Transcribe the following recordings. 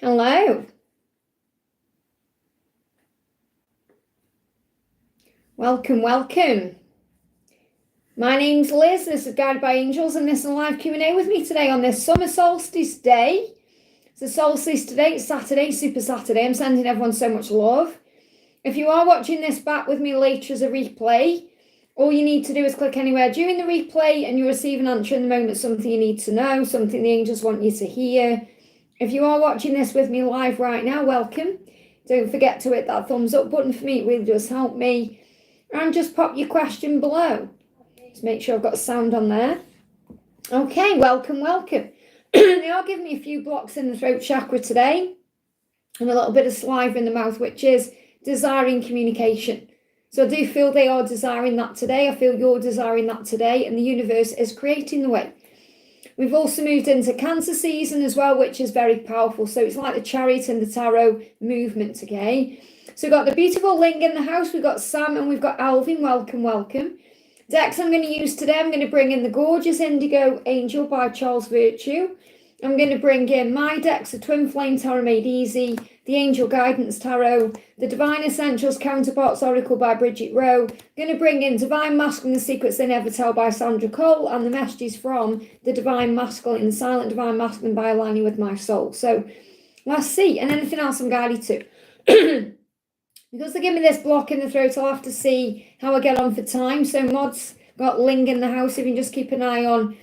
Hello. Welcome, welcome. My name's Liz, this is Guided by Angels, and this is a live Q&A with me today on this summer solstice day. It's a solstice today, it's Saturday, Super Saturday. I'm sending everyone so much love. If you are watching this back with me later as a replay, all you need to do is click anywhere during the replay and you'll receive an answer in the moment, something you need to know, something the angels want you to hear. If you are watching this with me live right now, welcome. Don't forget to hit that thumbs up button for me, it really does help me. And just pop your question below. Just make sure I've got sound on there. Okay, welcome, welcome. They are giving me a few blocks in the throat chakra today and a little bit of saliva in the mouth, which is desiring communication. So I do feel they are desiring that today. I feel you're desiring that today, and the universe is creating the way. We've also moved into Cancer season as well, which is very powerful. So it's like the Chariot and the Tarot movement, okay? So we've got the beautiful Ling in the house. We've got Sam and we've got Alvin. Welcome, welcome. Decks I'm going to use today, I'm going to bring in the gorgeous Indigo Angel by Charles Virtue. I'm going to bring in my decks, the Twin Flame Tarot Made Easy, the Angel Guidance Tarot, the Divine Essentials Counterparts Oracle by Bridget Rowe. I'm going to bring in Divine Masculine, The Secrets They Never Tell by Sandra Cole, and the messages from the Divine Masculine, the Silent Divine Masculine by Aligning with My Soul. So let's see, and anything else I'm guided to. Because they give me this block in the throat, I'll have to see how I get on for time. So mods, got Ling in the house, if you can just keep an eye on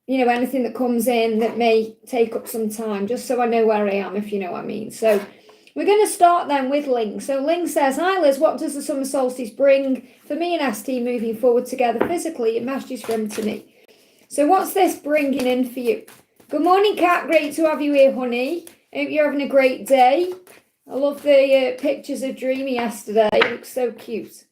anything that comes in that may take up some time, just so I know where I am, if you know what I mean. So we're going to start then with Ling. So Ling says, hi Liz, what does the summer solstice bring for me and ST moving forward together physically? It messages from to me. So what's this bringing in for you? Good morning, Kat. Great to have you here, honey. Hope you're having a great day. I love the pictures of Dreamy yesterday. It looks so cute.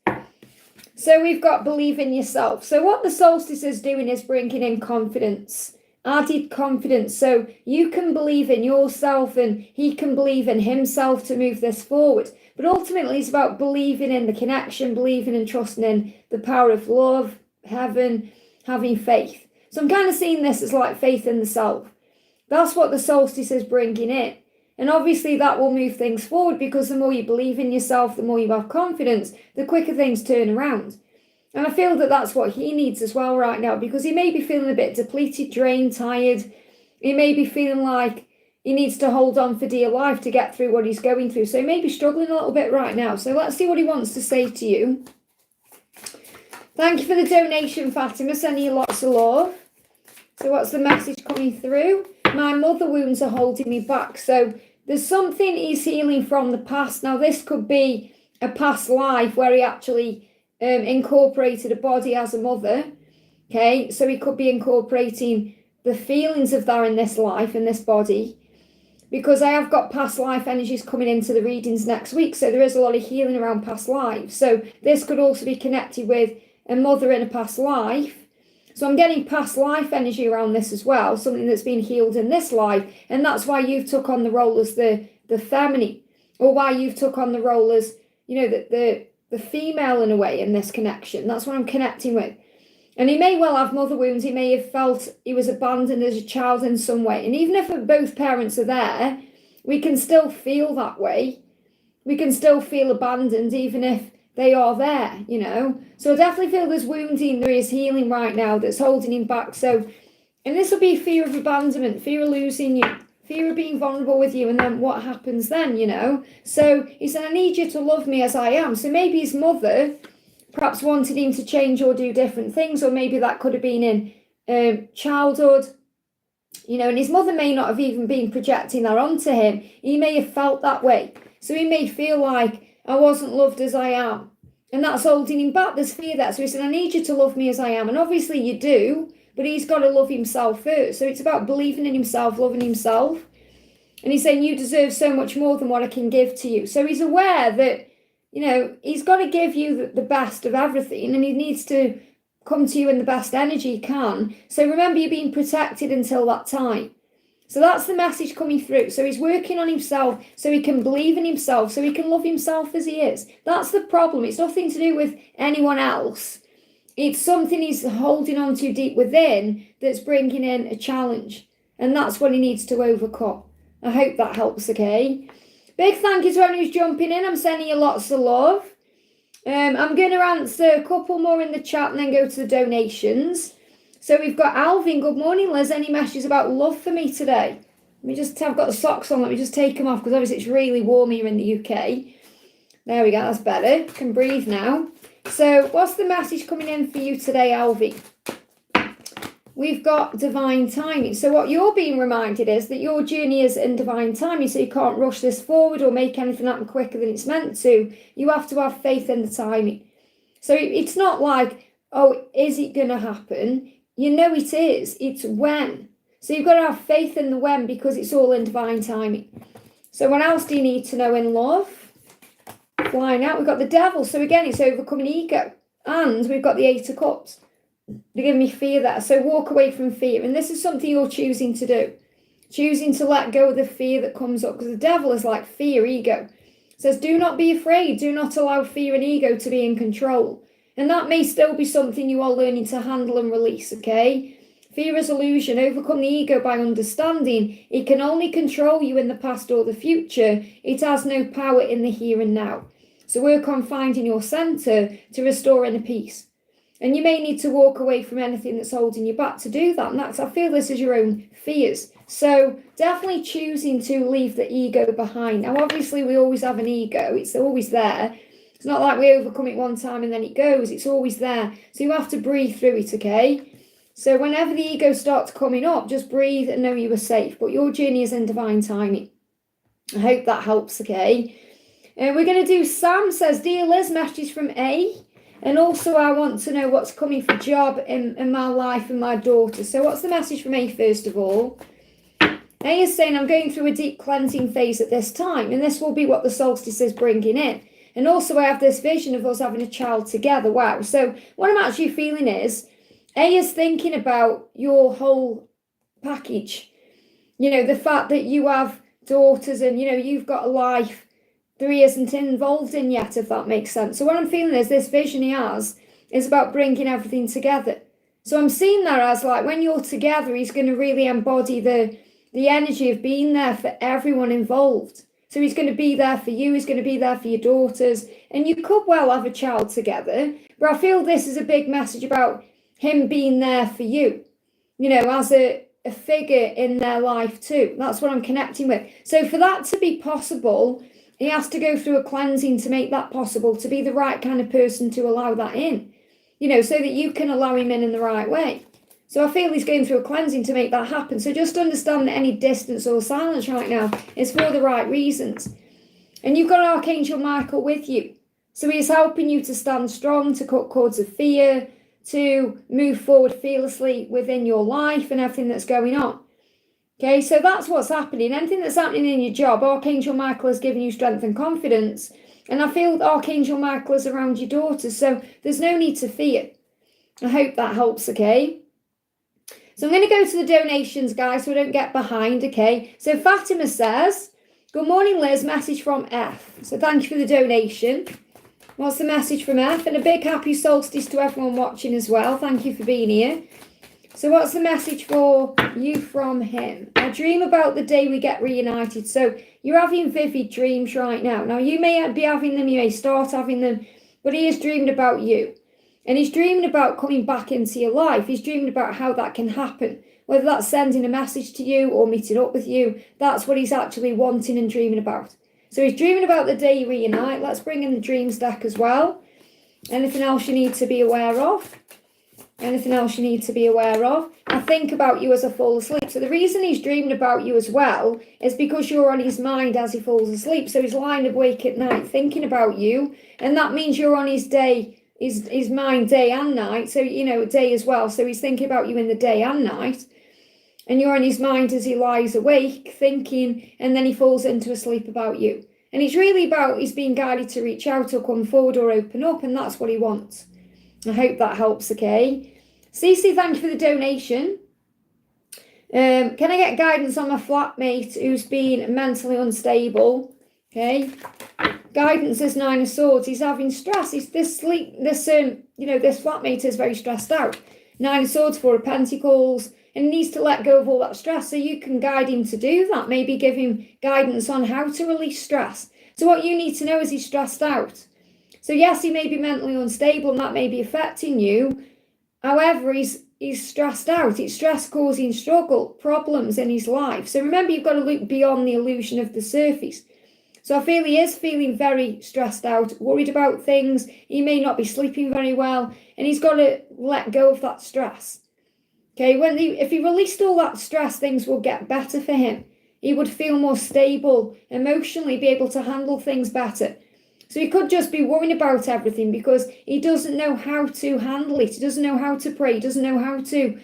So we've got believe in yourself. So what the solstice is doing is bringing in confidence, added confidence. So you can believe in yourself and he can believe in himself to move this forward. But ultimately it's about believing in the connection, believing and trusting in the power of love, heaven, having faith. So I'm kind of seeing this as like faith in the self. That's what the solstice is bringing in. And obviously that will move things forward, because the more you believe in yourself, the more you have confidence, the quicker things turn around. And I feel that that's what he needs as well right now, because he may be feeling a bit depleted, drained, tired. He may be feeling like he needs to hold on for dear life to get through what he's going through. So he may be struggling a little bit right now. So let's see what he wants to say to you. Thank you for the donation, Fatima. Sending you lots of love. So what's the message coming through? My mother wounds are holding me back. So there's something he's healing from the past. Now, this could be a past life where he actually incorporated a body as a mother. Okay, so he could be incorporating the feelings of that in this life, in this body. Because I have got past life energies coming into the readings next week. So there is a lot of healing around past lives. So this could also be connected with a mother in a past life. So I'm getting past life energy around this as well, something that's been healed in this life. And that's why you've took on the role as the feminine, or why you've took on the role as, the female in a way in this connection. That's what I'm connecting with. And he may well have mother wounds. He may have felt he was abandoned as a child in some way. And even if both parents are there, we can still feel that way. We can still feel abandoned even if they are there, So I definitely feel there's wounding, there is healing right now that's holding him back. So, and this will be fear of abandonment, fear of losing you, fear of being vulnerable with you, and then what happens then, So he said, I need you to love me as I am. So maybe his mother perhaps wanted him to change or do different things, or maybe that could have been in childhood, and his mother may not have even been projecting that onto him. He may have felt that way. So he may feel like, I wasn't loved as I am. And that's holding him back. There's fear there. So he said, I need you to love me as I am. And obviously you do, but he's got to love himself first. So it's about believing in himself, loving himself. And he's saying, you deserve so much more than what I can give to you. So he's aware that, he's got to give you the best of everything. And he needs to come to you in the best energy he can. So remember, you're being protected until that time. So that's the message coming through. So he's working on himself so he can believe in himself, so he can love himself as he is. That's the problem. It's nothing to do with anyone else. It's something he's holding on to deep within that's bringing in a challenge. And that's what he needs to overcome. I hope that helps, okay? Big thank you to everyone who's jumping in. I'm sending you lots of love. I'm going to answer a couple more in the chat and then go to the donations. So we've got Alvin. Good morning, Liz. Any messages about love for me today? I've got the socks on. Let me just take them off because obviously it's really warm here in the UK. There we go. That's better. Can breathe now. So what's the message coming in for you today, Alvin? We've got divine timing. So what you're being reminded is that your journey is in divine timing. So you can't rush this forward or make anything happen quicker than it's meant to. You have to have faith in the timing. So it's not like, oh, is it going to happen? You know it is. It's when. So you've got to have faith in the when because it's all in divine timing. So what else do you need to know in love? Flying out, we've got the devil. So again, it's overcoming ego. And we've got the 8 of cups. They're giving me fear there. So walk away from fear. And this is something you're choosing to do. Choosing to let go of the fear that comes up. Because the devil is like fear, ego. It says, do not be afraid. Do not allow fear and ego to be in control. And that may still be something you are learning to handle and release, okay? Fear is illusion. Overcome the ego by understanding it can only control you in the past or the future. It has no power in the here and now. So work on finding your center to restore inner peace. And you may need to walk away from anything that's holding you back to do that. And I feel this is your own fears. So definitely choosing to leave the ego behind. Now, obviously, we always have an ego. It's always there. It's not like we overcome it one time and then it goes. It's always there. So you have to breathe through it, okay? So whenever the ego starts coming up, just breathe and know you are safe. But your journey is in divine timing. I hope that helps, okay? We're going to do Sam says, Dear Liz, message from A. And also I want to know what's coming for job in my life and my daughter. So what's the message from A first of all? A is saying, I'm going through a deep cleansing phase at this time. And this will be what the solstice is bringing in. And also I have this vision of us having a child together. Wow. So what I'm actually feeling is, A is thinking about your whole package. You know, the fact that you have daughters and, you know, you've got a life that he isn't involved in yet, if that makes sense. So what I'm feeling is this vision he has is about bringing everything together. So I'm seeing that as like when you're together, he's going to really embody the energy of being there for everyone involved. So he's going to be there for you. He's going to be there for your daughters. And you could well have a child together. But I feel this is a big message about him being there for you, you know, as a figure in their life too. That's what I'm connecting with. So for that to be possible, he has to go through a cleansing to make that possible, to be the right kind of person to allow that in, you know, so that you can allow him in the right way. So I feel he's going through a cleansing to make that happen. So just understand that any distance or silence right now is for the right reasons. And you've got Archangel Michael with you. So he's helping you to stand strong, to cut cords of fear, to move forward fearlessly within your life and everything that's going on. Okay, so that's what's happening. Anything that's happening in your job, Archangel Michael is giving you strength and confidence. And I feel Archangel Michael is around your daughters, so there's no need to fear. I hope that helps, okay? So I'm going to go to the donations, guys, so we don't get behind, okay? So Fatima says, good morning, Liz, message from F. So thank you for the donation. What's the message from F? And a big happy solstice to everyone watching as well. Thank you for being here. So what's the message for you from him? I dream about the day we get reunited. So you're having vivid dreams right now. Now you may be having them, you may start having them, but he is dreaming about you. And he's dreaming about coming back into your life. He's dreaming about how that can happen. Whether that's sending a message to you or meeting up with you, that's what he's actually wanting and dreaming about. So he's dreaming about the day you reunite. Let's bring in the dreams deck as well. Anything else you need to be aware of? Anything else you need to be aware of? I think about you as I fall asleep. So the reason he's dreaming about you as well is because you're on his mind as he falls asleep. So he's lying awake at night thinking about you. And that means you're on his day, his mind day and night. So, you know, day as well. So he's thinking about you in the day and night. And you're on his mind as he lies awake thinking, and then he falls into a sleep about you. And it's really about he's being guided to reach out or come forward or open up. And that's what he wants. I hope that helps, okay? Cece, thank you for the donation. Can I get guidance on my flatmate who's been mentally unstable? Okay. Guidance is 9 of Swords. He's having stress. This flatmate is very stressed out. 9 of Swords, 4 of Pentacles. and he needs to let go of all that stress. So you can guide him to do that. Maybe give him guidance on how to release stress. So what you need to know is he's stressed out. So yes, he may be mentally unstable and that may be affecting you. However, he's stressed out. It's stress causing problems in his life. So remember, you've got to look beyond the illusion of the surface. So I feel he is feeling very stressed out, worried about things. He may not be sleeping very well, and he's got to let go of that stress. Okay, if he released all that stress, things will get better for him. He would feel more stable emotionally, be able to handle things better. So he could just be worrying about everything because he doesn't know how to handle it. He doesn't know how to pray. He doesn't know how to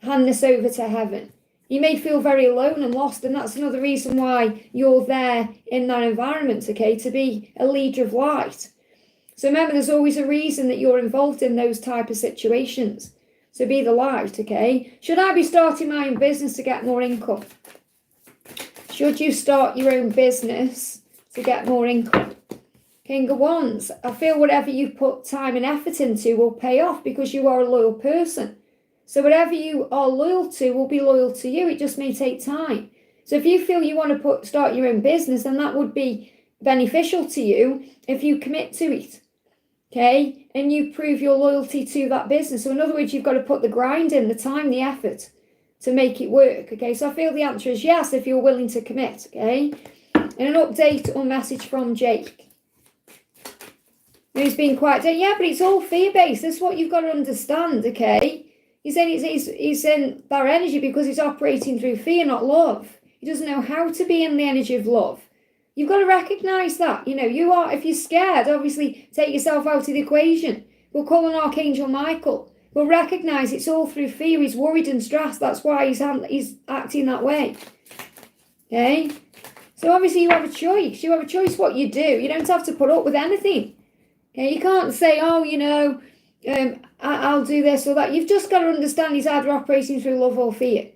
hand this over to heaven. You may feel very alone and lost, and that's another reason why you're there in that environment, okay, to be a leader of light. So remember, there's always a reason that you're involved in those type of situations. So be the light, okay? Should I be starting my own business to get more income? Should you start your own business to get more income? King of Wands, I feel whatever you put time and effort into will pay off because you are a loyal person. So whatever you are loyal to will be loyal to you. It just may take time. So if you feel you want to start your own business, then that would be beneficial to you if you commit to it. Okay? And you prove your loyalty to that business. So in other words, you've got to put the grind in, the time, the effort to make it work. Okay? So I feel the answer is yes if you're willing to commit. Okay? And an update or message from Jake. He's been quite, yeah, but it's all fear-based. That's what you've got to understand, okay? He's saying he's in that energy because he's operating through fear, not love. He doesn't know how to be in the energy of love. You've got to recognise that. You know, you are, if you're scared, obviously take yourself out of the equation. We'll call on Archangel Michael. We'll recognise it's all through fear. He's worried and stressed. That's why he's acting that way. Okay? So obviously you have a choice. You have a choice what you do. You don't have to put up with anything. Okay? You can't say, oh, you know, I'll do this or that. You've just got to understand he's either operating through love or fear.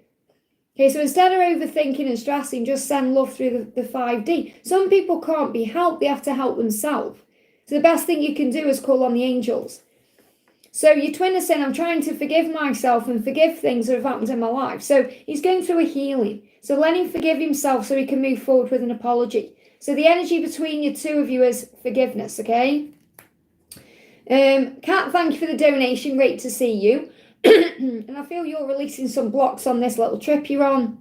Okay, so instead of overthinking and stressing, just send love through the 5D. Some people can't be helped. They have to help themselves. So the best thing you can do is call on the angels. So your twin is saying, I'm trying to forgive myself and forgive things that have happened in my life. So he's going through a healing. So let him forgive himself so he can move forward with an apology. So the energy between you two of you is forgiveness, okay? Kat, thank you for the donation. Great to see you. And I feel you're releasing some blocks on this little trip you're on.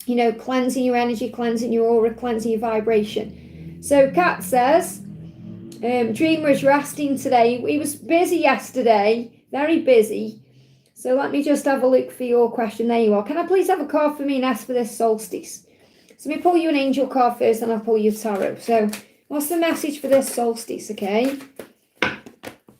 You know, cleansing your energy, cleansing your aura, cleansing your vibration. So Kat says, Dream was resting today. He was busy yesterday, very busy. So let me just have a look for your question. There you are. Can I please have a card for me and ask for this solstice? So let me pull you an angel card first and I'll pull you tarot. So what's the message for this solstice, okay?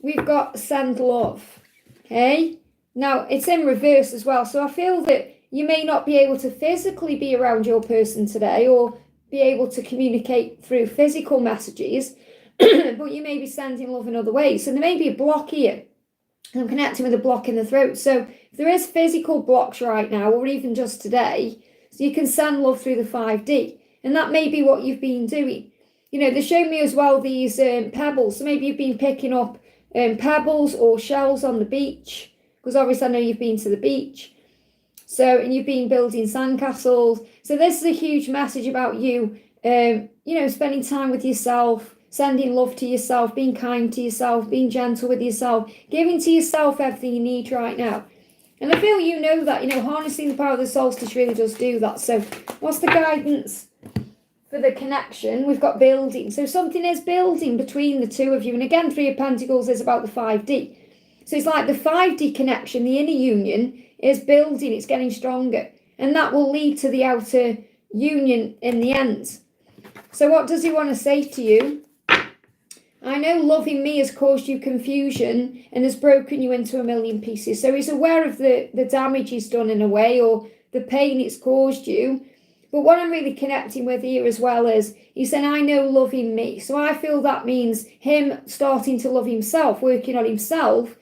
We've got send love, okay? Now, it's in reverse as well. So I feel that you may not be able to physically be around your person today or be able to communicate through physical messages, but you may be sending love in other ways. So there may be a block here. And I'm connecting with a block in the throat. So if there is physical blocks right now, or even just today, so you can send love through the 5D. And that may be what you've been doing. You know, they show me as well these pebbles. So maybe you've been picking up pebbles or shells on the beach. Because obviously I know you've been to the beach. So, and you've been building sandcastles. So this is a huge message about you, you know, spending time with yourself, sending love to yourself, being kind to yourself, being gentle with yourself, giving to yourself everything you need right now. And I feel you know that, you know, harnessing the power of the solstice really does do that. So what's the guidance for the connection? We've got building. So something is building between the two of you. And again, 3 of Pentacles is about the 5D. So it's like the 5D connection, the inner union is building, it's getting stronger. And that will lead to the outer union in the end. So what does he want to say to you? I know loving me has caused you confusion and has broken you into a million pieces. So he's aware of the damage he's done in a way, or the pain it's caused you. But what I'm really connecting with here as well is, he's saying, I know loving me. So I feel that means him starting to love himself, working on himself,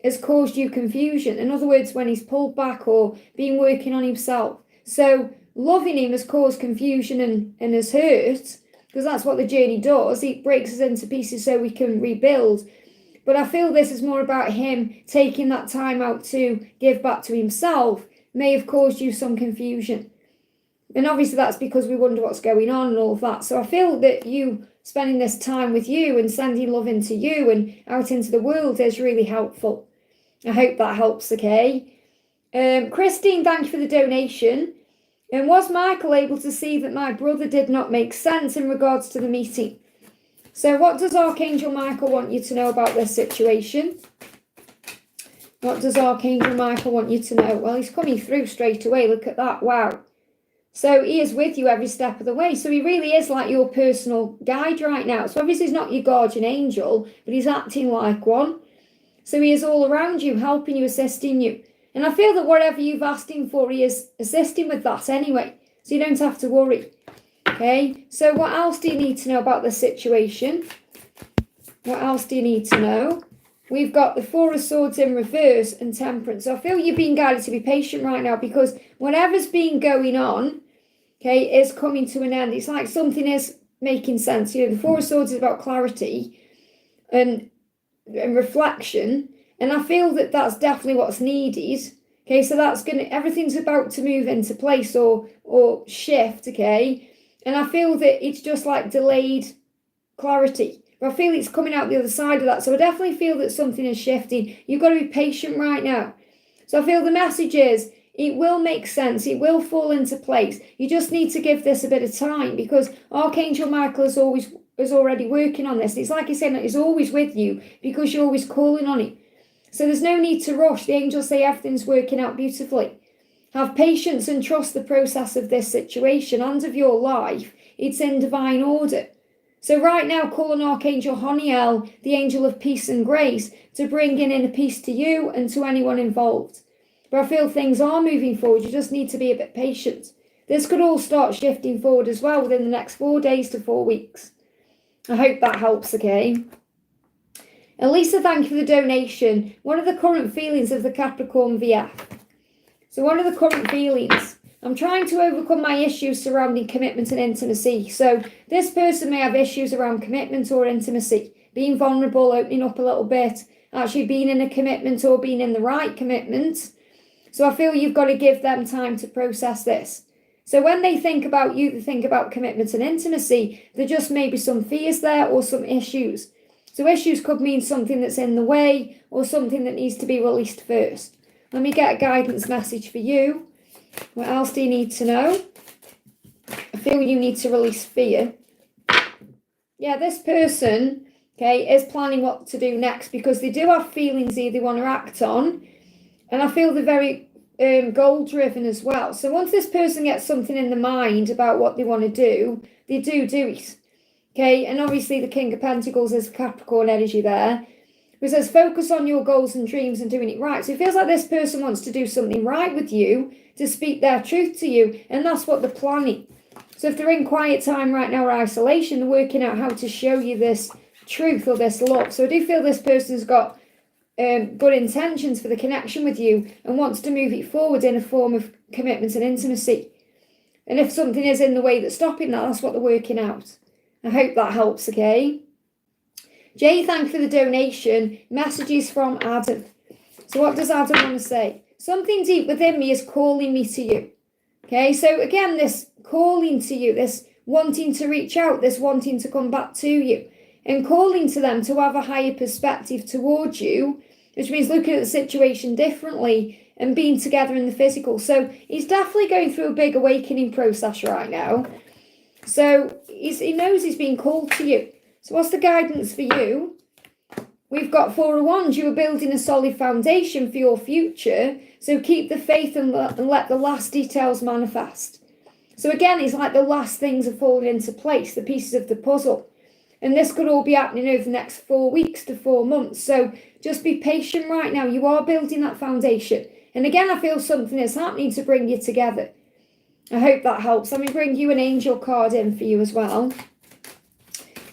has caused you confusion. In other words, when he's pulled back or been working on himself. So loving him has caused confusion and has hurt, because that's what the journey does. It breaks us into pieces so we can rebuild. But I feel this is more about him taking that time out to give back to himself may have caused you some confusion. And obviously that's because we wonder what's going on and all of that. So I feel that you spending this time with you and sending love into you and out into the world is really helpful. I hope that helps, okay? Christine, thank you for the donation. And was Michael able to see that my brother did not make sense in regards to the meeting? So what does Archangel Michael want you to know about this situation? What does Archangel Michael want you to know? Well, he's coming through straight away. Look at that. Wow. So he is with you every step of the way. So he really is like your personal guide right now. So obviously he's not your guardian angel, but he's acting like one. So he is all around you, helping you, assisting you. And I feel that whatever you've asked him for, he is assisting with that anyway. So you don't have to worry. Okay, so what else do you need to know about the situation? What else do you need to know? We've got the Four of Swords in reverse and Temperance. So I feel you're being guided to be patient right now because whatever's been going on, okay, is coming to an end. It's like something is making sense. You know, the Four of Swords is about clarity and reflection. And I feel that that's definitely what's needed. Okay, so that's everything's about to move into place or shift, okay? And I feel that it's just like delayed clarity. But I feel it's coming out the other side of that. So I definitely feel that something is shifting. You've got to be patient right now. So I feel the message is, it will make sense. It will fall into place. You just need to give this a bit of time because Archangel Michael is already working on this. It's like he's saying that he's always with you because you're always calling on him. So there's no need to rush. The angels say everything's working out beautifully. Have patience and trust the process of this situation and of your life. It's in divine order. So right now, call on Archangel Honiel, the angel of peace and grace, to bring in inner peace to you and to anyone involved. But I feel things are moving forward. You just need to be a bit patient. This could all start shifting forward as well within the next 4 days to 4 weeks. I hope that helps, okay? Alisa, thank you for the donation. What are the current feelings of the Capricorn VF? So what are the current feelings? I'm trying to overcome my issues surrounding commitment and intimacy. So this person may have issues around commitment or intimacy, being vulnerable, opening up a little bit, actually being in a commitment or being in the right commitment. So I feel you've got to give them time to process this. So when they think about you, they think about commitment and intimacy. There just may be some fears there or some issues. So issues could mean something that's in the way or something that needs to be released first. Let me get a guidance message for you. What else do you need to know? I feel you need to release fear. Yeah, this person, okay, is planning what to do next because they do have feelings here they want to act on. And I feel they're very goal-driven as well. So once this person gets something in the mind about what they want to do, they do it. Okay, and obviously the King of Pentacles is Capricorn energy there. It says focus on your goals and dreams and doing it right. So it feels like this person wants to do something right with you, to speak their truth to you, and that's what they're planning. So if they're in quiet time right now or isolation, they're working out how to show you this truth or this love. So I do feel this person's got good intentions for the connection with you and wants to move it forward in a form of commitment and intimacy. And if something is in the way that's stopping that, that's what they're working out. I hope that helps, okay? Jay, thank you for the donation. Messages from Adam. So what does Adam want to say? Something deep within me is calling me to you. Okay, so again, this calling to you, this wanting to reach out, this wanting to come back to you, and calling to them to have a higher perspective towards you, which means looking at the situation differently and being together in the physical. So he's definitely going through a big awakening process right now. So he knows he's being called to you. So what's the guidance for you? We've got Four of Wands. You are building a solid foundation for your future. So keep the faith and let the last details manifest. So again, it's like the last things are falling into place, the pieces of the puzzle. And this could all be happening over the next 4 weeks to 4 months. So just be patient right now. You are building that foundation. And again, I feel something is happening to bring you together. I hope that helps. Let me bring you an angel card in for you as well.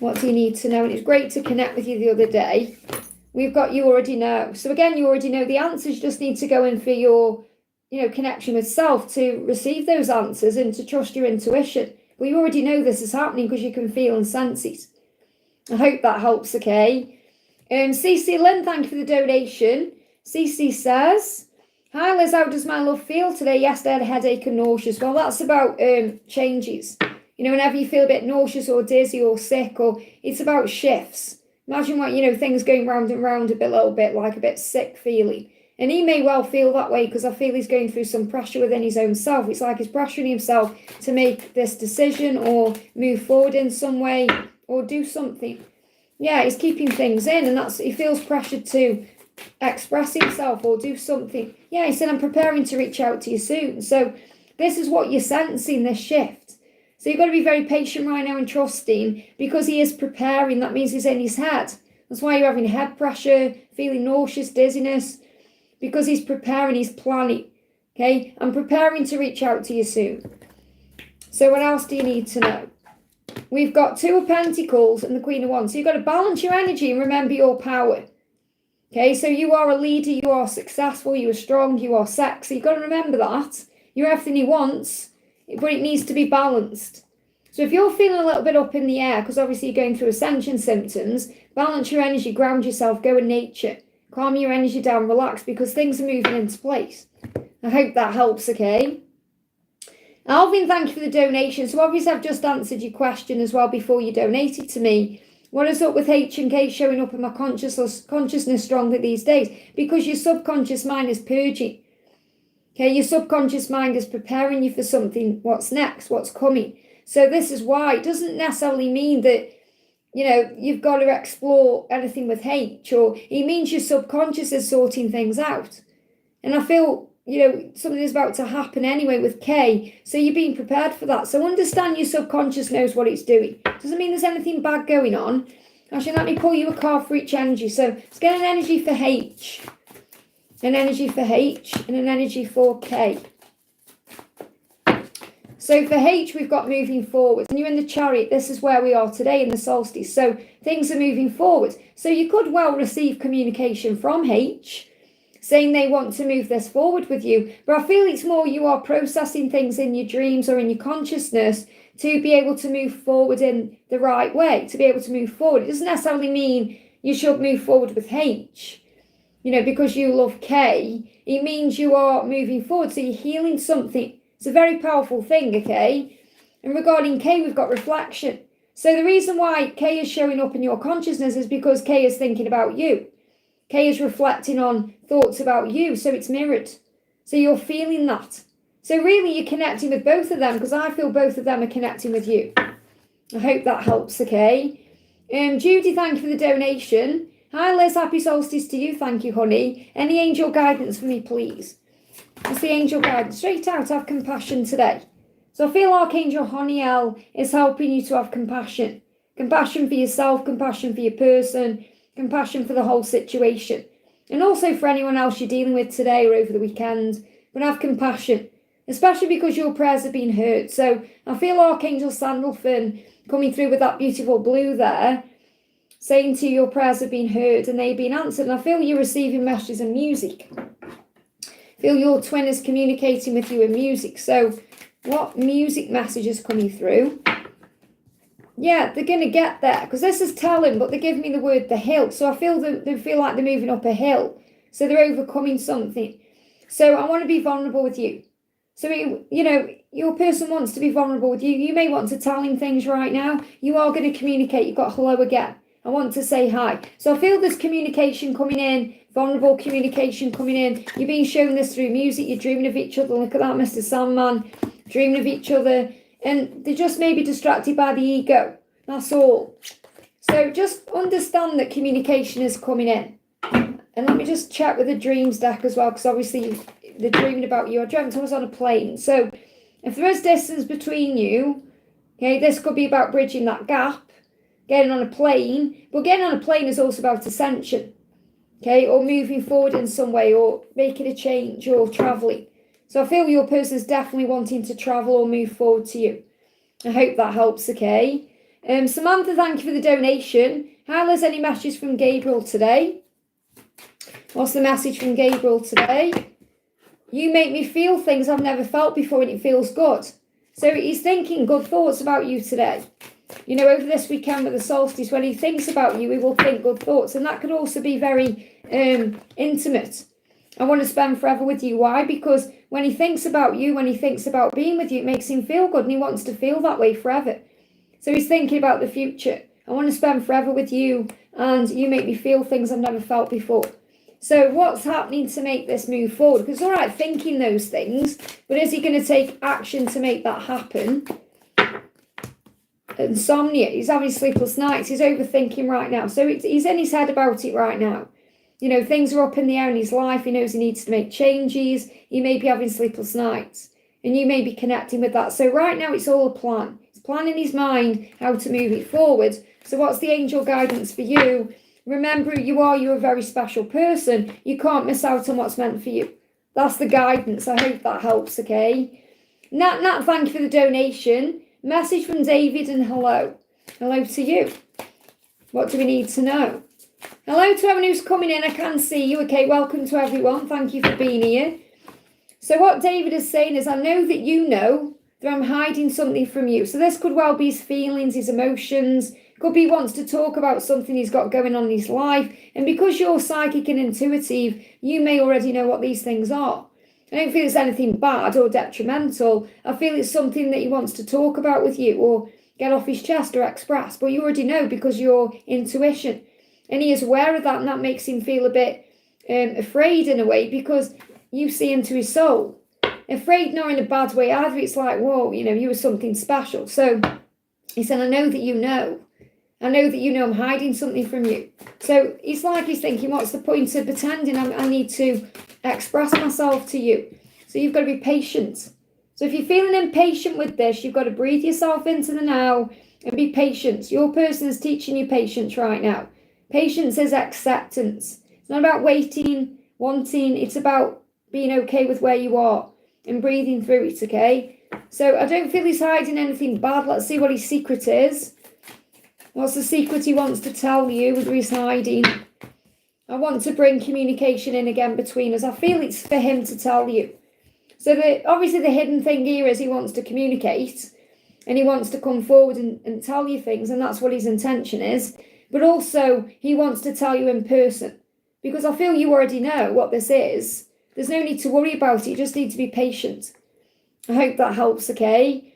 What do you need to know? And it's great to connect with you the other day. We've got you already know. So again, you already know the answers. You just need to go in for your, connection with self to receive those answers and to trust your intuition. But you already know this is happening because you can feel and sense it. I hope that helps, okay? Cece Lynn, thank you for the donation. Cece says, Hi Liz, how does my love feel today? Yesterday I had a headache and nauseous. Well, that's about changes. You know, whenever you feel a bit nauseous or dizzy or sick, or it's about shifts. Imagine what, you know, things going round and round a little bit, like a bit sick feeling. And he may well feel that way because I feel he's going through some pressure within his own self. It's like he's pressuring himself to make this decision or move forward in some way or do something. Yeah, he's keeping things in, and he feels pressured to express himself or do something. Yeah, he said, I'm preparing to reach out to you soon. So this is what you're sensing, this shift. So you've got to be very patient right now and trusting, because he is preparing. That means he's in his head. That's why you're having head pressure, feeling nauseous, dizziness, because he's preparing, he's planning. Okay, I'm preparing to reach out to you soon. So what else do you need to know? We've got 2 of Pentacles and the Queen of Wands. So you've got to balance your energy and remember your power. Okay, so you are a leader, you are successful, you are strong, you are sexy. You've got to remember that. You're everything he wants, but it needs to be balanced. So if you're feeling a little bit up in the air, because obviously you're going through ascension symptoms, balance your energy, ground yourself, go in nature. Calm your energy down, relax, because things are moving into place. I hope that helps, okay? Alvin, thank you for the donation. So obviously I've just answered your question as well before you donated to me. What is up with H and K showing up in my consciousness strongly these days? Because your subconscious mind is purging. Okay, your subconscious mind is preparing you for something, what's next, what's coming. So this is why. It doesn't necessarily mean that, you know, you've got to explore anything with H, or it means your subconscious is sorting things out. And I feel, you know, something is about to happen anyway with K, so you're being prepared for that. So understand your subconscious knows what it's doing. Doesn't mean there's anything bad going on. Actually, let me pull you a card for each energy. So let's get an energy for H, an energy for H, and an energy for K. So for H, we've got moving forward. And you're in the Chariot. This is where we are today in the Solstice. So things are moving forward. So you could well receive communication from H, saying they want to move this forward with you. But I feel it's more you are processing things in your dreams or in your consciousness to be able to move forward in the right way, to be able to move forward. It doesn't necessarily mean you should move forward with H, you know, because you love K. It means you are moving forward, so you're healing something. It's a very powerful thing, okay? And regarding K, we've got reflection. So the reason why K is showing up in your consciousness is because K is thinking about you. K is reflecting on thoughts about you, so it's mirrored. So you're feeling that. So really you're connecting with both of them, because I feel both of them are connecting with you. I hope that helps, okay? Judy, thank you for the donation. Hi Liz, happy solstice to you. Thank you, honey. Any angel guidance for me, please? It's the angel guidance. Straight out, have compassion today. So I feel Archangel Honiel is helping you to have compassion. Compassion for yourself, compassion for your person, compassion for the whole situation. And also for anyone else you're dealing with today or over the weekend. But have compassion, especially because your prayers have been heard. So I feel Archangel Sandalphon coming through with that beautiful blue there, saying to you your prayers have been heard and they've been answered. And I feel you're receiving messages in music. I feel your twin is communicating with you in music. So what music message is coming through? Yeah, they're going to get there, because this is telling, but they give me the word the hill. So I feel they feel like they're moving up a hill. So they're overcoming something. So I want to be vulnerable with you. So, you know, your person wants to be vulnerable with you. You may want to tell him things right now. You are going to communicate. You've got hello again. I want to say hi. So I feel there's communication coming in, vulnerable communication coming in. You're being shown this through music. You're dreaming of each other. Look at that, Mr. Sandman. Dreaming of each other. And they just may be distracted by the ego. That's all. So just understand that communication is coming in. And let me just check with the dreams deck as well, because obviously they're dreaming about you. I dreamt I was on a plane. So if there is distance between you, okay, this could be about bridging that gap, getting on a plane. But getting on a plane is also about ascension, okay, or moving forward in some way, or making a change, or traveling. So I feel your person is definitely wanting to travel or move forward to you. I hope that helps, okay? Samantha, thank you for the donation. How is any messages from Gabriel today? What's the message from Gabriel today? You make me feel things I've never felt before, and it feels good. So he's thinking good thoughts about you today. You know, over this weekend with the solstice, when he thinks about you, he will think good thoughts. And that could also be very intimate. I want to spend forever with you. Why? Because when he thinks about you, when he thinks about being with you, it makes him feel good and he wants to feel that way forever. So he's thinking about the future. I want to spend forever with you and you make me feel things I've never felt before. So what's happening to make this move forward? Because it's all right thinking those things, but is he going to take action to make that happen? Insomnia. He's having sleepless nights. He's overthinking right now. So he's in his head about it right now. You know, things are up in the air in his life. He knows he needs to make changes. He may be having sleepless nights. And you may be connecting with that. So right now it's all a plan. It's planning his mind how to move it forward. So what's the angel guidance for you? Remember who you are. You're a very special person. You can't miss out on what's meant for you. That's the guidance. I hope that helps, okay? Nat, thank you for the donation. Message from David and hello. Hello to you. What do we need to know? Hello to everyone who's coming in. I can see you. Okay, welcome to everyone. Thank you for being here. So what David is saying is, I know that you know that I'm hiding something from you. So this could well be his feelings, his emotions. Could be he wants to talk about something he's got going on in his life. And because you're psychic and intuitive, you may already know what these things are. I don't feel it's anything bad or detrimental. I feel it's something that he wants to talk about with you or get off his chest or express. But you already know because your intuition. And he is aware of that, and that makes him feel a bit afraid in a way because you see into his soul. Afraid not in a bad way either. It's like, whoa, you know, you were something special. So he said, I know that you know. I know that you know I'm hiding something from you. So it's like he's thinking, what's the point of pretending? I need to express myself to you. So you've got to be patient. So if you're feeling impatient with this, you've got to breathe yourself into the now and be patient. Your person is teaching you patience right now. Patience is acceptance. It's not about waiting, wanting. It's about being okay with where you are and breathing through it, okay? So I don't feel he's hiding anything bad. Let's see what his secret is. What's the secret he wants to tell you with his hiding? I want to bring communication in again between us. I feel it's for him to tell you. So obviously the hidden thing here is he wants to communicate and he wants to come forward and tell you things, and that's what his intention is. But also, he wants to tell you in person. Because I feel you already know what this is. There's no need to worry about it. You just need to be patient. I hope that helps, okay?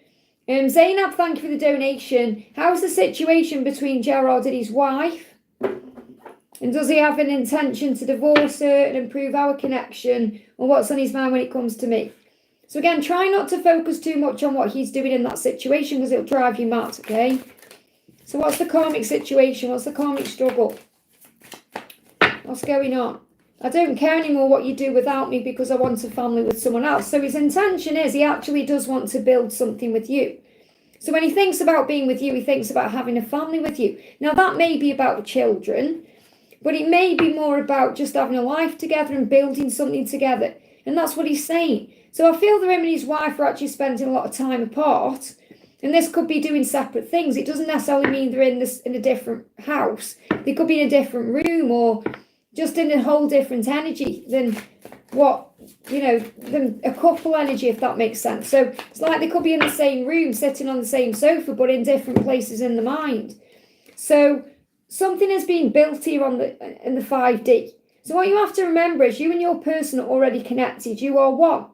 Zanab, thank you for the donation. How's the situation between Gerard and his wife? And does he have an intention to divorce her and improve our connection? Or what's on his mind when it comes to me? So again, try not to focus too much on what he's doing in that situation because it'll drive you mad, okay? So what's the karmic situation? What's the karmic struggle? What's going on? I don't care anymore what you do without me because I want a family with someone else. So his intention is he actually does want to build something with you. So when he thinks about being with you, he thinks about having a family with you. Now that may be about children, but it may be more about just having a life together and building something together. And that's what he's saying. So I feel that him and his wife are actually spending a lot of time apart. And this could be doing separate things. It doesn't necessarily mean they're in a different house. They could be in a different room or just in a whole different energy than what, you know, than a couple energy, if that makes sense. So it's like they could be in the same room, sitting on the same sofa, but in different places in the mind. So something is being built here in the 5D. So what you have to remember is you and your person are already connected. You are one.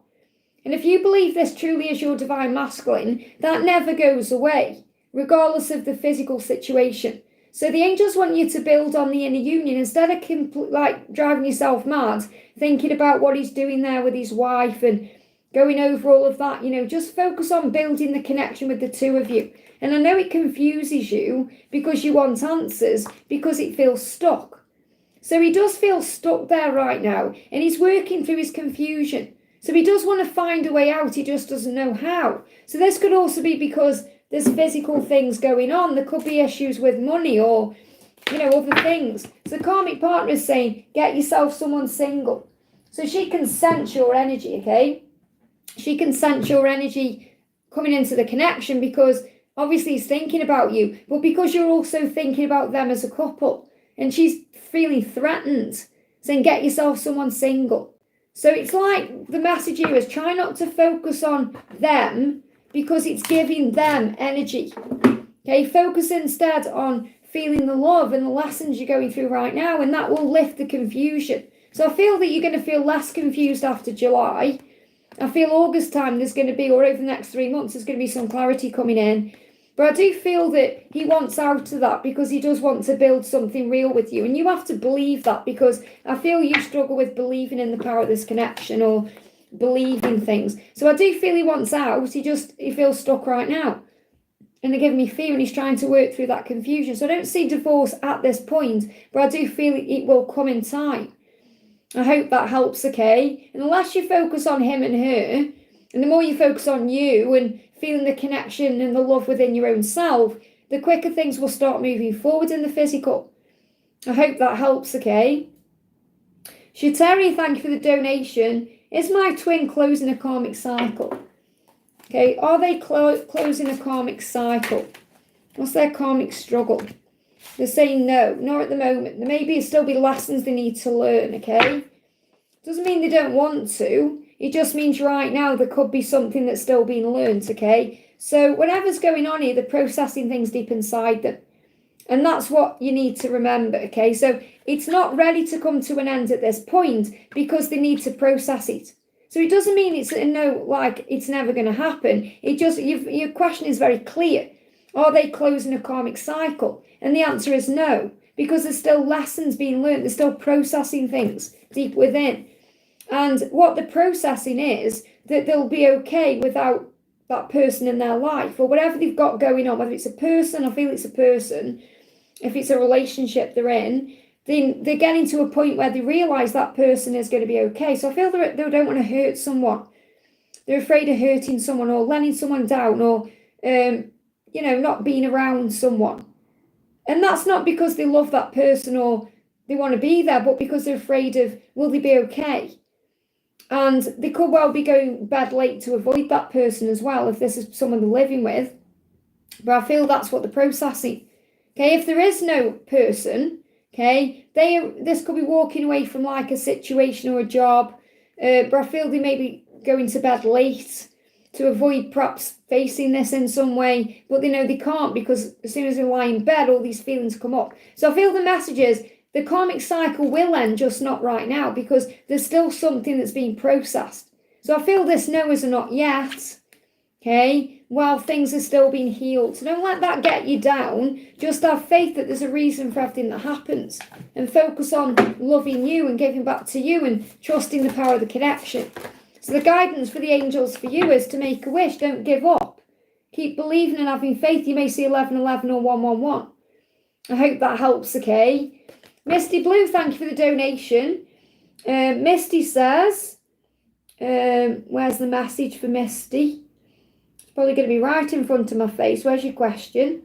And if you believe this truly is your divine masculine, that never goes away, regardless of the physical situation. So the angels want you to build on the inner union instead of like driving yourself mad, thinking about what he's doing there with his wife and going over all of that. You know, just focus on building the connection with the two of you. And I know it confuses you because you want answers, because it feels stuck. So he does feel stuck there right now, and he's working through his confusion. So he does want to find a way out, he just doesn't know how. So this could also be because there's physical things going on. There could be issues with money or, you know, other things. So the karmic partner is saying, get yourself someone single. So she can sense your energy, okay? She can sense your energy coming into the connection because obviously he's thinking about you, but because you're also thinking about them as a couple. And she's feeling threatened, saying, get yourself someone single. So it's like the message here is try not to focus on them because it's giving them energy. Okay, focus instead on feeling the love and the lessons you're going through right now, and that will lift the confusion. So I feel that you're going to feel less confused after July. I feel August time there's going to be, or over the next 3 months, there's going to be some clarity coming in. But I do feel that he wants out of that because he does want to build something real with you. And you have to believe that, because I feel you struggle with believing in the power of this connection or believing things. So I do feel he wants out. He feels stuck right now. And they're giving me fear, and he's trying to work through that confusion. So I don't see divorce at this point, but I do feel it will come in time. I hope that helps, okay? And the less you focus on him and her, and the more you focus on you and feeling the connection and the love within your own self, the quicker things will start moving forward in the physical. I hope that helps, okay? Shateri, thank you for the donation. Is my twin closing a karmic cycle? Okay, are they closing a karmic cycle? What's their karmic struggle? They're saying no, not at the moment. There may still be lessons they need to learn, okay? Doesn't mean they don't want to. It just means right now there could be something that's still being learned, okay? So whatever's going on here, they're processing things deep inside them. And that's what you need to remember, okay? So it's not ready to come to an end at this point because they need to process it. So it doesn't mean it's no, like it's never going to happen. It just, your question is very clear. Are they closing a karmic cycle? And the answer is no, because there's still lessons being learned. They're still processing things deep within. And what the processing is that they'll be okay without that person in their life or whatever they've got going on, whether it's a person, I feel it's a person, if it's a relationship they're in, then they're getting to a point where they realise that person is going to be okay. So I feel they don't want to hurt someone. They're afraid of hurting someone or letting someone down or, not being around someone. And that's not because they love that person or they want to be there, but because they're afraid of, will they be okay? And they could well be going bed late to avoid that person as well, if this is someone they're living with. But I feel that's what they're processing. Okay, if there is no person, okay, this could be walking away from like a situation or a job, but I feel they may be going to bed late to avoid perhaps facing this in some way, but they know they can't because as soon as they lie in bed, all these feelings come up. So I feel the message is the karmic cycle will end, just not right now, because there's still something that's being processed. So I feel this no is a not yet, okay, while things are still being healed. So don't let that get you down. Just have faith that there's a reason for everything that happens and focus on loving you and giving back to you and trusting the power of the connection. So the guidance for the angels for you is to make a wish. Don't give up. Keep believing and having faith. You may see 1111 or 111. I hope that helps, okay? Misty Blue, thank you for the donation. Misty says, where's the message for Misty? It's probably going to be right in front of my face. Where's your question?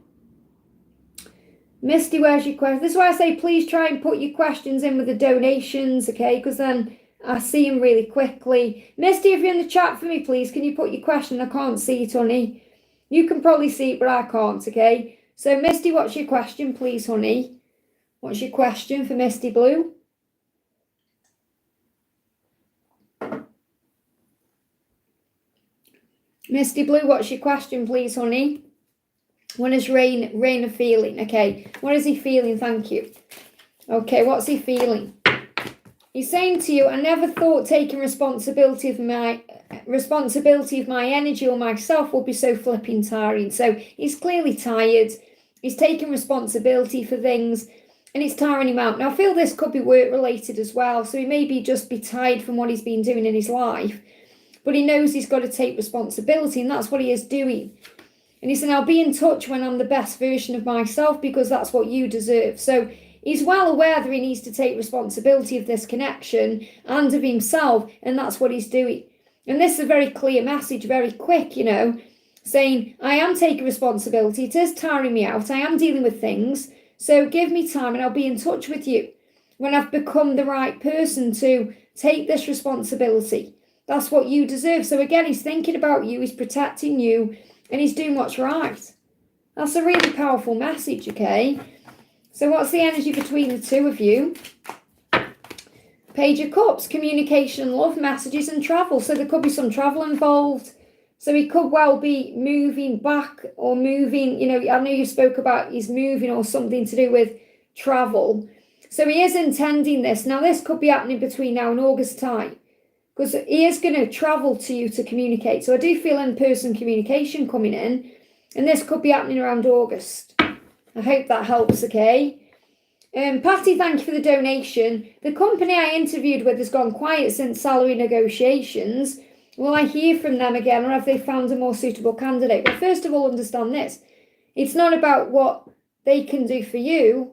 Misty, where's your question? This is why I say please try and put your questions in with the donations, okay? Because then I see them really quickly. Misty, if you're in the chat for me, please, can you put your question? I can't see it, honey. You can probably see it, but I can't, okay? So, Misty, what's your question, please, honey? What's your question for Misty Blue? Misty Blue, what's your question, please, honey? When is Rain feeling? Okay, what is he feeling? Thank you. Okay, what's he feeling? He's saying to you, I never thought taking responsibility of my energy or myself would be so flipping tiring. So he's clearly tired. He's taking responsibility for things and it's tiring him out. Now, I feel this could be work related as well. So he may just be tired from what he's been doing in his life, but he knows he's got to take responsibility and that's what he is doing. And he said, I'll be in touch when I'm the best version of myself because that's what you deserve. So he's well aware that he needs to take responsibility of this connection and of himself, and that's what he's doing. And this is a very clear message, very quick, saying, I am taking responsibility. It is tiring me out. I am dealing with things. So give me time and I'll be in touch with you when I've become the right person to take this responsibility. That's what you deserve. So again, he's thinking about you, he's protecting you, and he's doing what's right. That's a really powerful message, okay? So what's the energy between the two of you? Page of Cups, communication, love, messages and travel. So there could be some travel involved. So he could well be moving back or moving, I know you spoke about he's moving or something to do with travel. So he is intending this. Now, this could be happening between now and August time, because he is going to travel to you to communicate. So I do feel in-person communication coming in, and this could be happening around August. I hope that helps, okay? Patty, thank you for the donation. The company I interviewed with has gone quiet since salary negotiations. Will I hear from them again, or have they found a more suitable candidate? But first of all, understand this. It's not about what they can do for you.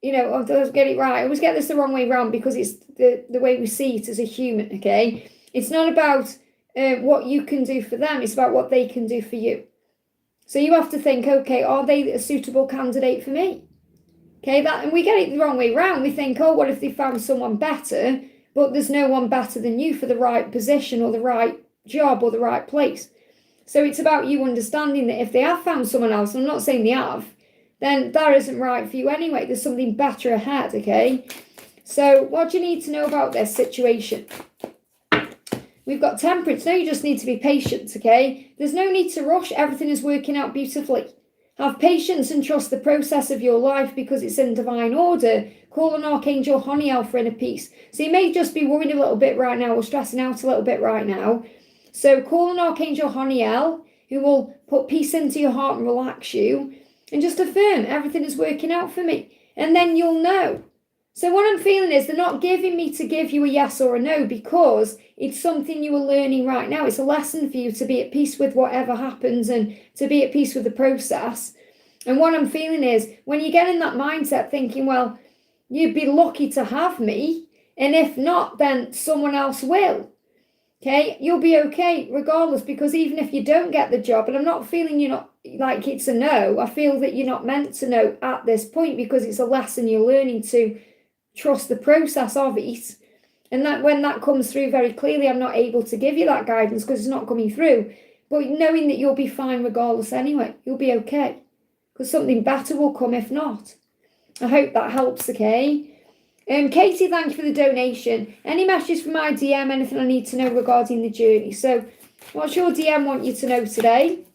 You know, let's get it right. I always get this the wrong way around because it's the way we see it as a human, okay? It's not about what you can do for them. It's about what they can do for you. So you have to think, okay, are they a suitable candidate for me? Okay, and we get it the wrong way around. We think, oh, what if they found someone better, but there's no one better than you for the right position or the right job or the right place. So it's about you understanding that if they have found someone else, I'm not saying they have, then that isn't right for you anyway. There's something better ahead, okay? So what do you need to know about this situation? We've got Temperance. No, you just need to be patient, okay? There's no need to rush. Everything is working out beautifully. Have patience and trust the process of your life because it's in divine order. Call on Archangel Honiel for inner peace. So you may just be worried a little bit right now or stressing out a little bit right now. So call on Archangel Honiel, who will put peace into your heart and relax you. And just affirm, everything is working out for me. And then you'll know. So what I'm feeling is they're not giving me to give you a yes or a no because it's something you are learning right now. It's a lesson for you to be at peace with whatever happens and to be at peace with the process. And what I'm feeling is when you get in that mindset thinking, well, you'd be lucky to have me. And if not, then someone else will. Okay, you'll be okay regardless because even if you don't get the job, and I'm not feeling you're not like it's a no, I feel that you're not meant to know at this point because it's a lesson you're learning to trust the process of it. And that when that comes through very clearly, I'm not able to give you that guidance because it's not coming through. But knowing that you'll be fine regardless anyway, you'll be okay because something better will come if not. I hope that helps, okay? Katie, thank you for the donation. Any messages from my DM, anything I need to know regarding the journey? So what's your DM want you to know today?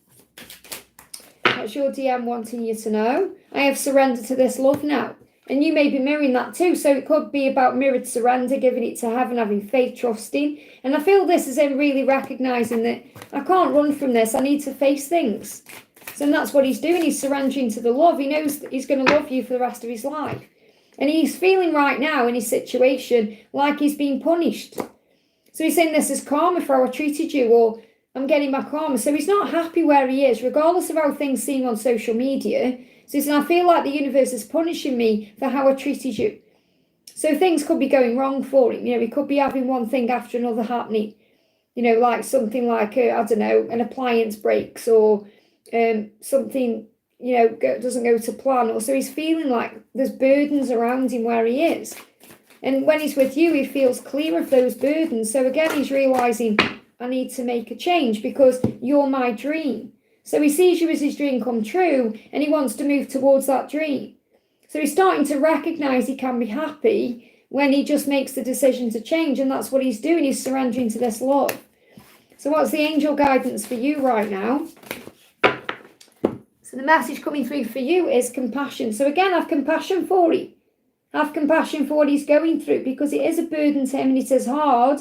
What's your DM wanting you to know? I have surrendered to this love now. And you may be mirroring that too. So it could be about mirrored surrender, giving it to heaven, having faith, trusting. And I feel this is him really recognising that I can't run from this. I need to face things. So that's what he's doing. He's surrendering to the love. He knows that he's going to love you for the rest of his life. And he's feeling right now in his situation like he's being punished. So he's saying this is karma for how I treated you, or I'm getting my karma. So he's not happy where he is, regardless of how things seem on social media. So he's saying, I feel like the universe is punishing me for how I treated you. So things could be going wrong for him. You know, he could be having one thing after another happening. You know, like something like, I don't know, an appliance breaks or something, you know, doesn't go to plan. Or so he's feeling like there's burdens around him where he is. And when he's with you, he feels clear of those burdens. So again, he's realising, I need to make a change because you're my dream. So he sees you as his dream come true and he wants to move towards that dream. So he's starting to recognise he can be happy when he just makes the decision to change. And that's what he's doing. He's surrendering to this love. So what's the angel guidance for you right now? So the message coming through for you is compassion. So again, have compassion for him. Have compassion for what he's going through because it is a burden to him and it is hard.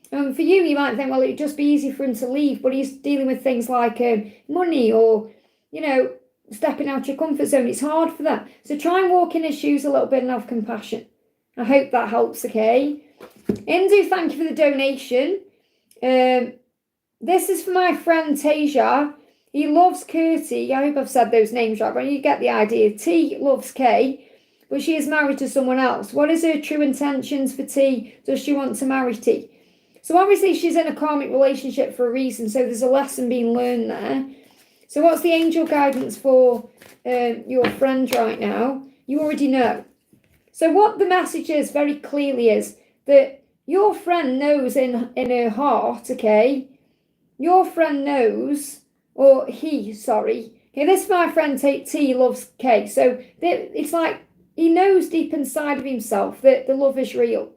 For you, you might think, well, it'd just be easy for him to leave, but he's dealing with things like money or, you know, stepping out your comfort zone. It's hard for that. So try and walk in his shoes a little bit and have compassion. I hope that helps, okay? Indu, thank you for the donation. This is for my friend Tasja. He loves Curti. I hope I've said those names right, but you get the idea. T loves K, but she is married to someone else. What is her true intentions for T? Does she want to marry T? So obviously she's in a karmic relationship for a reason, so there's a lesson being learned there. So what's the angel guidance for your friend right now? You already know. So what the message is very clearly is that your friend knows in her heart, okay? Your friend knows, or he, sorry. Okay, this is my friend T loves K. So it's like he knows deep inside of himself that the love is real.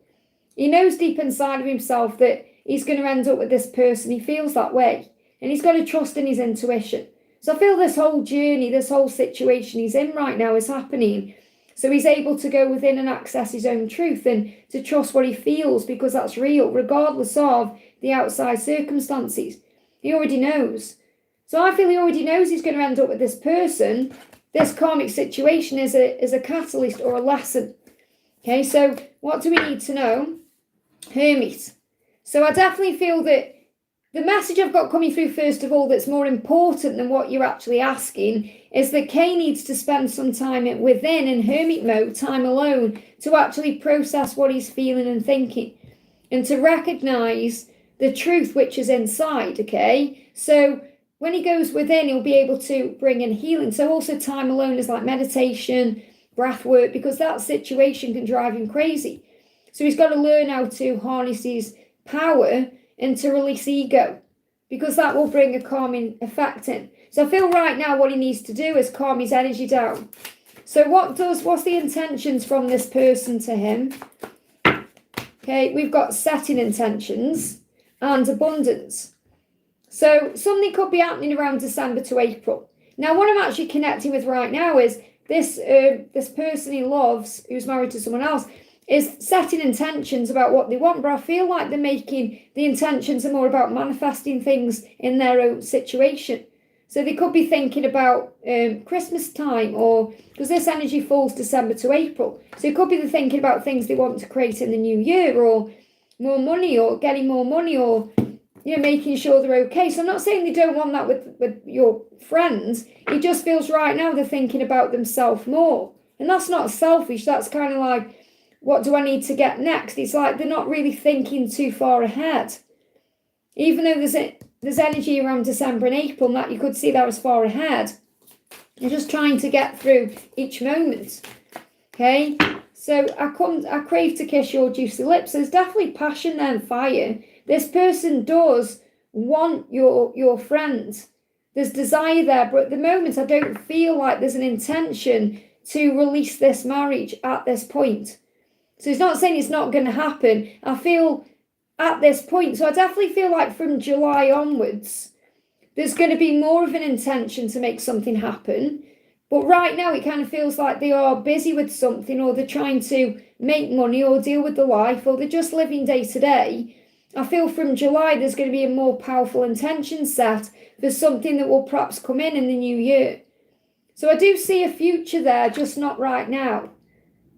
He knows deep inside of himself that he's going to end up with this person. He feels that way. And he's got to trust in his intuition. So I feel this whole journey, this whole situation he's in right now is happening So he's able to go within and access his own truth and to trust what he feels because that's real, regardless of the outside circumstances. He already knows. So I feel he already knows he's going to end up with this person. This karmic situation is a catalyst or a lesson. Okay, so what do we need to know? Hermit. So I definitely feel that the message I've got coming through, first of all, that's more important than what you're actually asking, is that Kay needs to spend some time within in hermit mode, time alone, to actually process what he's feeling and thinking, and to recognize the truth which is inside, okay? So when he goes within, he'll be able to bring in healing. So also time alone is like meditation, breath work, because that situation can drive him crazy. So he's got to learn how to harness his power and to release ego, because that will bring a calming effect in. So I feel right now what he needs to do is calm his energy down. So what's the intentions from this person to him? Okay, we've got setting intentions and abundance. So something could be happening around December to April. Now, what I'm actually connecting with right now is this person he loves, who's married to someone else, is setting intentions about what they want, but I feel like they're making the intentions are more about manifesting things in their own situation. So they could be thinking about Christmas time, or because this energy falls December to April. So it could be they're thinking about things they want to create in the new year, or more money, or getting more money, or making sure they're okay. So I'm not saying they don't want that with your friends. It just feels right now they're thinking about themselves more. And that's not selfish. That's kind of like, what do I need to get next? It's like they're not really thinking too far ahead. Even though there's energy around December and April, and that you could see that as far ahead. You're just trying to get through each moment. Okay? So I crave to kiss your juicy lips. There's definitely passion there and fire. This person does want your friend. There's desire there, but at the moment I don't feel like there's an intention to release this marriage at this point. So it's not saying it's not going to happen. I feel at this point, so I definitely feel like from July onwards, there's going to be more of an intention to make something happen. But right now, it kind of feels like they are busy with something, or they're trying to make money, or deal with the life, or they're just living day to day. I feel from July, there's going to be a more powerful intention set for something that will perhaps come in the new year. So I do see a future there, just not right now.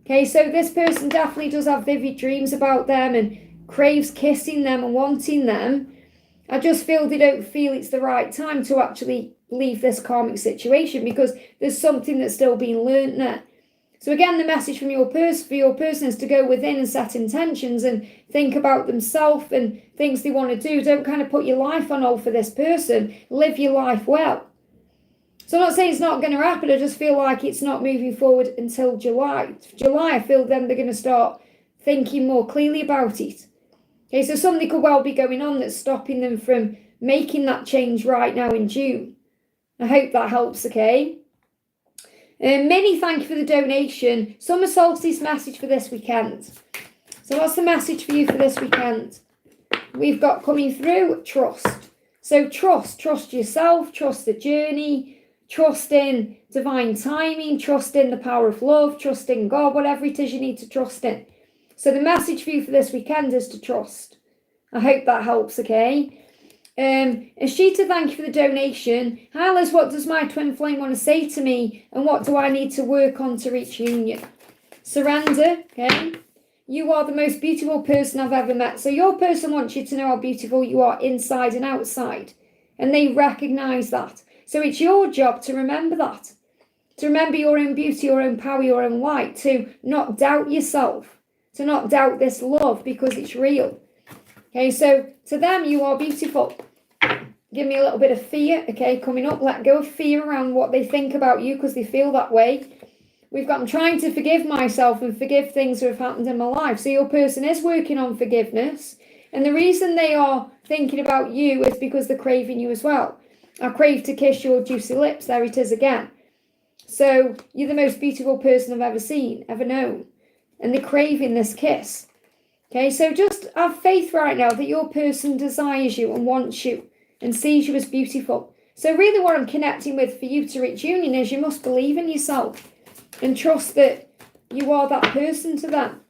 Okay, so this person definitely does have vivid dreams about them and craves kissing them and wanting them. I just feel they don't feel it's the right time to actually leave this karmic situation, because there's something that's still being learned there. So again, the message from your person is to go within and set intentions and think about themselves and things they want to do. Don't kind of put your life on hold for this person. Live your life well. So I'm not saying it's not going to happen. I just feel like it's not moving forward until July. July, I feel then they're going to start thinking more clearly about it. Okay, so something could well be going on that's stopping them from making that change right now in June. I hope that helps, okay? Minnie, thank you for the donation. Summer solstice message for this weekend. So what's the message for you for this weekend? We've got coming through, trust. So trust yourself, trust the journey, trust in divine timing, trust in the power of love, trust in God, whatever it is you need to trust in. So the message for you for this weekend is to trust. I hope that helps, okay? Ashita, thank you for the donation. Hi Liz, what does my twin flame want to say to me, and what do I need to work on to reach union? Surrender, okay? You are the most beautiful person I've ever met. So your person wants you to know how beautiful you are inside and outside, and they recognize that. So it's your job to remember that, to remember your own beauty, your own power, your own light, to not doubt yourself, to not doubt this love, because it's real. Okay, so to them, you are beautiful. Give me a little bit of fear, okay, coming up. Let go of fear around what they think about you, because they feel that way. We've got, I'm trying to forgive myself and forgive things that have happened in my life. So your person is working on forgiveness. And the reason they are thinking about you is because they're craving you as well. I crave to kiss your juicy lips. There it is again. So you're the most beautiful person I've ever seen, ever known. And they're craving this kiss. Okay, so just have faith right now that your person desires you and wants you and sees you as beautiful. So really what I'm connecting with for you to reach union is you must believe in yourself and trust that You are that person to them.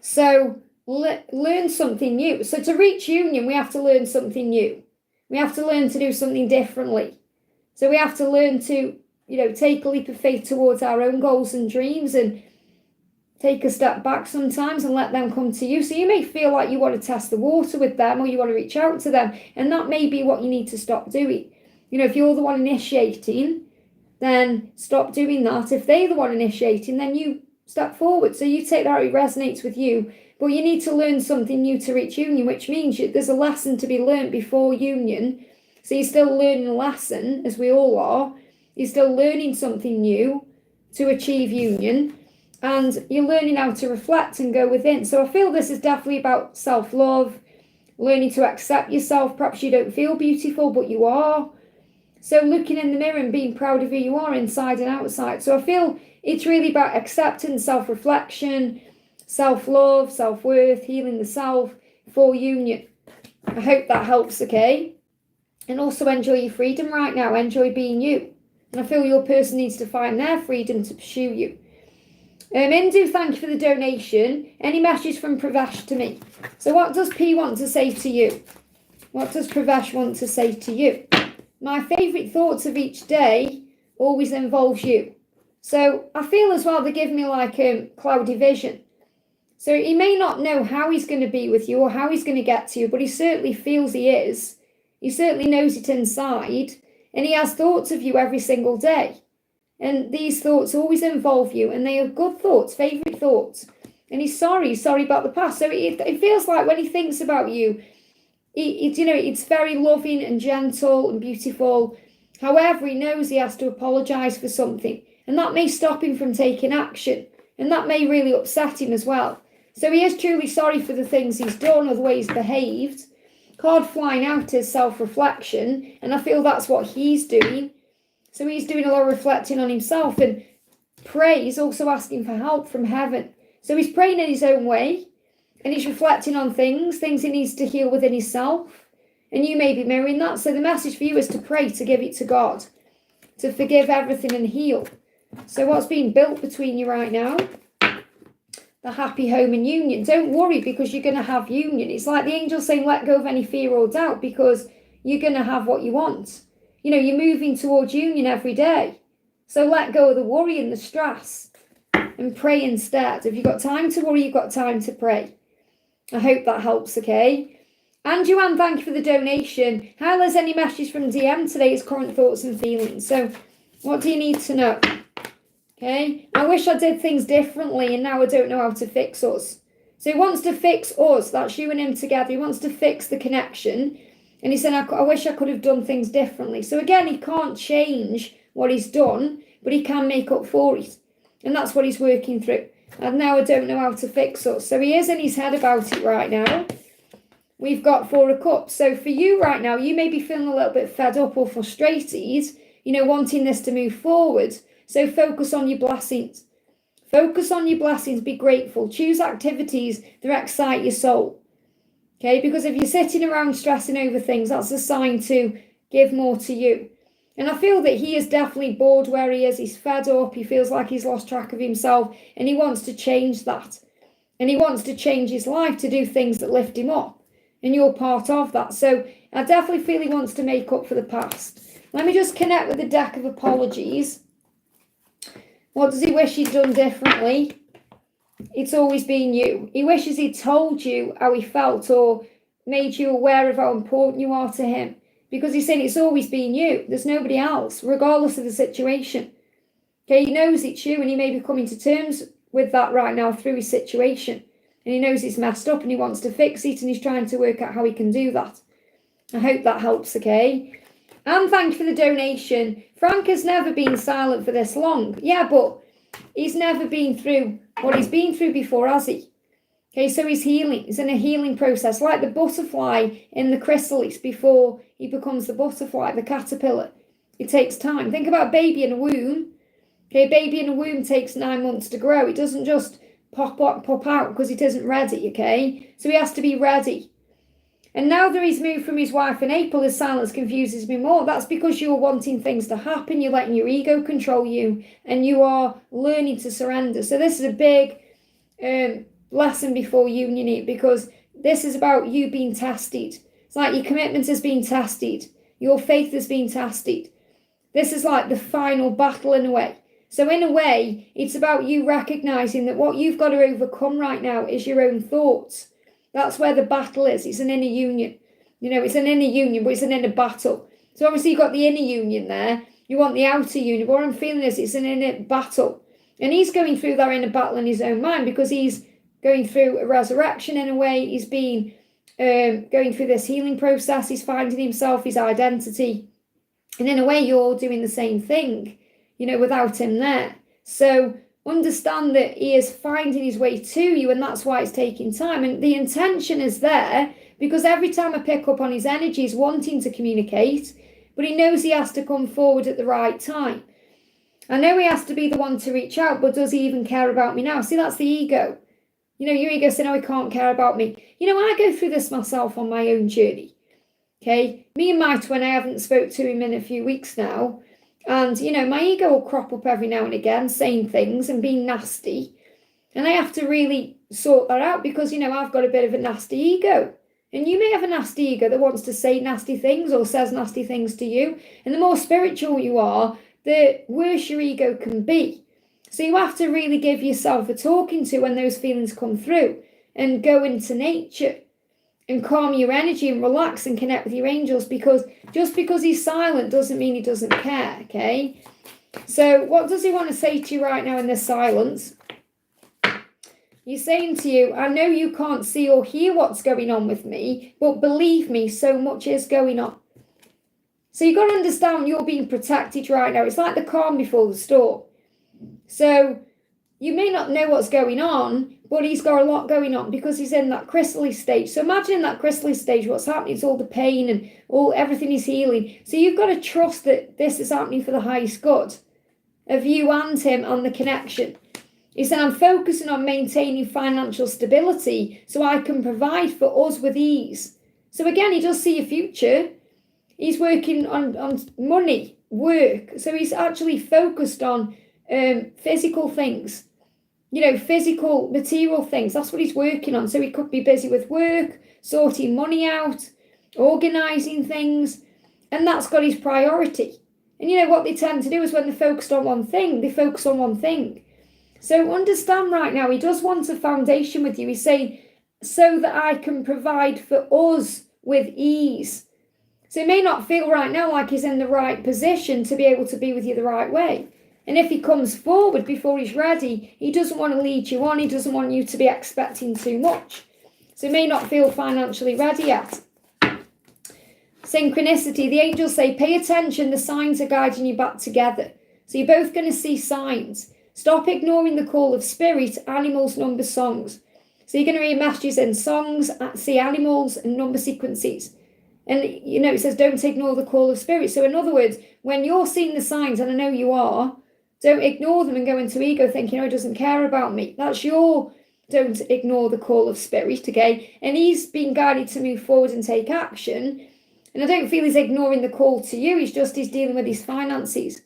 So learn something new. So to reach union, we have to learn something new. We have to learn to do something differently. So we have to learn to, take a leap of faith towards our own goals and dreams and take a step back sometimes and let them come to you. So you may feel like you want to test the water with them or you want to reach out to them. And that may be what you need to stop doing. If you're the one initiating, then stop doing that. If they're the one initiating, then you step forward. So you take that, it resonates with you. But you need to learn something new to reach union, which means there's a lesson to be learned before union. So you're still learning a lesson, as we all are. You're still learning something new to achieve union. And you're learning how to reflect and go within. So I feel this is definitely about self-love, learning to accept yourself. Perhaps you don't feel beautiful, but you are. So looking in the mirror and being proud of who you are inside and outside. So I feel it's really about acceptance, self-reflection, self-love, self-worth, healing the self for union. I hope that helps, okay? And also enjoy your freedom right now. Enjoy being you. And I feel your person needs to find their freedom to pursue you. Indu, thank you for the donation. Any message from Pravesh to me? So what does P want to say to you? What does Pravesh want to say to you? My favourite thoughts of each day always involves you. So I feel as well they give me like cloudy vision. So he may not know how he's going to be with you or how he's going to get to you, but he certainly feels he is. He certainly knows it inside. And he has thoughts of you every single day. And these thoughts always involve you. And they are good thoughts, favourite thoughts. And he's sorry about the past. So it feels like when he thinks about you, it's very loving and gentle and beautiful. However, he knows he has to apologise for something. And that may stop him from taking action. And that may really upset him as well. So he is truly sorry for the things he's done or the way he's behaved. Card flying out is self-reflection. And I feel that's what he's doing. So he's doing a lot of reflecting on himself. And pray, he's also asking for help from heaven. So he's praying in his own way. And he's reflecting on things he needs to heal within himself. And you may be mirroring that. So the message for you is to pray, to give it to God. To forgive everything and heal. So what's being built between you right now? The happy home and union. Don't worry because you're going to have union. It's like the angel saying let go of any fear or doubt because you're going to have what you want. You're moving towards union every day. So let go of the worry and the stress and pray instead. If you've got time to worry, you've got time to pray. I hope that helps, okay? And Joanne, thank you for the donation. How is any message from DM today? Is current thoughts and feelings. So what do you need to know? Okay, I wish I did things differently and now I don't know how to fix us. So he wants to fix us, that's you and him together. He wants to fix the connection. And he said, I wish I could have done things differently. So again, he can't change what he's done, but he can make up for it. And that's what he's working through. And now I don't know how to fix us. So he is in his head about it right now. We've got 4 of Cups. So for you right now, you may be feeling a little bit fed up or frustrated, wanting this to move forward. So focus on your blessings. Focus on your blessings. Be grateful. Choose activities that excite your soul. Okay, because if you're sitting around stressing over things, that's a sign to give more to you. And I feel that he is definitely bored where he is. He's fed up. He feels like he's lost track of himself. And he wants to change that. And he wants to change his life to do things that lift him up. And you're part of that. So I definitely feel he wants to make up for the past. Let me just connect with the deck of apologies. What does he wish he'd done differently? It's always been you. He wishes he'd told you how he felt or made you aware of how important you are to him. Because he's saying it's always been you. There's nobody else, regardless of the situation. Okay, he knows it's you and he may be coming to terms with that right now through his situation. And he knows it's messed up and he wants to fix it and he's trying to work out how he can do that. I hope that helps, okay? And thank you for the donation. Frank has never been silent for this long. Yeah, but he's never been through what he's been through before, has he? Okay, so he's healing. He's in a healing process, like the butterfly in the chrysalis before he becomes the butterfly, the caterpillar. It takes time. Think about a baby in a womb. Okay, a baby in a womb takes 9 months to grow. It doesn't just pop out because it isn't ready, okay? So he has to be ready. And now that he's moved from his wife in April, his silence confuses me more. That's because you're wanting things to happen. You're letting your ego control you, and you are learning to surrender. So this is a big lesson before union, because this is about you being tested. It's like your commitment has been tested. Your faith has been tested. This is like the final battle in a way. So in a way, it's about you recognizing that what you've got to overcome right now is your own thoughts. That's where the battle is. It's an inner union. You know, it's an inner union, but it's an inner battle. So obviously you've got the inner union there. You want the outer union. But what I'm feeling is it's an inner battle. And he's going through that inner battle in his own mind, because he's going through a resurrection in a way. He's been going through this healing process. He's finding himself, his identity. And in a way, you're doing the same thing, you know, without him there. So understand that he is finding his way to you, and that's why it's taking time. And the intention is there, because every time I pick up on his energy, he's wanting to communicate, but he knows he has to come forward at the right time. I know he has to be the one to reach out, but does he even care about me now? See, that's the ego. You know, your ego saying, oh, he can't care about me. You know, I go through this myself on my own journey. Okay, me and my twin, I haven't spoke to him in a few weeks now. And, you know, my ego will crop up every now and again, saying things and being nasty. And I have to really sort that out, because, you know, I've got a bit of a nasty ego. And you may have a nasty ego that wants to say nasty things or says nasty things to you. And the more spiritual you are, the worse your ego can be. So you have to really give yourself a talking to when those feelings come through, and go into nature and calm your energy and relax and connect with your angels, because just because he's silent doesn't mean he doesn't care, okay? So what does he want to say to you right now in this silence? He's saying to you, I know you can't see or hear what's going on with me, but believe me, so much is going on. So you've got to understand you're being protected right now. It's like the calm before the storm. So you may not know what's going on, but he's got a lot going on, because he's in that chrysalis stage. So imagine that chrysalis stage, what's happening is all the pain and everything is healing. So you've got to trust that this is happening for the highest good of you and him and the connection. He said, I'm focusing on maintaining financial stability so I can provide for us with ease. So again, he does see a future. He's working on money, work. So he's actually focused on physical things. You know, physical, material things. That's what he's working on. So he could be busy with work, sorting money out, organising things. And that's got his priority. And you know what they tend to do is when they're focused on one thing, they focus on one thing. So understand right now, he does want a foundation with you. He's saying, so that I can provide for us with ease. So it may not feel right now like he's in the right position to be able to be with you the right way. And if he comes forward before he's ready, he doesn't want to lead you on. He doesn't want you to be expecting too much. So he may not feel financially ready yet. Synchronicity. The angels say, pay attention. The signs are guiding you back together. So you're both going to see signs. Stop ignoring the call of spirit, animals, numbers, songs. So you're going to read messages in songs, see animals and number sequences. And, you know, it says, don't ignore the call of spirit. So in other words, when you're seeing the signs, and I know you are, don't ignore them and go into ego thinking, oh, he doesn't care about me. That's your don't ignore the call of spirit, okay? And he's being guided to move forward and take action. And I don't feel he's ignoring the call to you. He's dealing with his finances.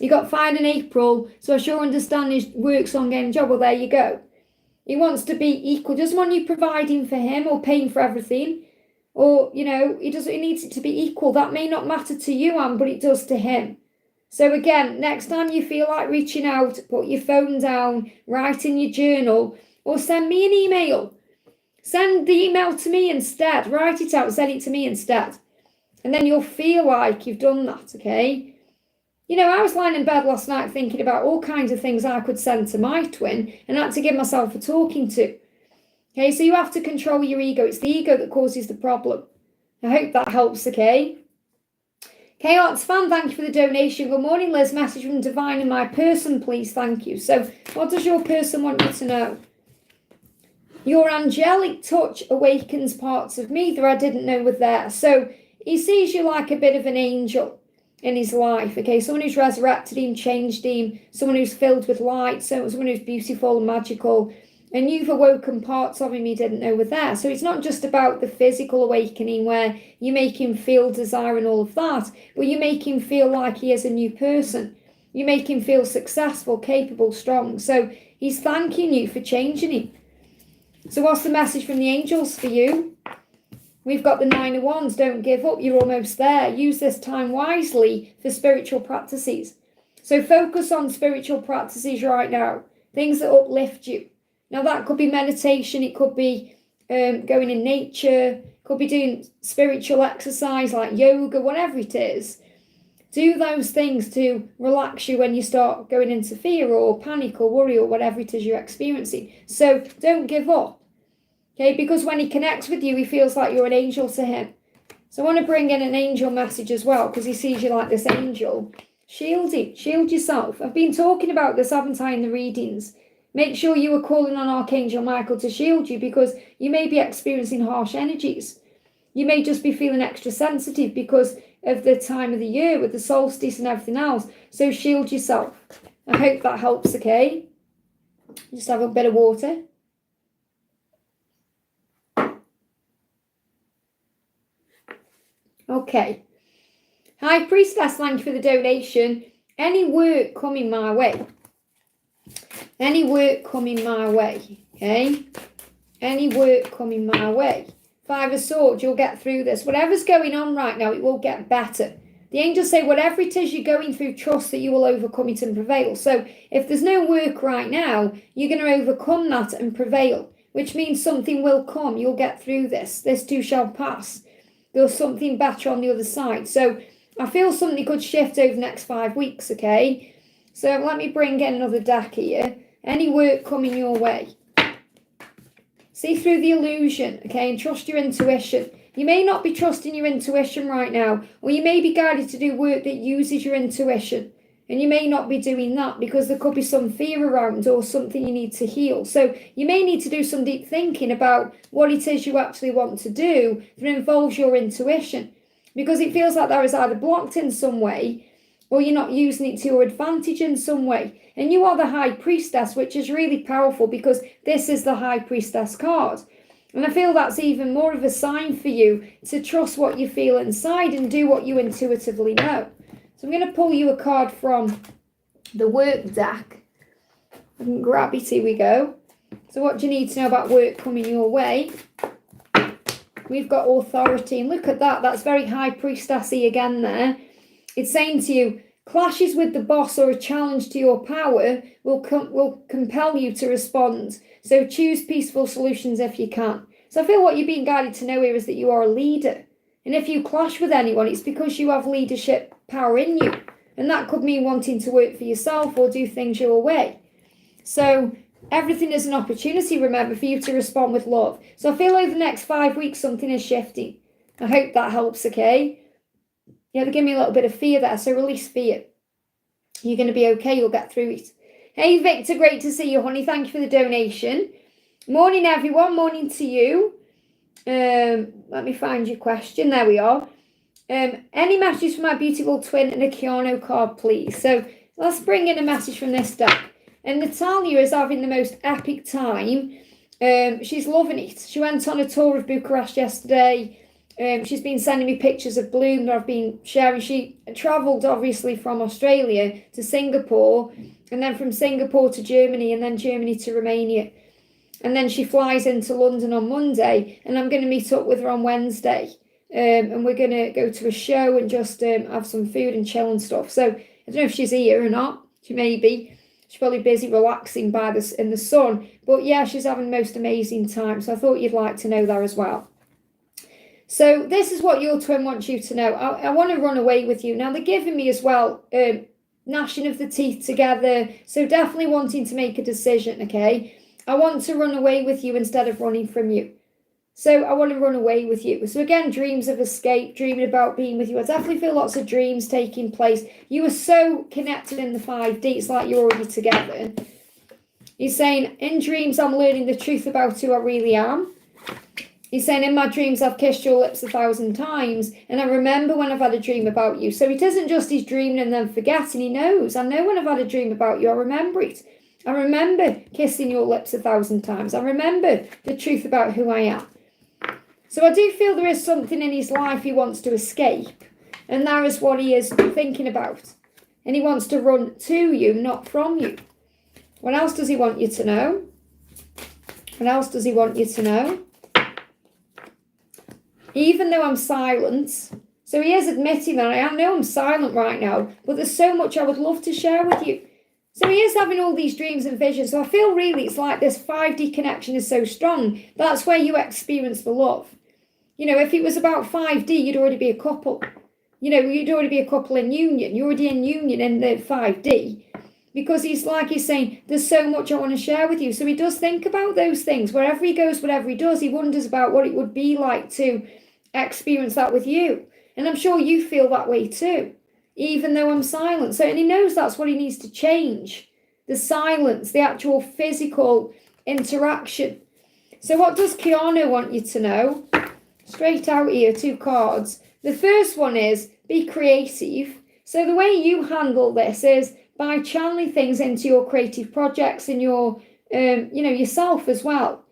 He got fined in April, so I sure understand his work's on getting a job. Well, there you go. He wants to be equal. Doesn't want you providing for him or paying for everything. Or, you know, he needs it to be equal. That may not matter to you, Anne, but it does to him. So again, next time you feel like reaching out, put your phone down, write in your journal, or send me an email. Send the email to me instead. Write it out, send it to me instead. And then you'll feel like you've done that, okay? You know, I was lying in bed last night thinking about all kinds of things I could send to my twin, and I had to give myself a talking to. Okay, so you have to control your ego. It's the ego that causes the problem. I hope that helps, okay? Chaos fan, thank you for the donation. Good morning, Liz. Message from Divine and my person, please. Thank you. So what does your person want you to know? Your angelic touch awakens parts of me that I didn't know were there. So he sees you like a bit of an angel in his life, okay? Someone who's resurrected him, changed him, someone who's filled with light, someone who's beautiful and magical. And you've awoken parts of him you didn't know were there. So it's not just about the physical awakening where you make him feel desire and all of that, but you make him feel like he is a new person. You make him feel successful, capable, strong. So he's thanking you for changing him. So what's the message from the angels for you? We've got the 9 of Wands. Don't give up. You're almost there. Use this time wisely for spiritual practices. So focus on spiritual practices right now. Things that uplift you. Now that could be meditation, it could be going in nature, could be doing spiritual exercise like yoga, whatever it is. Do those things to relax you when you start going into fear or panic or worry or whatever it is you're experiencing. So don't give up, okay? Because when he connects with you, he feels like you're an angel to him. So I want to bring in an angel message as well because he sees you like this angel. Shield him, shield yourself. I've been talking about this, haven't I, in the readings? Make sure you are calling on Archangel Michael to shield you because you may be experiencing harsh energies. You may just be feeling extra sensitive because of the time of the year with the solstice and everything else. So shield yourself. I hope that helps, okay? Just have a bit of water. Okay. Hi, Priestess. Thank you for the donation. Any work coming my way? Any work coming my way, okay? Any work coming my way. 5 of Swords, you'll get through this. Whatever's going on right now, it will get better. The angels say whatever it is you're going through, trust that you will overcome it and prevail. So if there's no work right now, you're going to overcome that and prevail, which means something will come. You'll get through this. This too shall pass. There's something better on the other side. So I feel something could shift over the next 5 weeks, okay? So let me bring in another deck here. Any work coming your way. See through the illusion, okay, and trust your intuition. You may not be trusting your intuition right now, or you may be guided to do work that uses your intuition. And you may not be doing that because there could be some fear around or something you need to heal. So you may need to do some deep thinking about what it is you actually want to do that involves your intuition. Because it feels like that is either blocked in some way or you're not using it to your advantage in some way. And you are the High Priestess, which is really powerful because this is the High Priestess card. And I feel that's even more of a sign for you to trust what you feel inside and do what you intuitively know. So I'm going to pull you a card from the work deck. I can grab it, here we go. So what do you need to know about work coming your way? We've got authority, and look at that. That's very High Priestessy again there. It's saying to you, clashes with the boss or a challenge to your power will compel you to respond. So choose peaceful solutions if you can. So I feel what you're being guided to know here is that you are a leader. And if you clash with anyone, it's because you have leadership power in you. And that could mean wanting to work for yourself or do things your way. So everything is an opportunity, remember, for you to respond with love. So I feel over the next 5 weeks, something is shifting. I hope that helps, okay? Yeah, they give me a little bit of fear there, so release fear. You're going to be okay, you'll get through it. Hey, Victor, great to see you, honey. Thank you for the donation. Morning, everyone. Morning to you. Let me find your question. There we are. Any messages from my beautiful twin and a Keanu card, please? So let's bring in a message from this deck. And Natalia is having the most epic time. She's loving it. She went on a tour of Bucharest yesterday. She's been sending me pictures of Bloom that I've been sharing. She travelled, obviously, from Australia to Singapore, and then from Singapore to Germany, and then Germany to Romania. And then she flies into London on Monday, and I'm going to meet up with her on Wednesday. And we're going to go to a show and just have some food and chill and stuff. So I don't know if she's here or not. She may be. She's probably busy relaxing by this in the sun. But yeah, she's having the most amazing time. So I thought you'd like to know that as well. So this is what your twin wants you to know. I want to run away with you. Now, they're giving me as well gnashing of the teeth together. So definitely wanting to make a decision, okay? I want to run away with you instead of running from you. So I want to run away with you. So again, dreams of escape, dreaming about being with you. I definitely feel lots of dreams taking place. You are so connected in the 5D. It's like you're already together. He's saying, in dreams, I'm learning the truth about who I really am. He's saying, in my dreams, I've kissed your lips 1,000 times, and I remember when I've had a dream about you. So it isn't just he's dreaming and then forgetting. He knows. I know when I've had a dream about you, I remember it. I remember kissing your lips 1,000 times. I remember the truth about who I am. So I do feel there is something in his life he wants to escape. And that is what he is thinking about. And he wants to run to you, not from you. What else does he want you to know? What else does he want you to know? Even though I'm silent, so he is admitting that I know I'm silent right now, but there's so much I would love to share with you. So he is having all these dreams and visions. So I feel really it's like this 5D connection is so strong. That's where you experience the love. You know, if it was about 5D, you'd already be a couple. You know, you'd already be a couple in union. You're already in union in the 5D. Because he's saying, there's so much I want to share with you. So he does think about those things. Wherever he goes, whatever he does, he wonders about what it would be like to experience that with you. And I'm sure you feel that way too, even though I'm silent. So, and he knows that's what he needs to change. The silence, the actual physical interaction. So what does Keanu want you to know? Straight out here, 2 cards. The first one is, be creative. So the way you handle this is by channeling things into your creative projects and your, yourself as well.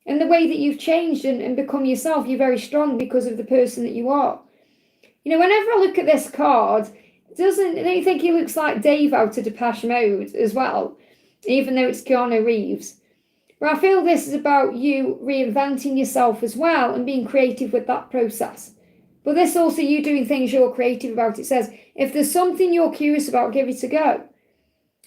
And the way that you've changed and become yourself, you're very strong because of the person that you are. You know, whenever I look at this card, don't you think he looks like Dave out of Depeche Mode as well, even though it's Keanu Reeves? But I feel this is about you reinventing yourself as well and being creative with that process. But this also you doing things you're creative about. It says, if there's something you're curious about, give it a go.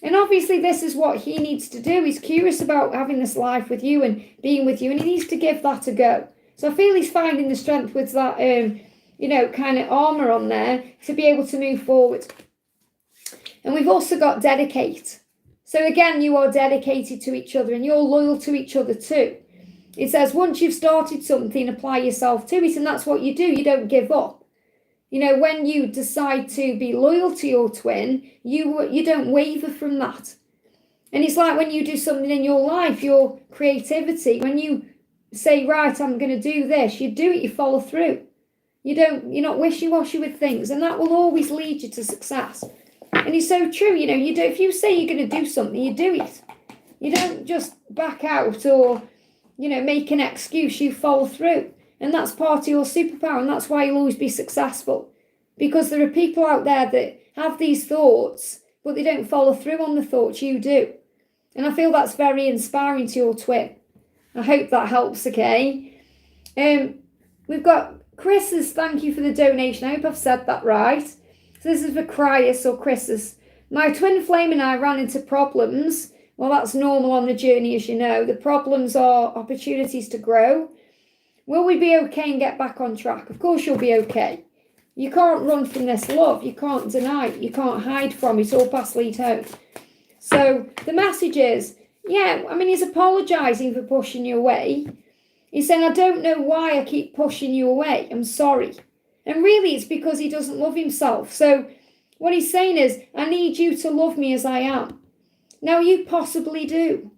And obviously this is what he needs to do. He's curious about having this life with you and being with you, and he needs to give that a go. So I feel he's finding the strength with that, kind of armour on there to be able to move forward. And we've also got dedicate. So again, you are dedicated to each other and you're loyal to each other too. It says once you've started something, apply yourself to it, and that's what you do. You don't give up. You know, when you decide to be loyal to your twin, you don't waver from that. And it's like when you do something in your life, your creativity, when you say, right, I'm going to do this, you do it, you follow through. You're not wishy-washy with things, and that will always lead you to success. And it's so true, if you say you're going to do something, you do it. You don't just back out or, make an excuse, you follow through. And that's part of your superpower, and that's why you'll always be successful. Because there are people out there that have these thoughts, but they don't follow through on the thoughts you do. And I feel that's very inspiring to your twin. I hope that helps, okay? We've got Chris's, thank you for the donation. I hope I've said that right. So this is for Cryus or Chris's. My twin flame and I ran into problems. Well, that's normal on the journey, as you know. The problems are opportunities to grow. Will we be okay and get back on track? Of course you'll be okay. You can't run from this love. You can't deny it. You can't hide from it. All paths lead home. So the message is, he's apologising for pushing you away. He's saying, I don't know why I keep pushing you away. I'm sorry. And really it's because he doesn't love himself. So what he's saying is, I need you to love me as I am. Now you possibly do.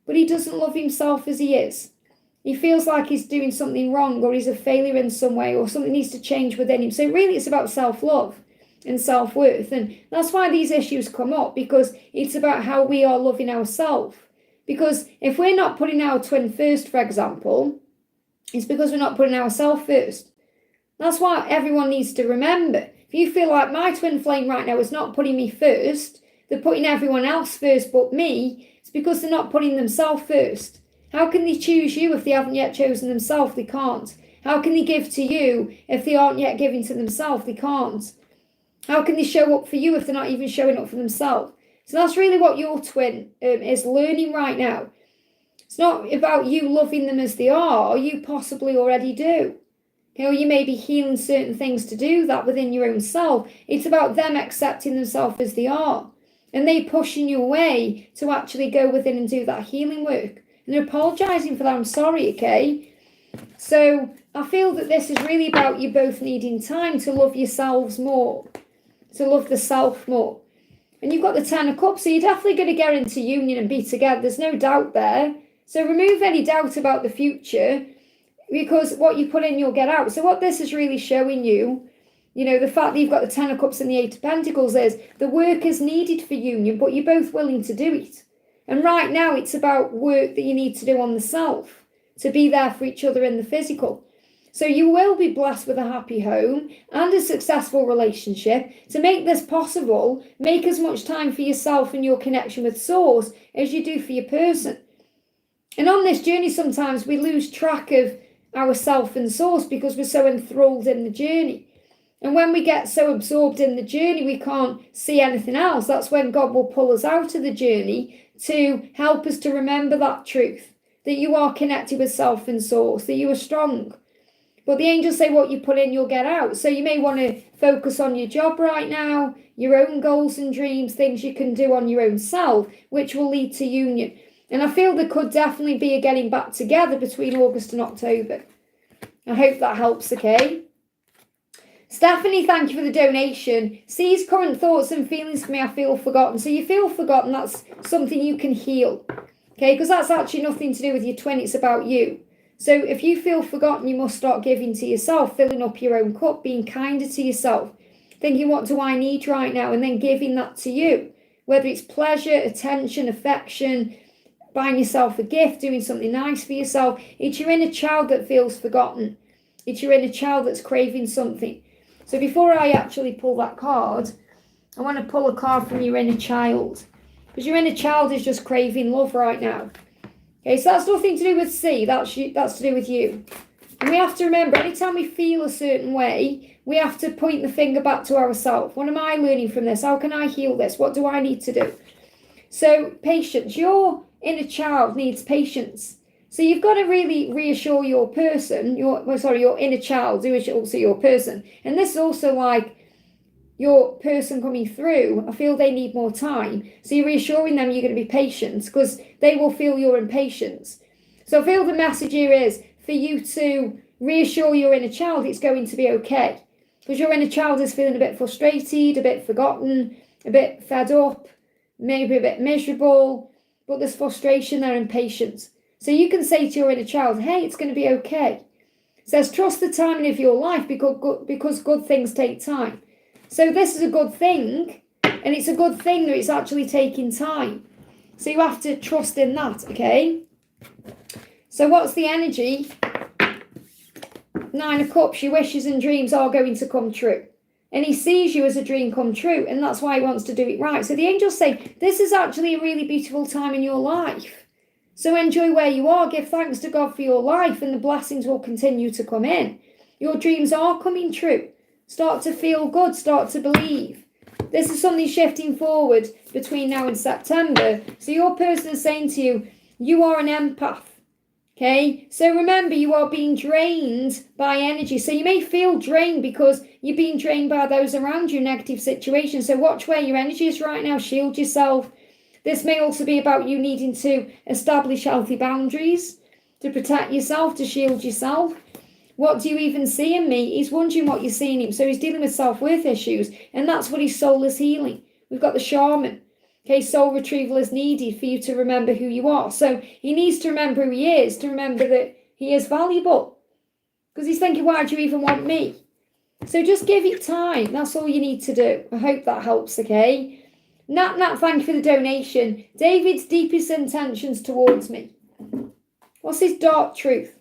But he doesn't love himself as he is. He feels like he's doing something wrong or he's a failure in some way or something needs to change within him. So really it's about self-love and self-worth. And that's why these issues come up, because it's about how we are loving ourselves. Because if we're not putting our twin first, for example, it's because we're not putting ourselves first. That's what everyone needs to remember. If you feel like my twin flame right now is not putting me first, they're putting everyone else first but me, it's because they're not putting themselves first. How can they choose you if they haven't yet chosen themselves? They can't. How can they give to you if they aren't yet giving to themselves? They can't. How can they show up for you if they're not even showing up for themselves? So that's really what your twin is learning right now. It's not about you loving them as they are, or you possibly already do. Or you may be healing certain things to do that within your own self. It's about them accepting themselves as they are. And they pushing you away to actually go within and do that healing work. And they're apologising for that. I'm sorry, okay? So I feel that this is really about you both needing time to love yourselves more, to love the self more. And you've got the 10 of Cups, so you're definitely going to get into union and be together. There's no doubt there. So remove any doubt about the future, because what you put in, you'll get out. So what this is really showing you, the fact that you've got the 10 of Cups and the 8 of Pentacles is the work is needed for union, but you're both willing to do it. And right now it's about work that you need to do on the self, to be there for each other in the physical. So you will be blessed with a happy home and a successful relationship. To make this possible, make as much time for yourself and your connection with Source as you do for your person. And on this journey, sometimes we lose track of ourself and Source because we're so enthralled in the journey. And when we get so absorbed in the journey, we can't see anything else. That's when God will pull us out of the journey to help us to remember that truth, that you are connected with self and Source, that you are strong. But the angels say what you put in, you'll get out. So you may want to focus on your job right now, your own goals and dreams, things you can do on your own self, which will lead to union. And I feel there could definitely be a getting back together between August and October. I hope that helps, okay? Stephanie, thank you for the donation. Sees current thoughts and feelings for me, I feel forgotten. So you feel forgotten, that's something you can heal. Okay, because that's actually nothing to do with your twin, it's about you. So if you feel forgotten, you must start giving to yourself, filling up your own cup, being kinder to yourself, thinking, what do I need right now? And then giving that to you, whether it's pleasure, attention, affection, buying yourself a gift, doing something nice for yourself. It's your inner child that feels forgotten. It's your inner child that's craving something. So before I actually pull that card, I want to pull a card from your inner child, because your inner child is just craving love right now. Okay, so that's nothing to do with C, that's to do with you. And we have to remember, anytime we feel a certain way, we have to point the finger back to ourselves. What am I learning from this? How can I heal this? What do I need to do? So patience, your inner child needs patience. So you've got to really reassure your person, your inner child, who is also your person. And this is also like your person coming through. I feel they need more time. So you're reassuring them you're going to be patient because they will feel your impatience. So I feel the message here is for you to reassure your inner child it's going to be okay. Because your inner child is feeling a bit frustrated, a bit forgotten, a bit fed up, maybe a bit miserable, but there's frustration there and patience. So you can say to your inner child, hey, it's going to be okay. It says, trust the timing of your life because good things take time. So this is a good thing, and it's a good thing that it's actually taking time. So you have to trust in that, okay? So what's the energy? 9 of Cups, your wishes and dreams are going to come true. And he sees you as a dream come true, and that's why he wants to do it right. So the angels say, this is actually a really beautiful time in your life. So enjoy where you are, give thanks to God for your life, and the blessings will continue to come in. Your dreams are coming true. Start to feel good, start to believe. This is something shifting forward between now and September. So your person is saying to you, you are an empath. Okay, so remember you are being drained by energy. So you may feel drained because you're being drained by those around you, negative situations. So watch where your energy is right now, shield yourself. This may also be about you needing to establish healthy boundaries, to protect yourself, to shield yourself. What do you even see in me? He's wondering what you see in him. So he's dealing with self-worth issues, and that's what his soul is healing. We've got the shaman. Okay, soul retrieval is needed for you to remember who you are. So he needs to remember who he is, to remember that he is valuable. Because he's thinking, why do you even want me? So just give it time. That's all you need to do. I hope that helps, okay? Nat, thank you for the donation. David's deepest intentions towards me. What's his dark truth?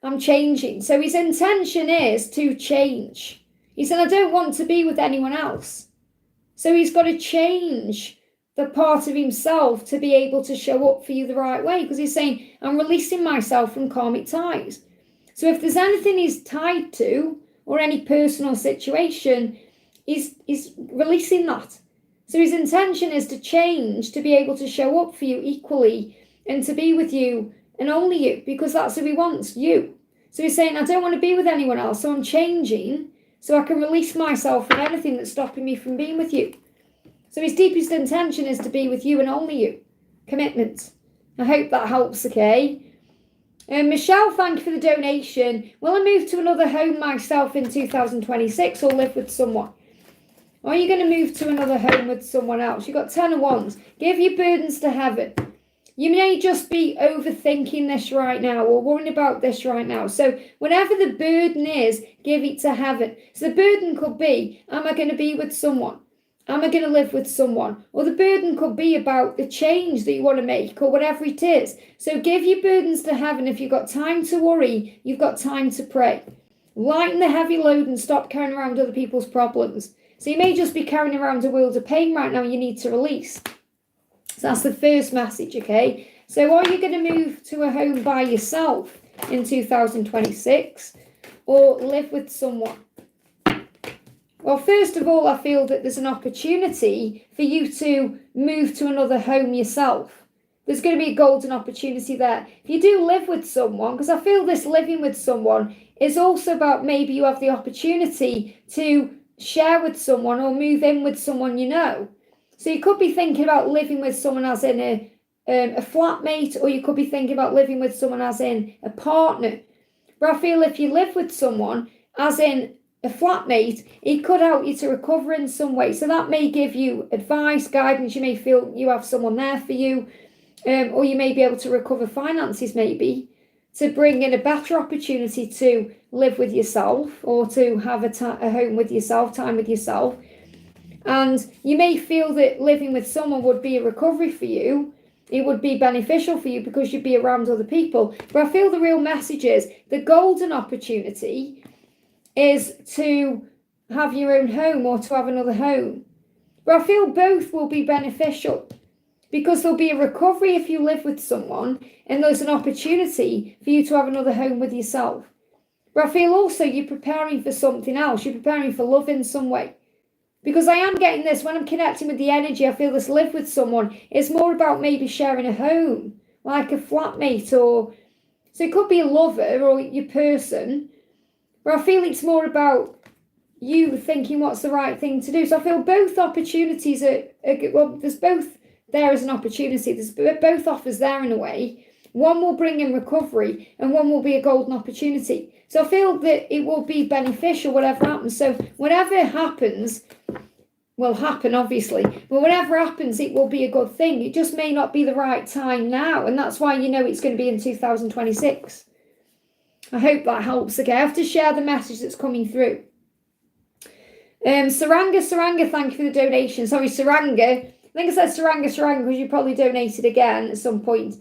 I'm changing. So his intention is to change. He said, I don't want to be with anyone else. So he's got to change the part of himself to be able to show up for you the right way. Because he's saying, I'm releasing myself from karmic ties. So if there's anything he's tied to, or any personal situation, he's releasing that. So his intention is to change, to be able to show up for you equally, and to be with you, and only you, because that's who he wants, you. So he's saying, I don't want to be with anyone else, so I'm changing so I can release myself from anything that's stopping me from being with you. So his deepest intention is to be with you and only you. Commitment. I hope that helps, okay? Michelle, thank you for the donation. Will I move to another home myself in 2026 or live with someone? Or are you going to move to another home with someone else? You've got 10 of Wands. Give your burdens to heaven. You may just be overthinking this right now or worrying about this right now. So whatever the burden is, give it to heaven. So the burden could be, am I going to be with someone? Am I going to live with someone? Or the burden could be about the change that you want to make or whatever it is. So give your burdens to heaven. If you've got time to worry, you've got time to pray. Lighten the heavy load and stop carrying around other people's problems. So you may just be carrying around a world of pain right now you need to release. So that's the first message, okay? So are you going to move to a home by yourself in 2026 or live with someone? Well, first of all, I feel that there's an opportunity for you to move to another home yourself. There's going to be a golden opportunity there. If you do live with someone, because I feel this living with someone is also about maybe you have the opportunity to share with someone or move in with someone you know. So you could be thinking about living with someone as in a flatmate, or you could be thinking about living with someone as in a partner. But I feel if you live with someone as in a flatmate, it could help you to recover in some way. So that may give you advice, guidance. You may feel you have someone there for you, or you may be able to recover finances, maybe, to bring in a better opportunity to live with yourself or to have a home with yourself, time with yourself. And you may feel that living with someone would be a recovery for you. It would be beneficial for you because you'd be around other people. But I feel the real message is the golden opportunity is to have your own home or to have another home. But I feel both will be beneficial because there'll be a recovery if you live with someone and there's an opportunity for you to have another home with yourself. But I feel also you're preparing for something else. You're preparing for love in some way. Because I am getting this, when I'm connecting with the energy, I feel this live with someone. It's more about maybe sharing a home, like a flatmate, or so it could be a lover or your person. But I feel it's more about you thinking what's the right thing to do. So I feel both opportunities are well, there's both there as an opportunity. There's both offers there in a way. One will bring in recovery and one will be a golden opportunity. So I feel that it will be beneficial whatever happens. So whatever happens will happen, obviously. But whatever happens, it will be a good thing. It just may not be the right time now. And that's why you know it's going to be in 2026. I hope that helps. Okay, I have to share the message that's coming through. Saranga, thank you for the donation. Sorry, Saranga. I think I said Saranga because you probably donated again at some point.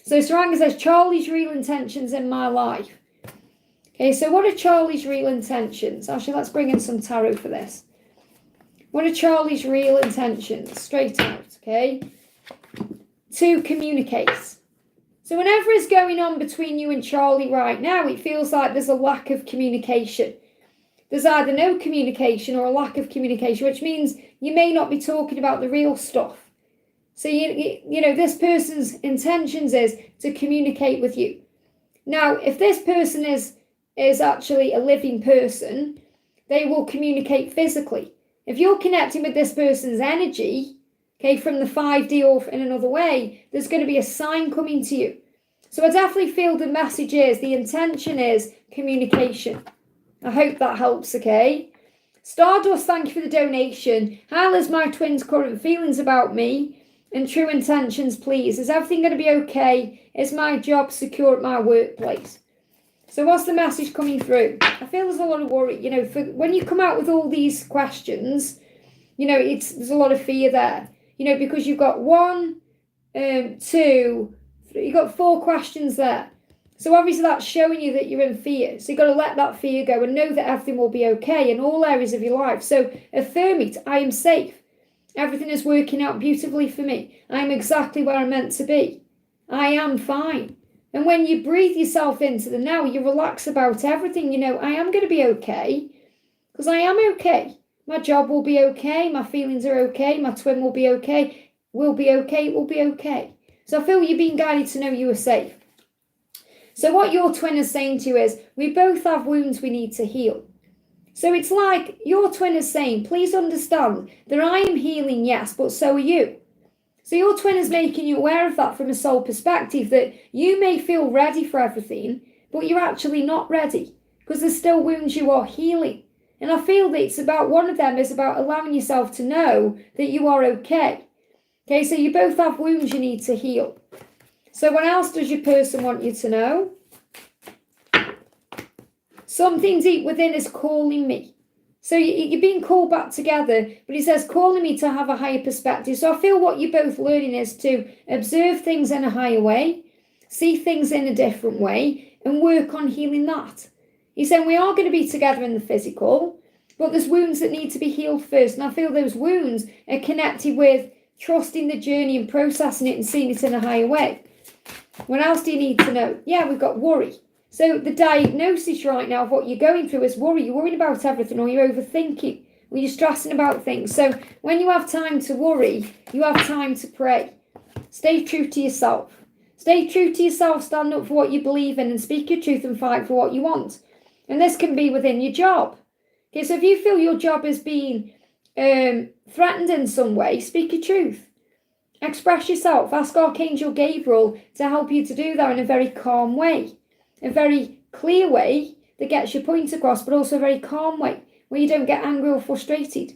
So Saranga says, Charlie's real intentions in my life. Okay, so what are Charlie's real intentions? Actually, let's bring in some tarot for this. What are Charlie's real intentions? Straight out, okay? To communicate. So whenever is going on between you and Charlie right now, it feels like there's a lack of communication. There's either no communication or a lack of communication, which means you may not be talking about the real stuff. So, you know, this person's intentions is to communicate with you. Now, if this person is actually a living person, they will communicate physically. If you're connecting with this person's energy, okay, from the 5D or in another way, there's going to be a sign coming to you. So I definitely feel the message is, the intention is communication. I hope that helps, okay? Stardust, thank you for the donation. How is my twins' current feelings about me? And true intentions, please. Is everything going to be okay? Is my job secure at my workplace? So what's the message coming through? I feel there's a lot of worry. You know, when you come out with all these questions, you know, there's a lot of fear there. You know, because you've got 1, 2, you've got 4 questions there. So obviously that's showing you that you're in fear. So you've got to let that fear go and know that everything will be okay in all areas of your life. So affirm it. I am safe. Everything is working out beautifully for me. I am exactly where I'm meant to be. I am fine. And when you breathe yourself into the now, you relax about everything. You know, I am going to be okay because I am okay. My job will be okay. My feelings are okay. My twin will be okay. We'll be okay. It will be okay. So I feel you're being guided to know you are safe. So what your twin is saying to you is, we both have wounds we need to heal. So it's like your twin is saying, please understand that I am healing, yes, but so are you. So your twin is making you aware of that from a soul perspective, that you may feel ready for everything, but you're actually not ready because there's still wounds you are healing. And I feel that it's about, one of them is about allowing yourself to know that you are okay. Okay, so you both have wounds you need to heal. So what else does your person want you to know? Something deep within is calling me. So you're being called back together, but he says, calling me to have a higher perspective. So I feel what you're both learning is to observe things in a higher way, see things in a different way, and work on healing that. He's saying we are going to be together in the physical, but there's wounds that need to be healed first. And I feel those wounds are connected with trusting the journey and processing it and seeing it in a higher way. What else do you need to know? Yeah, we've got worry. So the diagnosis right now of what you're going through is worry. You're worrying about everything, or you're overthinking, or you're stressing about things. So when you have time to worry, you have time to pray. Stay true to yourself. Stay true to yourself, stand up for what you believe in and speak your truth and fight for what you want. And this can be within your job. Okay, so if you feel your job is being threatened in some way, speak your truth. Express yourself. Ask Archangel Gabriel to help you to do that in a very calm way. A very clear way that gets your point across, but also a very calm way where you don't get angry or frustrated.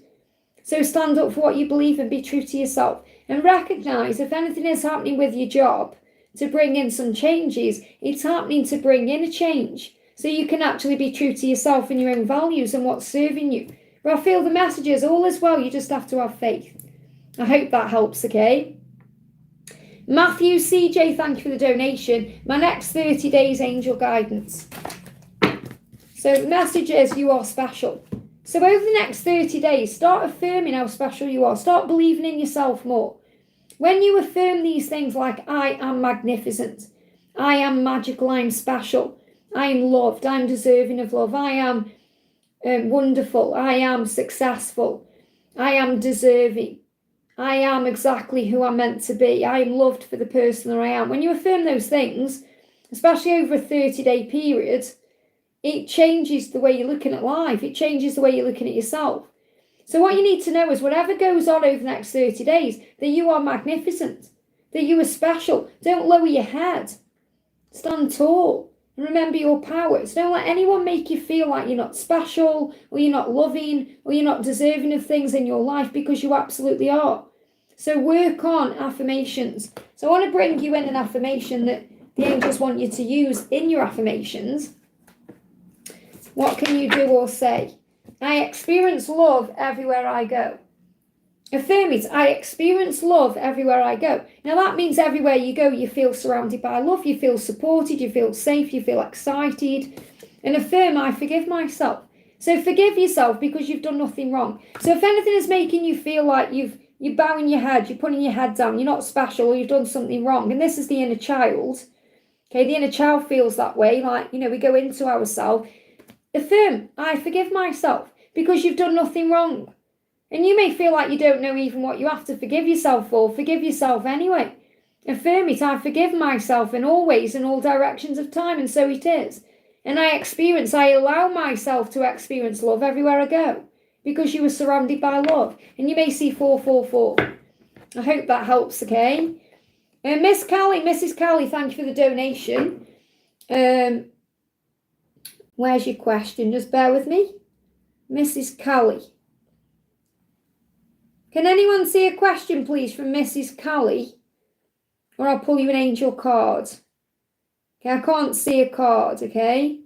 So stand up for what you believe and be true to yourself. And recognise if anything is happening with your job to bring in some changes, it's happening to bring in a change. So you can actually be true to yourself and your own values and what's serving you. But I feel the message is all is well, you just have to have faith. I hope that helps, okay? Matthew CJ, thank you for the donation. My next 30 days angel guidance. So the message is you are special. So over the next 30 days, start affirming how special you are. Start believing in yourself more. When you affirm these things like, I am magnificent, I am magical, I am special, I am loved, I am deserving of love, I am wonderful, I am successful, I am deserving, I am exactly who I'm meant to be, I am loved for the person that I am. When you affirm those things, especially over a 30-day period, it changes the way you're looking at life. It changes the way you're looking at yourself. So what you need to know is whatever goes on over the next 30 days, that you are magnificent, that you are special. Don't lower your head. Stand tall and remember your powers. Don't let anyone make you feel like you're not special or you're not loving or you're not deserving of things in your life, because you absolutely are. So work on affirmations. So I want to bring you in an affirmation that the angels want you to use in your affirmations. What can you do or say? I experience love everywhere I go. Affirm it. I experience love everywhere I go. Now that means everywhere you go, you feel surrounded by love. You feel supported. You feel safe. You feel excited. And affirm, I forgive myself. So forgive yourself because you've done nothing wrong. So if anything is making you feel like you're bowing your head, you're putting your head down, you're not special, or you've done something wrong, and this is the inner child. Okay, the inner child feels that way. Like, we go into ourselves. Affirm, I forgive myself because you've done nothing wrong. And you may feel like you don't know even what you have to forgive yourself for. Forgive yourself anyway. Affirm it, I forgive myself in all ways, in all directions of time, and so it is. And I allow myself to experience love everywhere I go because you are surrounded by love. And you may see 444. I hope that helps, okay? Mrs. Callie, thank you for the donation. Where's your question? Just bear with me. Mrs. Callie. Can anyone see a question, please, from Mrs. Callie? Or I'll pull you an angel card. Okay, I can't see a card, okay?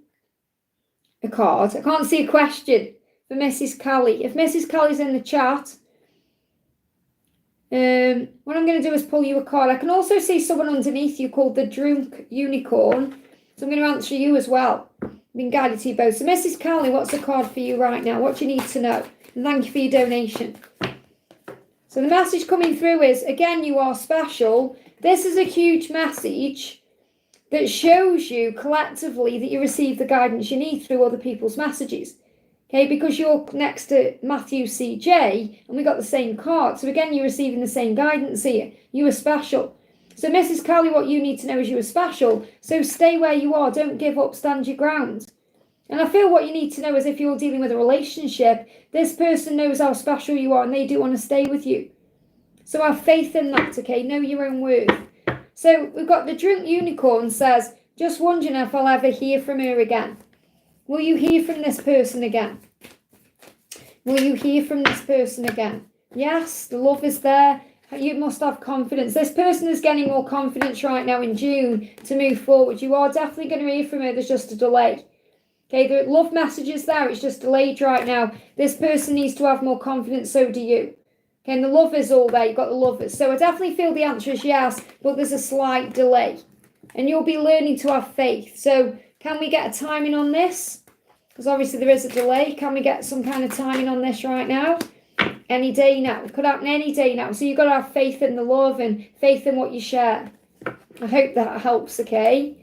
A card. I can't see a question for Mrs. Callie. If Mrs. Callie's in the chat, what I'm going to do is pull you a card. I can also see someone underneath you called the Drunk Unicorn. So I'm going to answer you as well. I've been guided to you both. So Mrs. Callie, what's the card for you right now? What do you need to know? And thank you for your donation. So the message coming through is, again, you are special. This is a huge message that shows you collectively that you receive the guidance you need through other people's messages. Okay, because you're next to Matthew CJ and we got the same card. So again, you're receiving the same guidance here. You are special. So Mrs. Callie, what you need to know is you are special. So stay where you are. Don't give up. Stand your ground. And I feel what you need to know is if you're dealing with a relationship, this person knows how special you are and they do want to stay with you. So have faith in that, okay? Know your own worth. So we've got the Drunk Unicorn says, just wondering if I'll ever hear from her again. Will you hear from this person again? Will you hear from this person again? Yes, the love is there. You must have confidence. This person is getting more confidence right now in June to move forward. You are definitely going to hear from her. There's just a delay. Okay, the love message is there. It's just delayed right now. This person needs to have more confidence. So do you. Okay, and the love is all there. You've got the lovers. So I definitely feel the answer is yes, but there's a slight delay. And you'll be learning to have faith. So can we get a timing on this? Because obviously there is a delay. Can we get some kind of timing on this right now? Any day now. It could happen any day now. So you've got to have faith in the love and faith in what you share. I hope that helps, okay?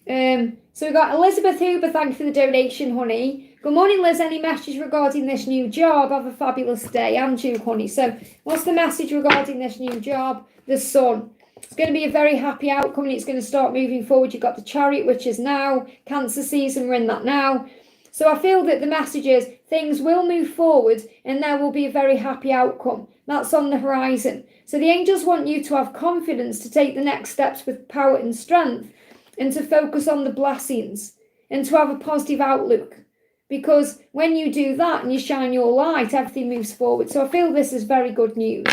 So we've got Elizabeth Huber, thank you for the donation, honey. Good morning, Liz. Any message regarding this new job? Have a fabulous day. And you, honey. So what's the message regarding this new job? The sun. It's going to be a very happy outcome and it's going to start moving forward. You've got the Chariot, which is now. Cancer season, we're in that now. So I feel that the message is things will move forward and there will be a very happy outcome. That's on the horizon. So the angels want you to have confidence to take the next steps with power and strength and to focus on the blessings and to have a positive outlook. Because when you do that and you shine your light, everything moves forward. So I feel this is very good news.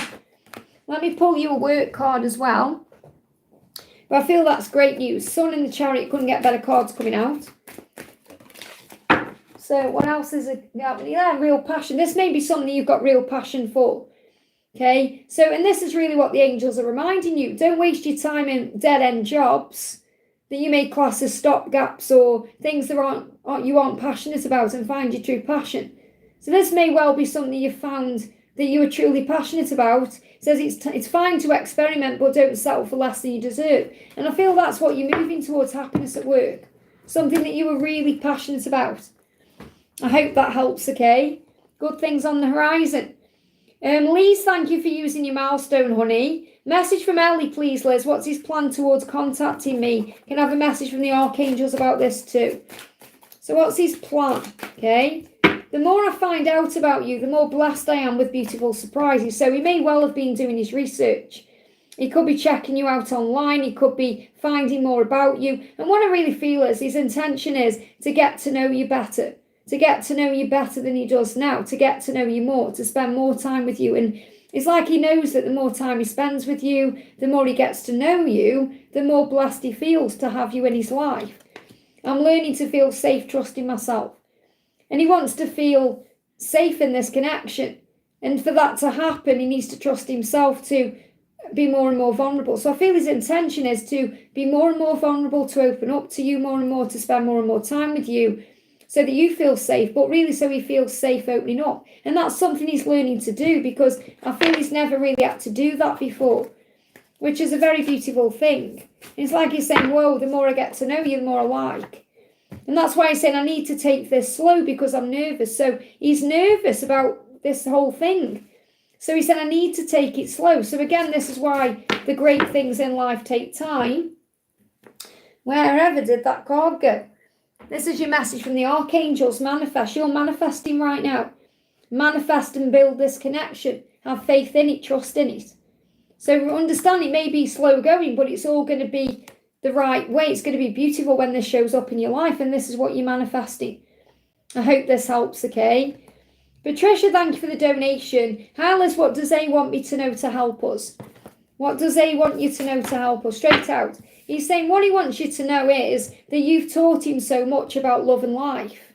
Let me pull you a work card as well. But I feel that's great news. Sun in the Chariot, couldn't get better cards coming out. So what else is it? Yeah, real passion. This may be something you've got real passion for. Okay, so and this is really what the angels are reminding you. Don't waste your time in dead-end jobs that you may class as stopgaps or things that you aren't passionate about, and find your true passion. So this may well be something you found that you are truly passionate about. It says it's fine to experiment, but don't settle for less than you deserve. And I feel that's what you're moving towards, happiness at work. Something that you are really passionate about. I hope that helps, okay? Good things on the horizon. Liz, thank you for using your milestone, honey. Message from Ellie, please, Liz. What's his plan towards contacting me? Can I have a message from the archangels about this too? So what's his plan, okay? The more I find out about you, the more blessed I am with beautiful surprises. So he may well have been doing his research. He could be checking you out online. He could be finding more about you. And what I really feel is his intention is to get to know you better. To get to know you better than he does now. To get to know you more. To spend more time with you. And it's like he knows that the more time he spends with you, the more he gets to know you, the more blessed he feels to have you in his life. I'm learning to feel safe trusting myself. And he wants to feel safe in this connection. And for that to happen, he needs to trust himself to be more and more vulnerable. So I feel his intention is to be more and more vulnerable, to open up to you more and more, to spend more and more time with you so that you feel safe, but really so he feels safe opening up. And that's something he's learning to do, because I feel he's never really had to do that before, which is a very beautiful thing. It's like he's saying, whoa, the more I get to know you, the more I like. And that's why he's saying I need to take this slow because I'm nervous. So he's nervous about this whole thing. So he said, I need to take it slow. So again, this is why the great things in life take time. Wherever did that card go? This is your message from the archangels. Manifest. You're manifesting right now. Manifest and build this connection. Have faith in it. Trust in it. So understand it may be slow going, but it's all going to be the right way. It's going to be beautiful when this shows up in your life, and this is what you're manifesting. I hope this helps, okay? Patricia, thank you for the donation. Hi, Liz, what does A want me to know to help us? What does A want you to know to help us? Straight out. He's saying what he wants you to know is that you've taught him so much about love and life.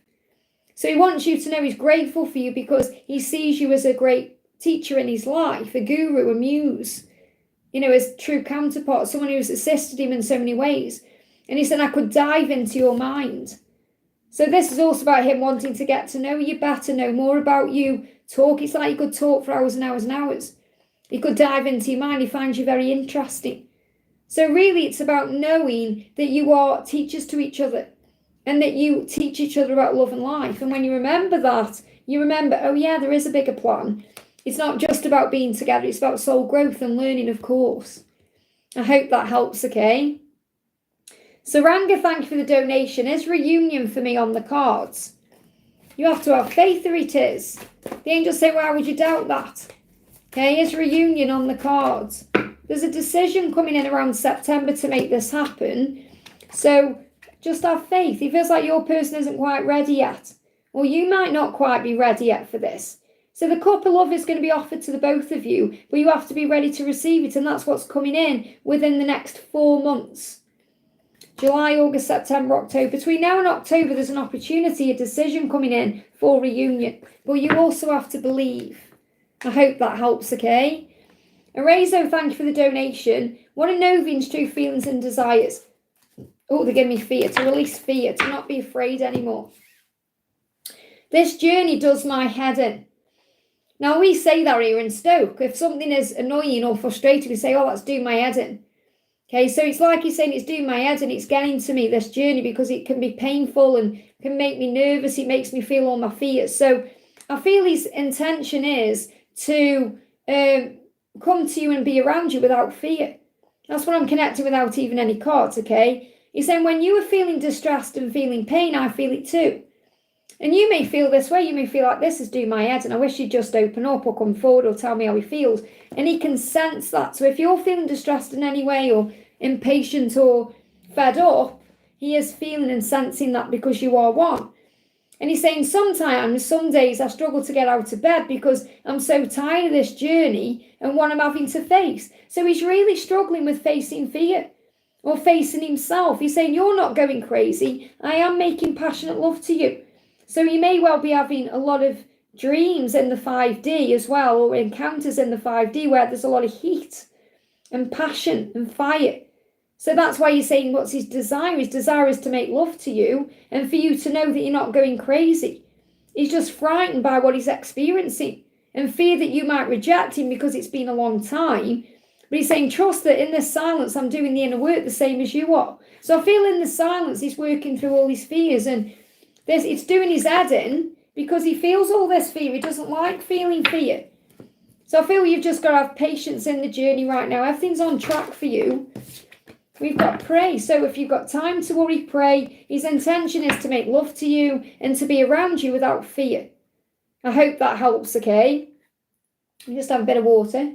So he wants you to know he's grateful for you because he sees you as a great teacher in his life, a guru, a muse, you know, his true counterpart, someone who's assisted him in so many ways. And he said, I could dive into your mind. So this is also about him wanting to get to know you better, know more about you, talk. It's like you could talk for hours and hours and hours. He could dive into your mind. He finds you very interesting. So really it's about knowing that you are teachers to each other and that you teach each other about love and life. And when you remember that, you remember, oh yeah, there is a bigger plan. It's not just about being together. It's about soul growth and learning, of course. I hope that helps, okay? Saranga, thank you for the donation. Is reunion for me on the cards? You have to have faith, there it is. The angels say, why would you doubt that? Okay, is reunion on the cards? There's a decision coming in around September to make this happen. So just have faith. It feels like your person isn't quite ready yet. Or you might not quite be ready yet for this. So the cup of love is going to be offered to the both of you, but you have to be ready to receive it. And that's what's coming in within the next 4 months. July, August, September, October. Between now and October, there's an opportunity, a decision coming in for reunion. But you also have to believe. I hope that helps, okay? Arzo, thank you for the donation. What are Novine's true feelings and desires? Oh, they give me fear, to release fear, to not be afraid anymore. This journey does my head in. Now, we say that here in Stoke. If something is annoying or frustrating, we say, oh, that's doing my head in. Okay, so it's like he's saying it's doing my head in, it's getting to me, this journey, because it can be painful and can make me nervous. It makes me feel all my fears. So I feel his intention is to come to you and be around you without fear. That's what I'm connecting without even any cards, okay? He's saying when you are feeling distressed and feeling pain, I feel it too. And you may feel this way. You may feel like this is doing my head and I wish he'd just open up or come forward or tell me how he feels. And he can sense that. So if you're feeling distressed in any way or impatient or fed up, he is feeling and sensing that because you are one. And he's saying sometimes, some days I struggle to get out of bed because I'm so tired of this journey and what I'm having to face. So he's really struggling with facing fear or facing himself. He's saying, you're not going crazy. I am making passionate love to you. So you may well be having a lot of dreams in the 5D as well, or encounters in the 5D where there's a lot of heat and passion and fire. So that's why he's saying what's his desire? His desire is to make love to you and for you to know that you're not going crazy. He's just frightened by what he's experiencing and fear that you might reject him because it's been a long time. But he's saying, trust that in this silence, I'm doing the inner work the same as you are. So I feel in the silence, he's working through all his fears and it's doing his head in because he feels all this fear. He doesn't like feeling fear. So I feel you've just got to have patience in the journey right now. Everything's on track for you. We've got pray. So if you've got time to worry, pray. His intention is to make love to you and to be around you without fear. I hope that helps, okay? You just have a bit of water.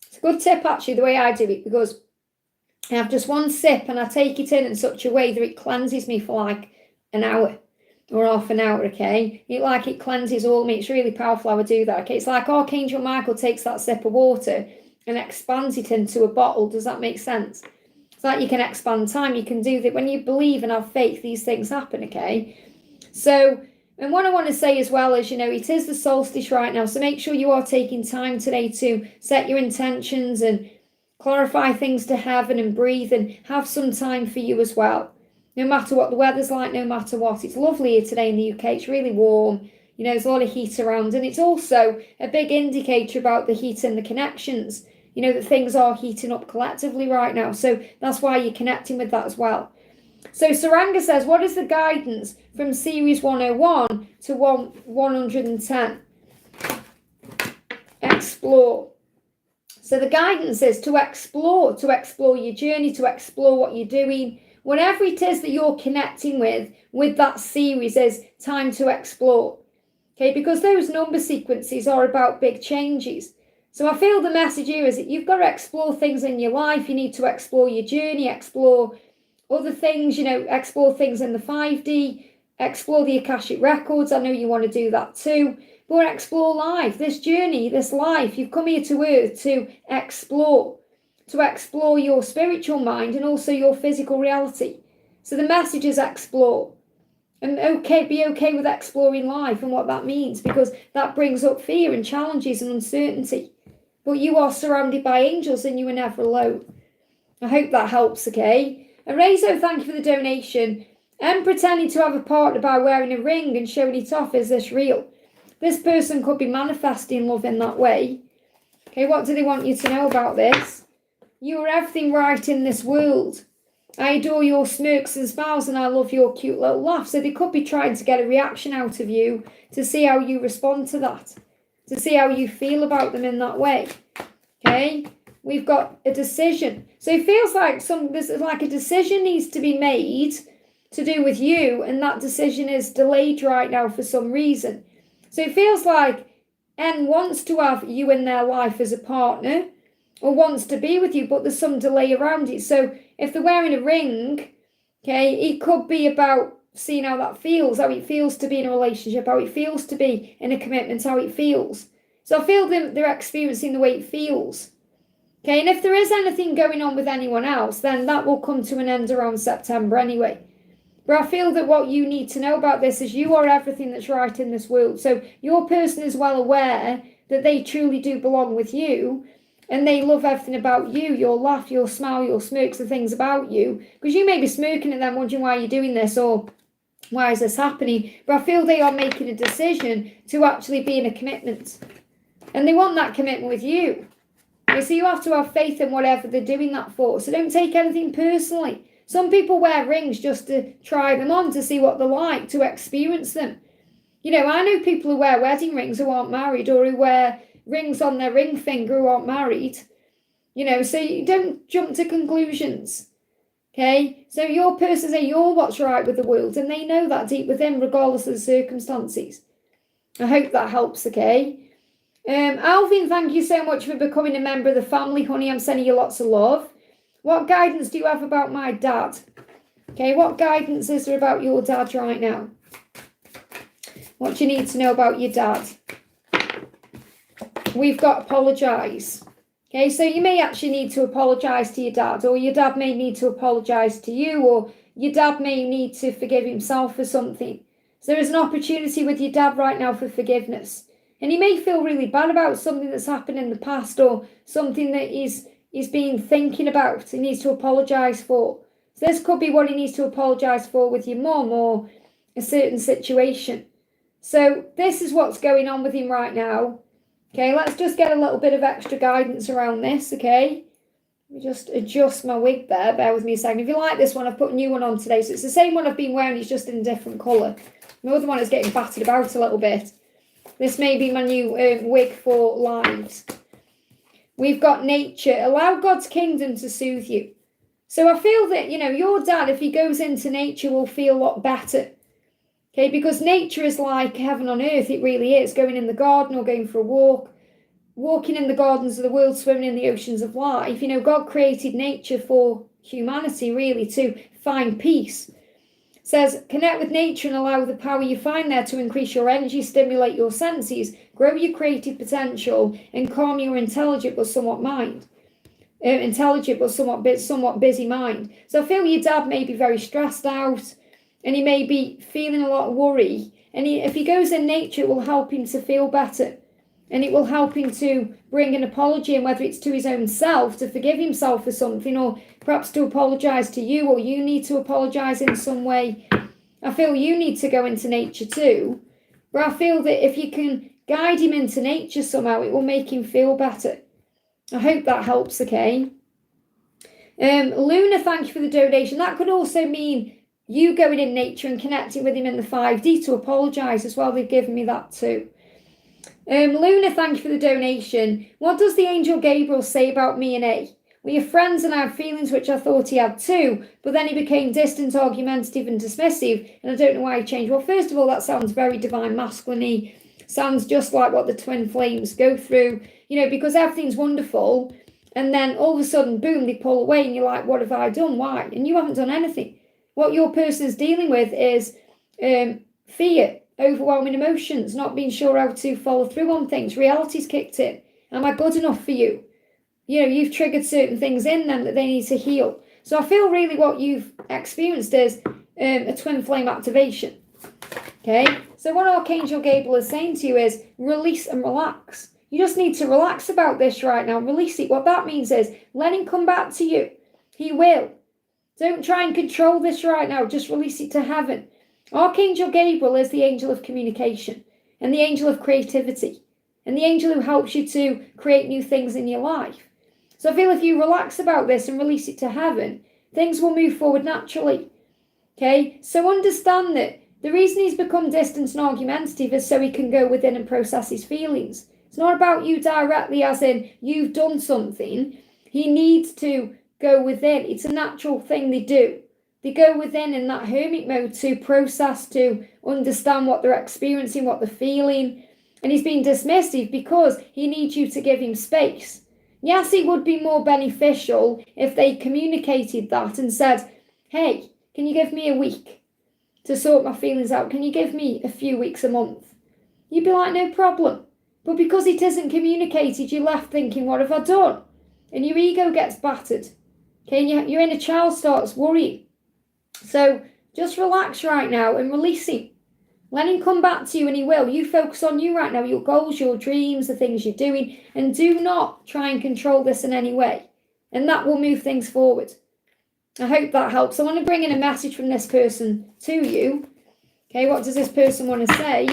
It's a good tip, actually, the way I do it, because I have just one sip and I take it in such a way that it cleanses me for like an hour or half an hour, okay? It cleanses all me. It's really powerful how I do that, okay? It's like Archangel Michael takes that sip of water and expands it into a bottle. Does that make sense? It's like you can expand time. You can do that. When you believe and have faith, these things happen, okay? So, and what I want to say as well is, it is the solstice right now. So make sure you are taking time today to set your intentions and clarify things to heaven and breathe and have some time for you as well. No matter what the weather's like, no matter what. It's lovely here today in the UK. It's really warm. There's a lot of heat around. And it's also a big indicator about the heat and the connections. That things are heating up collectively right now. So that's why you're connecting with that as well. So Saranga says, what is the guidance from series 101 to 110? Explore. So the guidance is to explore your journey, to explore what you're doing. Whatever it is that you're connecting with that series is time to explore. Okay, because those number sequences are about big changes. So I feel the message here is that you've got to explore things in your life. You need to explore your journey, explore other things, explore things in the 5D, explore the Akashic Records. I know you want to do that too. But explore life, this journey, this life. You've come here to Earth to explore your spiritual mind and also your physical reality. So the message is explore. And be okay with exploring life and what that means, because that brings up fear and challenges and uncertainty. But you are surrounded by angels and you are never alone. I hope that helps, okay? Arzo, thank you for the donation. And pretending to have a partner by wearing a ring and showing it off, is this real? This person could be manifesting love in that way. Okay, what do they want you to know about this? You are everything right in this world. I adore your smirks and smiles and I love your cute little laugh. So they could be trying to get a reaction out of you to see how you respond to that, to see how you feel about them in that way. Okay, we've got a decision. So it feels like there's like a decision needs to be made to do with you, and that decision is delayed right now for some reason. So it feels like N wants to have you in their life as a partner or wants to be with you, but there's some delay around it. So if they're wearing a ring, okay, it could be about seeing how that feels, how it feels to be in a relationship, how it feels to be in a commitment, how it feels. So I feel that they're experiencing the way it feels. Okay, and if there is anything going on with anyone else, then that will come to an end around September anyway. But I feel that what you need to know about this is you are everything that's right in this world. So your person is well aware that they truly do belong with you, and they love everything about you, your laugh, your smile, your smirks, the things about you. Because you may be smirking at them, wondering why you're doing this or why is this happening. But I feel they are making a decision to actually be in a commitment. And they want that commitment with you. Okay, so you have to have faith in whatever they're doing that for. So don't take anything personally. Some people wear rings just to try them on, to see what they're like, to experience them. You know, I know people who wear wedding rings who aren't married, or who wear rings on their ring finger who aren't married. You know, so you don't jump to conclusions. Okay? So your person say you're what's right with the world, and they know that deep within, regardless of the circumstances. I hope that helps, okay? Alvin, thank you so much for becoming a member of the family, honey. I'm sending you lots of love. What guidance do you have about my dad? Okay, what guidance is there about your dad right now? What do you need to know about your dad? We've got apologise. Okay, so you may actually need to apologise to your dad, or your dad may need to apologise to you, or your dad may need to forgive himself for something. So there is an opportunity with your dad right now for forgiveness. And he may feel really bad about something that's happened in the past, or something that he's been thinking about, he needs to apologise for. So this could be what he needs to apologise for with your mum, or a certain situation. So this is what's going on with him right now. Okay, let's just get a little bit of extra guidance around this, okay? Let me just adjust my wig there. Bear with me a second. If you like this one, I've put a new one on today. So it's the same one I've been wearing, it's just in a different colour. My other one is getting battered about a little bit. This may be my new wig for lives. We've got nature. Allow God's kingdom to soothe you. So I feel that, you know, your dad, if he goes into nature, will feel a lot better. Okay, because nature is like heaven on earth. It really is. Going in the garden or going for a walk. Walking in the gardens of the world, swimming in the oceans of life. You know, God created nature for humanity, really, to find peace. Says, connect with nature and allow the power you find there to increase your energy, stimulate your senses, grow your creative potential, and calm your intelligent but somewhat somewhat busy mind. So I feel your dad may be very stressed out, and he may be feeling a lot of worry. And if he goes in nature, it will help him to feel better. And it will help him to bring an apology, and whether it's to his own self, to forgive himself for something, or perhaps to apologise to you, or you need to apologise in some way. I feel you need to go into nature too. But I feel that if you can guide him into nature somehow, it will make him feel better. I hope that helps, okay? Luna, thank you for the donation. That could also mean you going in nature and connecting with him in the 5D to apologise as well. They've given me that too. Luna, thank you for the donation. What does the angel Gabriel say about me and A? We are friends and I have feelings, which I thought he had too, but then he became distant, argumentative and dismissive, and I don't know why he changed. Well, first of all, that sounds very divine masculine-y. Sounds just like what the twin flames go through, you know, because everything's wonderful, and then all of a sudden, boom, they pull away, and you're like, what have I done? Why? And you haven't done anything. What your person is dealing with is fear, overwhelming emotions, not being sure how to follow through on things. Reality's kicked in. Am I good enough for you? You know, you've triggered certain things in them that they need to heal. So I feel really what you've experienced is a twin flame activation. Okay? So what Archangel Gabriel is saying to you is release and relax. You just need to relax about this right now. Release it. What that means is let him come back to you. He will. Don't try and control this right now. Just release it to heaven. Archangel Gabriel is the angel of communication and the angel of creativity and the angel who helps you to create new things in your life. So I feel if you relax about this and release it to heaven, things will move forward naturally. Okay? So understand that the reason he's become distant and argumentative is so he can go within and process his feelings. It's not about you directly as in you've done something. He needs to go within. It's a natural thing they do. They go within in that hermit mode to process, to understand what they're experiencing, what they're feeling. And he's being dismissive because he needs you to give him space. Yes, it would be more beneficial if they communicated that and said, hey, can you give me a week to sort my feelings out? Can you give me a few weeks, a month? You'd be like, no problem. But because it isn't communicated, you're left thinking, what have I done? And your ego gets battered. Okay, and your inner child starts worrying. So just relax right now and release him. Let him come back to you, and he will. You focus on you right now, your goals, your dreams, the things you're doing, and do not try and control this in any way. And that will move things forward. I hope that helps. I want to bring in a message from this person to you. Okay, what does this person want to say?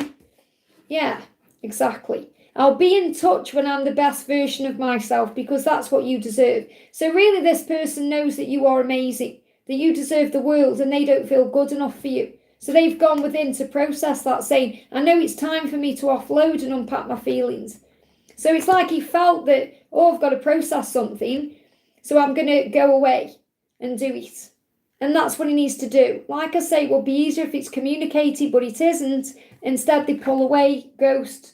Yeah, exactly. I'll be in touch when I'm the best version of myself, because that's what you deserve. So really, this person knows that you are amazing, that you deserve the world, and they don't feel good enough for you. So they've gone within to process that, saying, I know it's time for me to offload and unpack my feelings. So it's like he felt that, oh, I've got to process something, so I'm going to go away and do it. And that's what he needs to do. Like I say, it will be easier if it's communicated, but it isn't. Instead, they pull away, ghost,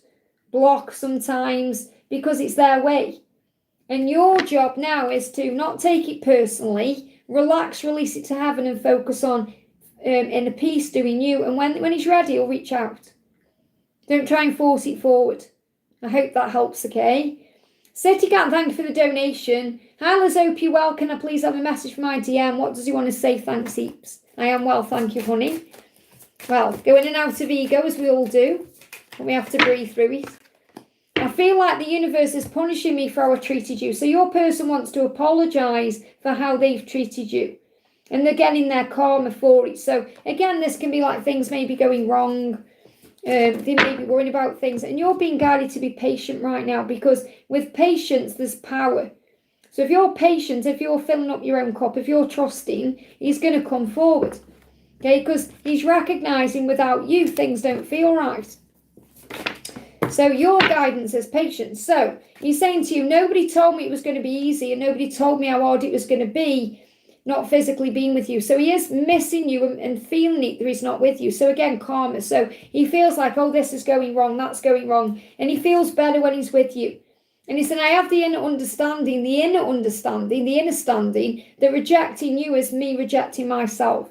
block sometimes, because it's their way. And your job now is to not take it personally, relax, release it to heaven, and focus on inner peace, doing you. And when he's ready, he'll reach out. Don't try and force it forward. I hope that helps, okay? Setigan, thank you for the donation. Hi, Liz, hope you're well. Can I please have a message from my DM? What does he want to say? Thanks, Eeps. I am well, thank you, honey. Well, go in and out of ego, as we all do. And we have to breathe through it. I feel like the universe is punishing me for how I treated you. So your person wants to apologise for how they've treated you. And they're getting their karma for it. So again, this can be like things may be going wrong. They may be worrying about things. And you're being guided to be patient right now, because with patience, there's power. So if you're patient, if you're filling up your own cup, if you're trusting, he's going to come forward. Okay, because he's recognising without you, things don't feel right. So your guidance is patience. So he's saying to you, nobody told me it was going to be easy, and nobody told me how hard it was going to be not physically being with you. So he is missing you and feeling it that he's not with you. So again, karma. So he feels like, oh, this is going wrong, that's going wrong. And he feels better when he's with you. And he said, I have the inner understanding, that rejecting you is me rejecting myself.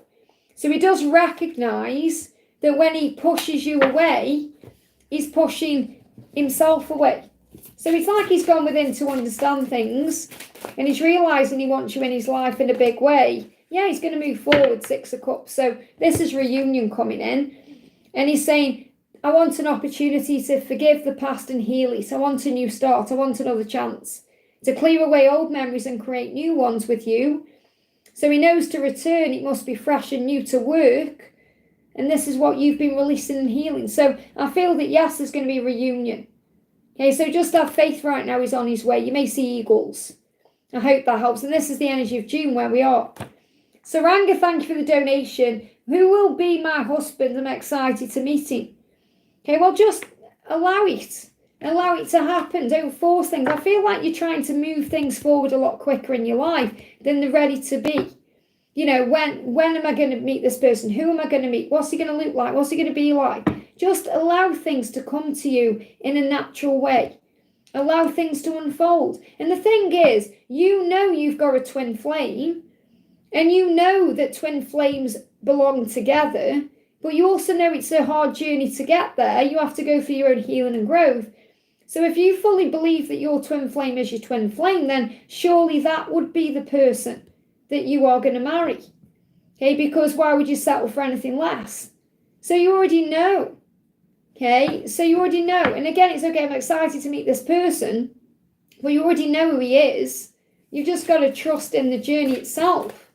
So he does recognise that when he pushes you away, he's pushing himself away. So it's like he's gone within to understand things, and he's realising he wants you in his life in a big way. Yeah, he's going to move forward, Six of Cups. So this is reunion coming in. And he's saying, I want an opportunity to forgive the past and heal it. I want a new start. I want another chance to clear away old memories and create new ones with you. So he knows to return, it must be fresh and new to work. And this is what you've been releasing and healing. So I feel that, yes, there's going to be a reunion. Okay, so just have faith right now. He's on his way. You may see eagles. I hope that helps. And this is the energy of June where we are. Saranga, thank you for the donation. Who will be my husband? I'm excited to meet him. Okay, well, just allow it. Allow it to happen. Don't force things. I feel like you're trying to move things forward a lot quicker in your life than they're ready to be. You know, when am I going to meet this person? Who am I going to meet? What's he going to look like? What's he going to be like? Just allow things to come to you in a natural way. Allow things to unfold. And the thing is, you know you've got a twin flame, and you know that twin flames belong together, but you also know it's a hard journey to get there. You have to go through your own healing and growth. So if you fully believe that your twin flame is your twin flame, then surely that would be the person that you are going to marry. Okay, because why would you settle for anything less? So you already know. Okay, so you already know. And again, it's okay, I'm excited to meet this person, but you already know who he is. You've just got to trust in the journey itself.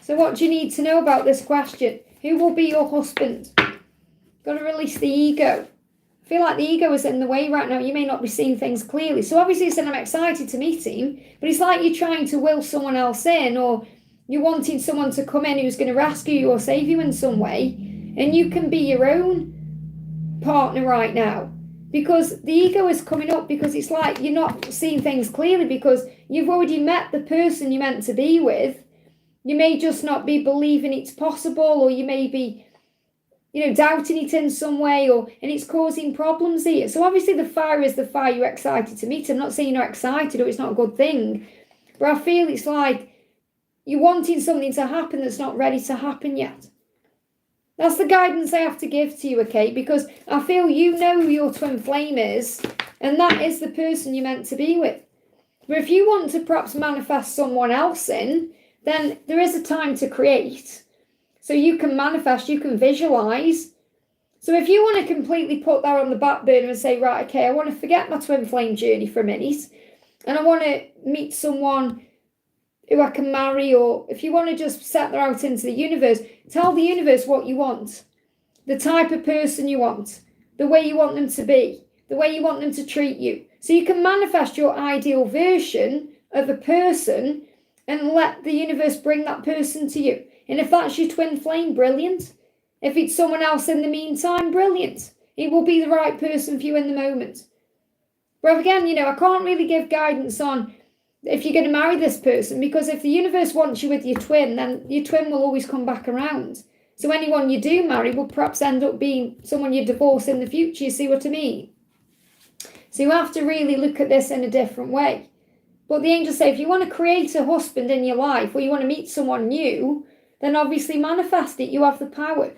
So what do you need to know about this question? Who will be your husband? Got to release the ego. I feel like the ego is in the way right now. You may not be seeing things clearly. So obviously, I'm excited to meet him, but it's like you're trying to will someone else in, or you're wanting someone to come in who's going to rescue you or save you in some way, and you can be your own partner right now, because the ego is coming up, because it's like you're not seeing things clearly because you've already met the person you're meant to be with. You may just not be believing it's possible, or you may be, doubting it in some way, and it's causing problems here. So obviously the fire is the fire. You're excited to meet. I'm not saying you're not excited or it's not a good thing, but I feel it's like you're wanting something to happen that's not ready to happen yet. That's the guidance I have to give to you, okay? Because I feel you know who your twin flame is, And that is the person you're meant to be with. But if you want to perhaps manifest someone else in, then there is a time to create. So you can manifest, you can visualize. So if you want to completely put that on the back burner and say, right, okay, I want to forget my twin flame journey for a minute, and I want to meet someone who I can marry, or if you want to just set that out into the universe, tell the universe what you want, the type of person you want, the way you want them to be, the way you want them to treat you. So you can manifest your ideal version of a person and let the universe bring that person to you. And if that's your twin flame, brilliant. If it's someone else in the meantime, brilliant. It will be the right person for you in the moment. But again, I can't really give guidance on if you're going to marry this person, because if the universe wants you with your twin, then your twin will always come back around. So anyone you do marry will perhaps end up being someone you divorce in the future, you see what I mean? So you have to really look at this in a different way. But the angels say, if you want to create a husband in your life, or you want to meet someone new, then obviously manifest it. You have the power.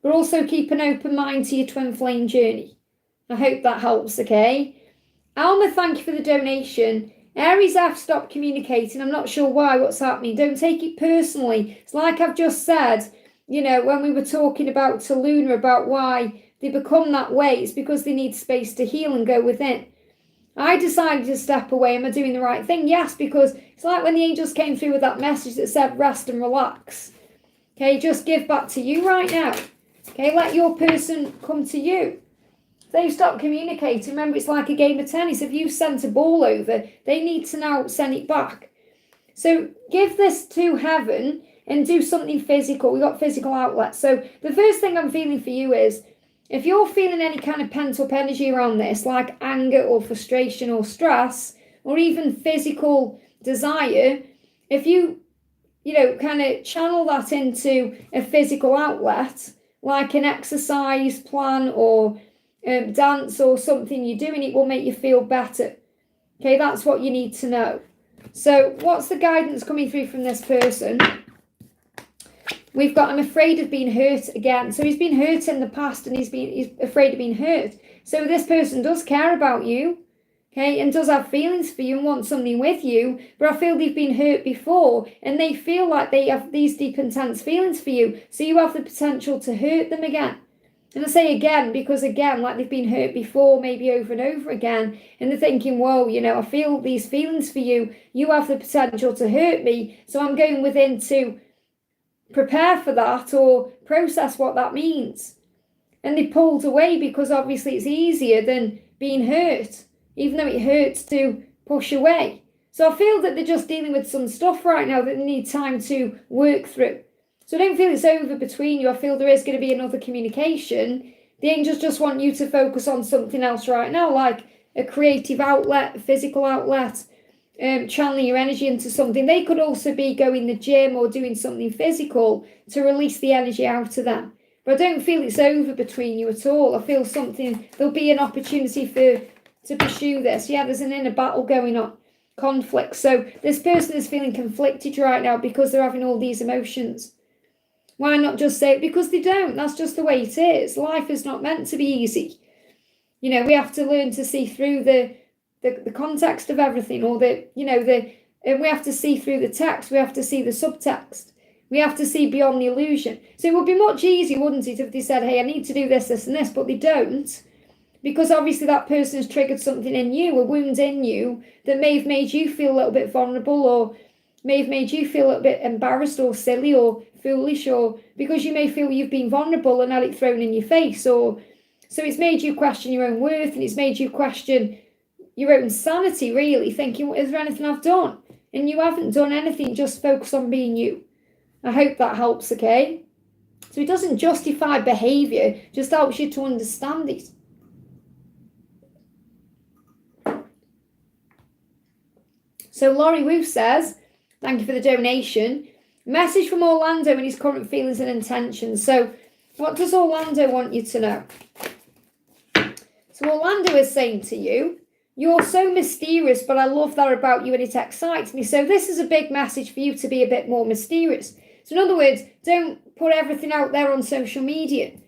But also keep an open mind to your twin flame journey. I hope that helps, okay? Alma, thank you for the donation. Aries F stopped communicating. I'm not sure why, what's happening. Don't take it personally. It's like I've just said, when we were talking about to Luna about why they become that way, it's because they need space to heal and go within. I decided to step away. Am I doing the right thing? Yes, because it's like when the angels came through with that message that said rest and relax. Okay, just give back to you right now. Okay, let your person come to you. If they stop communicating, remember it's like a game of tennis. If you sent a ball over, they need to now send it back. So give this to heaven and do something physical. We've got physical outlets. So the first thing I'm feeling for you is, if you're feeling any kind of pent-up energy around this, like anger or frustration or stress, or even physical desire, if you, kind of channel that into a physical outlet, like an exercise plan or dance or something you're doing, it will make you feel better. Okay, that's what you need to know. So what's the guidance coming through from this person? We've got, I'm afraid of being hurt again. So he's been hurt in the past and he's afraid of being hurt. So this person does care about you, okay, and does have feelings for you and wants something with you, but I feel they've been hurt before and they feel like they have these deep, intense feelings for you. So you have the potential to hurt them again. And I say again, because again, like they've been hurt before, maybe over and over again, and they're thinking, whoa, I feel these feelings for you. You have the potential to hurt me. So I'm going within to prepare for that or process what that means. And they pulled away because obviously it's easier than being hurt, even though it hurts to push away. So I feel that they're just dealing with some stuff right now that they need time to work through. So I don't feel it's over between you. I feel there is going to be another communication. The angels just want you to focus on something else right now, like a creative outlet, a physical outlet, channeling your energy into something. They could also be going to the gym or doing something physical to release the energy out of them. But I don't feel it's over between you at all. I feel there'll be an opportunity to pursue this. Yeah, there's an inner battle going on, conflict. So this person is feeling conflicted right now because they're having all these emotions. Why not just say it? Because they don't. That's just the way it is. Life is not meant to be easy. We have to learn to see through the context of everything, or and we have to see through the text. We have to see the subtext. We have to see beyond the illusion. So it would be much easier, wouldn't it, if they said, hey, I need to do this, this, and this, but they don't, because obviously that person has triggered something in you, a wound in you, that may have made you feel a little bit vulnerable, or may have made you feel a little bit embarrassed or silly or foolish, or because you may feel you've been vulnerable and had it thrown in your face, or so it's made you question your own worth, and it's made you question your own sanity, really, thinking, is there anything I've done? And you haven't done anything, just focus on being you. I hope that helps, okay? So it doesn't justify behaviour, just helps you to understand it. So Laurie Woof says, thank you for the donation. Message from Orlando and his current feelings and intentions. So what does Orlando want you to know? So Orlando is saying to you, you're so mysterious, but I love that about you and it excites me. So this is a big message for you to be a bit more mysterious. So in other words, don't put everything out there on social media.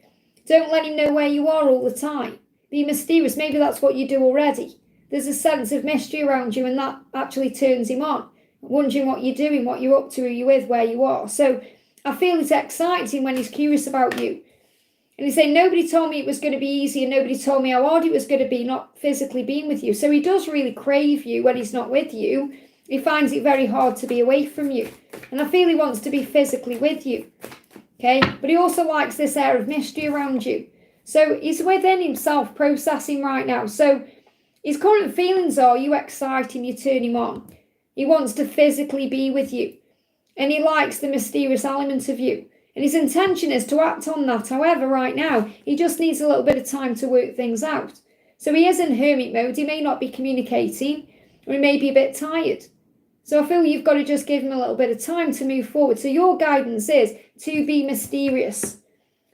Don't let him know where you are all the time. be mysterious. Maybe that's what you do already. There's a sense of mystery around you, and that actually turns him on, wondering what you're doing, what you're up to, who you're with, where you are. So I feel it's exciting when he's curious about you. And he's saying, nobody told me it was going to be easy, and nobody told me how hard it was going to be not physically being with you. So he does really crave you when he's not with you. He finds it very hard to be away from you. And I feel he wants to be physically with you. Okay? But he also likes this air of mystery around you. So he's within himself processing right now. So his current feelings are, you excite him, you turn him on. He wants to physically be with you. And he likes the mysterious element of you. And his intention is to act on that. However, right now, he just needs a little bit of time to work things out. So he is in hermit mode. He may not be communicating, or he may be a bit tired. So I feel you've got to just give him a little bit of time to move forward. So your guidance is to be mysterious.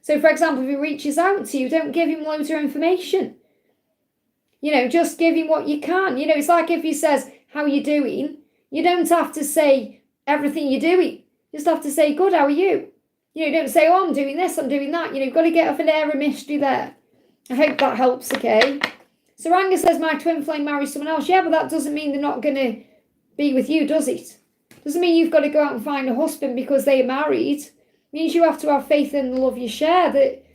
So, for example, if he reaches out to you, don't give him loads of information. Just give him what you can. It's like if he says, how are you doing? You don't have to say everything you're doing. You just have to say, good, how are you? Don't say, oh, I'm doing this, I'm doing that. You've got to get off an air of mystery there. I hope that helps, okay? Saranga says, my twin flame marries someone else. Yeah, but that doesn't mean they're not going to be with you, does it? Doesn't mean you've got to go out and find a husband because they're married. It means you have to have faith in the love you share,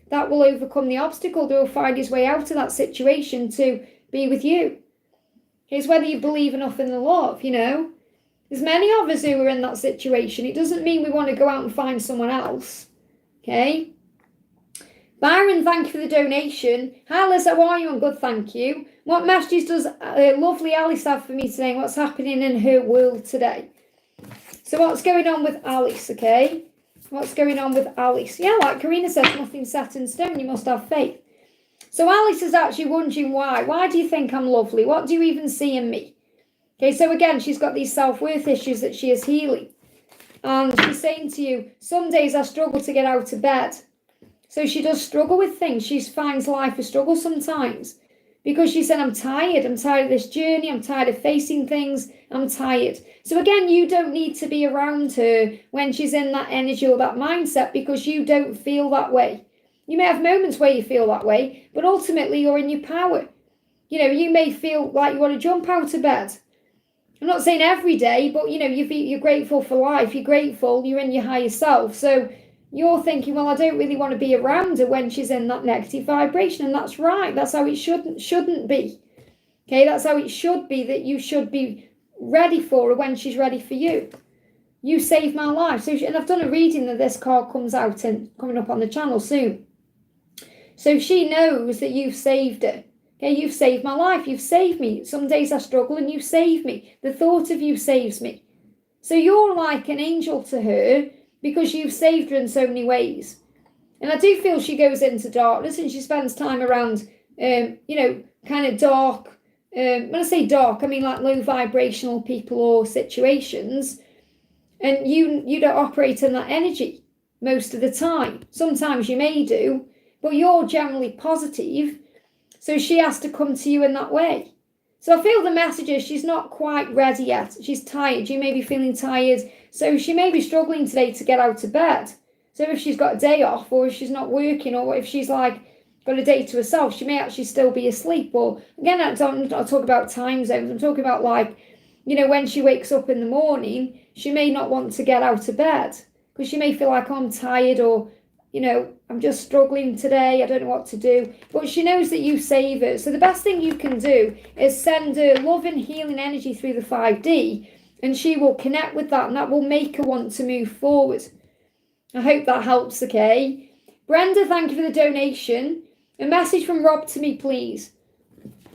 that will overcome the obstacle. They'll find his way out of that situation to be with you. It's whether you believe enough in the love, There's many of us who are in that situation. It doesn't mean we want to go out and find someone else. Okay? Byron, thank you for the donation. Hi Liz, how are you? I'm good, thank you. What messages does lovely Alice have for me today? What's happening in her world today? So what's going on with Alice, okay? What's going on with Alice? Yeah, like Karina says, nothing's set in stone. You must have faith. So Alice is actually wondering why. Why do you think I'm lovely? What do you even see in me? Okay, so again, she's got these self-worth issues that she is healing. And she's saying to you, some days I struggle to get out of bed. So she does struggle with things. She finds life a struggle sometimes. Because she said, I'm tired of this journey. I'm tired of facing things. I'm tired. So again, you don't need to be around her when she's in that energy or that mindset because you don't feel that way. You may have moments where you feel that way, but ultimately you're in your power. You may feel like you want to jump out of bed. I'm not saying every day, but you're grateful for life. You're grateful. You're in your higher self. So you're thinking, well, I don't really want to be around her when she's in that negative vibration. And that's right. That's how it shouldn't be. Okay, that's how it should be, that you should be ready for her when she's ready for you. You saved my life. And I've done a reading that this card comes out and coming up on the channel soon. So she knows that you've saved her. Okay, you've saved my life. You've saved me. Some days I struggle and you save me. The thought of you saves me. So you're like an angel to her because you've saved her in so many ways. And I do feel she goes into darkness and she spends time around, kind of dark. When I say dark, I mean like low vibrational people or situations. And you don't operate in that energy most of the time. Sometimes you may do, but you're generally positive. So she has to come to you in that way. So I feel the message is she's not quite ready yet. She's tired. You may be feeling tired. So she may be struggling today to get out of bed. So if she's got a day off, or if she's not working, or if she's got a day to herself, she may actually still be asleep. Or again, I don't talk about time zones. I'm talking about when she wakes up in the morning, she may not want to get out of bed because she may feel like, oh, I'm tired, or I'm just struggling today. I don't know what to do. But she knows that you save her. So the best thing you can do is send her love and healing energy through the 5D, and she will connect with that, and that will make her want to move forward. I hope that helps, okay? Brenda, thank you for the donation. A message from Rob to me, please.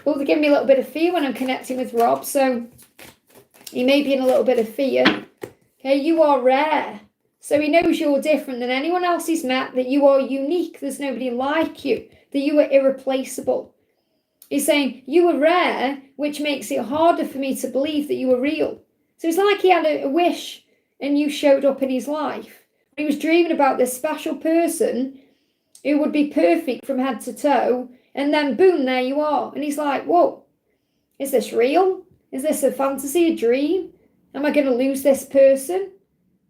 Oh, they give me a little bit of fear when I'm connecting with Rob, so he may be in a little bit of fear. Okay, you are rare. So he knows you're different than anyone else he's met, that you are unique, there's nobody like you, that you are irreplaceable. He's saying, you are rare, which makes it harder for me to believe that you are real. So it's like he had a wish and you showed up in his life. He was dreaming about this special person who would be perfect from head to toe, and then boom, there you are. And he's like, whoa, is this real? Is this a fantasy, a dream? Am I going to lose this person?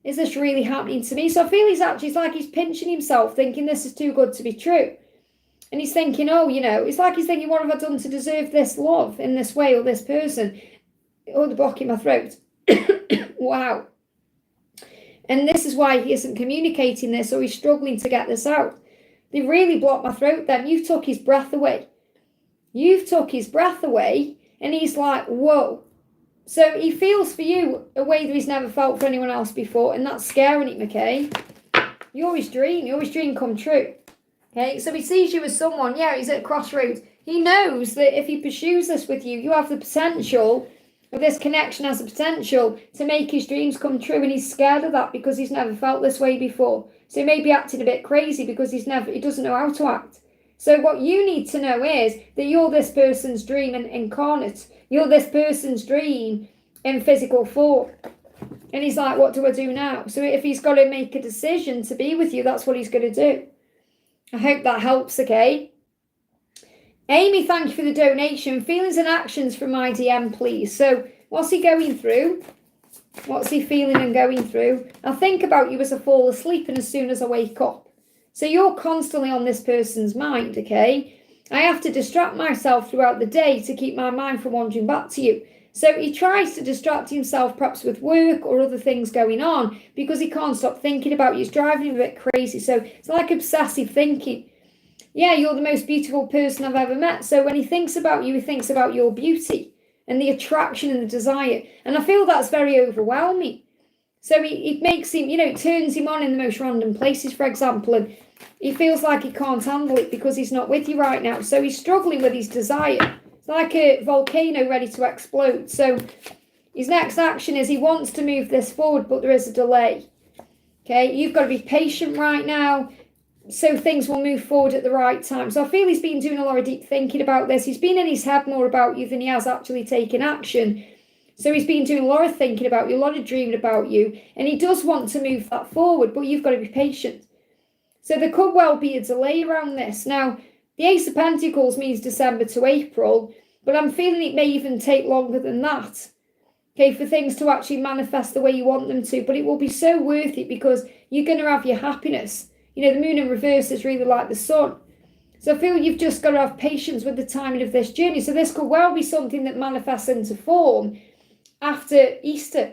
Is this really happening to me? So I feel he's like he's pinching himself, thinking this is too good to be true. And he's thinking, oh, you know, it's like he's thinking, what have I done to deserve this love in this way or this person? Oh, the block in my throat. Wow. And this is why he isn't communicating this, or he's struggling to get this out. They really blocked my throat then. You've took his breath away. You've took his breath away, and he's like, whoa. So he feels for you a way that he's never felt for anyone else before, and that's scaring him, okay? You're his dream come true. Okay, so he sees you as someone, yeah, he's at a crossroads. He knows that if he pursues this with you, you have the potential, or this connection has the potential to make his dreams come true, and he's scared of that because he's never felt this way before. So he may be acting a bit crazy because he doesn't know how to act. So what you need to know is that you're this person's dream incarnate. You're this person's dream in physical form. And he's like, what do I do now? So if he's got to make a decision to be with you, that's what he's going to do. I hope that helps, okay? Amy, thank you for the donation. Feelings and actions from my DM, please. So what's he going through? What's he feeling and going through? I think about you as I fall asleep and as soon as I wake up. So you're constantly on this person's mind, okay? I have to distract myself throughout the day to keep my mind from wandering back to you. So he tries to distract himself perhaps with work or other things going on because he can't stop thinking about you. It's driving him a bit crazy. So it's like obsessive thinking. Yeah, you're the most beautiful person I've ever met. So when he thinks about you, he thinks about your beauty and the attraction and the desire. And I feel that's very overwhelming. So it makes him, it turns him on in the most random places, for example, and he feels like he can't handle it because he's not with you right now. So he's struggling with his desire. It's like a volcano ready to explode. So his next action is he wants to move this forward, but there is a delay. Okay, you've got to be patient right now so things will move forward at the right time. So I feel he's been doing a lot of deep thinking about this. He's been in his head more about you than he has actually taken action. So he's been doing a lot of thinking about you, a lot of dreaming about you, and he does want to move that forward, but you've got to be patient. So there could well be a delay around this. Now, the Ace of Pentacles means December to April, but I'm feeling it may even take longer than that, okay, for things to actually manifest the way you want them to. But it will be so worth it because you're going to have your happiness. The moon in reverse is really like the sun. So I feel you've just got to have patience with the timing of this journey. So this could well be something that manifests into form after Easter,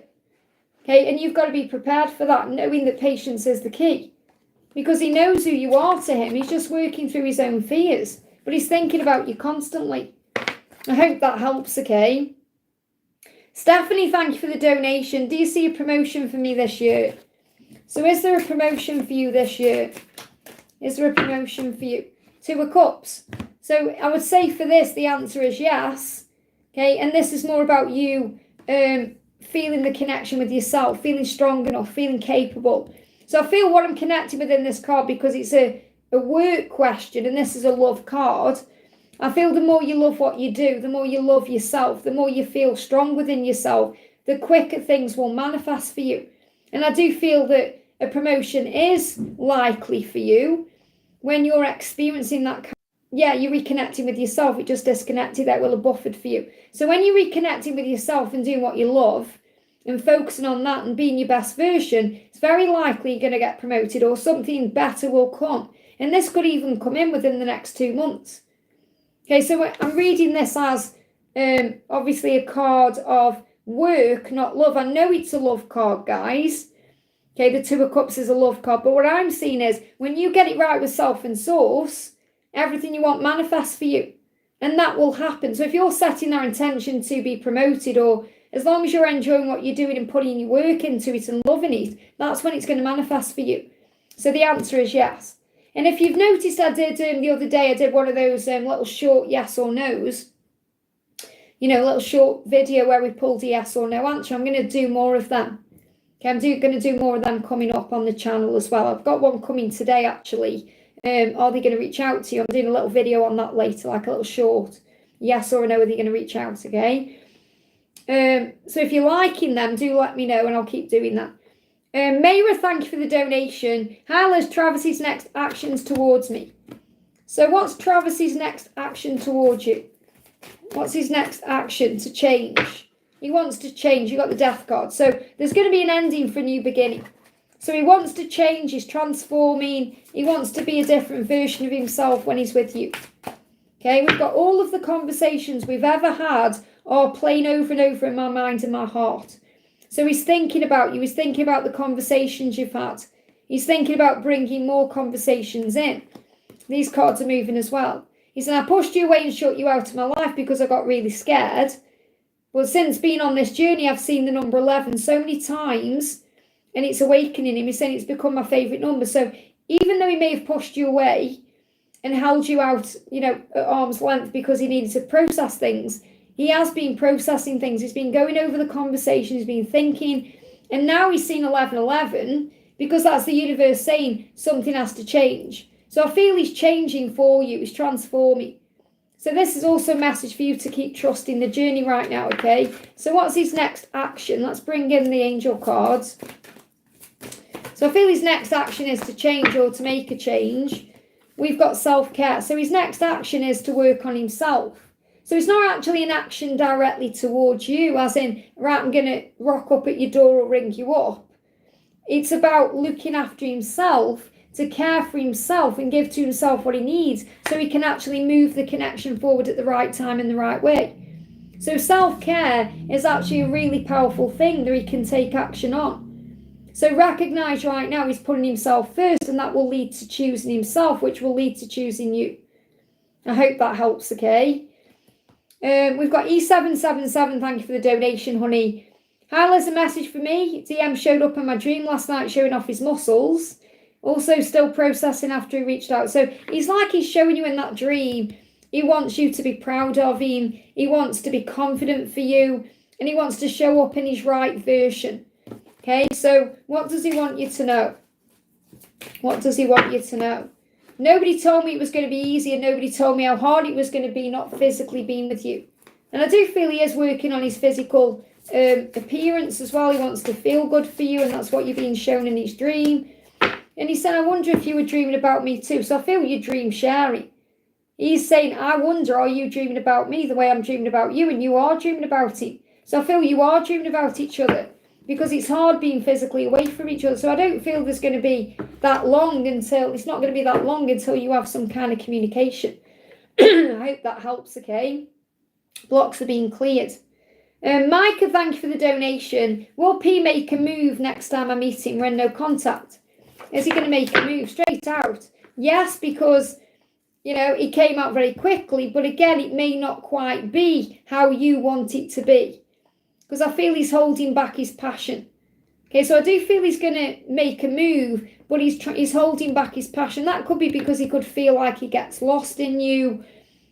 okay? And you've got to be prepared for that, knowing that patience is the key. Because he knows who you are to him. He's just working through his own fears. But he's thinking about you constantly. I hope that helps, okay? Stephanie, thank you for the donation. Do you see a promotion for me this year? So is there a promotion for you this year? Is there a promotion for you? 2 of Cups. So I would say for this, the answer is yes. Okay, and this is more about you feeling the connection with yourself, feeling strong enough, feeling capable. So I feel what I'm connecting with in this card, because it's a work question and this is a love card. I feel the more you love what you do, the more you love yourself, the more you feel strong within yourself, the quicker things will manifest for you. And I do feel that a promotion is likely for you when you're experiencing that. Yeah, you're reconnecting with yourself. It just disconnected that will have buffered for you. So when you're reconnecting with yourself and doing what you love and focusing on that and being your best version, it's very likely you're going to get promoted or something better will come. And this could even come in within the next 2 months. Okay, so I'm reading this as obviously a card of work, not love. I know it's a love card, guys. Okay, the 2 of Cups is a love card. But what I'm seeing is when you get it right with self and source, everything you want manifests for you. And that will happen. So if you're setting that intention to be promoted, or as long as you're enjoying what you're doing and putting your work into it and loving it, that's when it's going to manifest for you. So the answer is yes. And if you've noticed, I did the other day, I did one of those little short yes or no's. A little short video where we pulled a yes or no answer. I'm going to do more of them. Okay, I'm going to do more of them coming up on the channel as well. I've got one coming today, actually. Are they going to reach out to you? I'm doing a little video on that later, like a little short yes or no, are they going to reach out, okay? So if you're liking them, do let me know and I'll keep doing that. Mayra, thank you for the donation. Hi Liz, Travis's next actions towards me. So what's Travis's next action towards you? What's his next action to change? He wants to change. You got the Death card. So there's going to be an ending for a new beginning. So he wants to change, he's transforming, he wants to be a different version of himself when he's with you. Okay, we've got all of the conversations we've ever had are playing over and over in my mind and my heart. So he's thinking about you, he's thinking about the conversations you've had. He's thinking about bringing more conversations in. These cards are moving as well. He said, I pushed you away and shut you out of my life because I got really scared. But since being on this journey, I've seen the number 11 so many times, and it's awakening him. He's saying it's become my favourite number. So even though he may have pushed you away and held you out, at arm's length because he needed to process things, he has been processing things. He's been going over the conversation. He's been thinking. And now he's seen 1111 because that's the universe saying something has to change. So I feel he's changing for you. He's transforming. So this is also a message for you to keep trusting the journey right now, okay? So what's his next action? Let's bring in the angel cards. So I feel his next action is to change or to make a change. We've got self-care. So his next action is to work on himself. So it's not actually an action directly towards you, as in, right, I'm going to rock up at your door or ring you up. It's about looking after himself, to care for himself and give to himself what he needs so he can actually move the connection forward at the right time in the right way. So self-care is actually a really powerful thing that he can take action on. So recognise right now he's putting himself first, and that will lead to choosing himself, which will lead to choosing you. I hope that helps, okay? We've got E777, thank you for the donation, honey. Hi, there's a message for me. DM showed up in my dream last night showing off his muscles. Also still processing after he reached out. So he's like he's showing you in that dream. He wants you to be proud of him. He wants to be confident for you. And he wants to show up in his right version. Okay, so what does he want you to know? What does he want you to know? Nobody told me it was going to be easy, and nobody told me how hard it was going to be not physically being with you. And I do feel he is working on his physical appearance as well. He wants to feel good for you, and that's what you're being shown in his dream. And he said, I wonder if you were dreaming about me too. So I feel you're dream sharing. He's saying, I wonder, are you dreaming about me the way I'm dreaming about you? And you are dreaming about him. So I feel you are dreaming about each other because it's hard being physically away from each other. So I don't feel there's going to be that long until, it's not going to be that long until you have some kind of communication. I hope that helps, okay? Blocks are being cleared. Micah, thank you for the donation. Will P make a move next time I meet him? We're in no contact. Is he going to make a move straight out? Yes, because, he came out very quickly. But again, it may not quite be how you want it to be. Because I feel he's holding back his passion. Okay, so I do feel he's going to make a move, but he's holding back his passion. That could be because he could feel like he gets lost in you,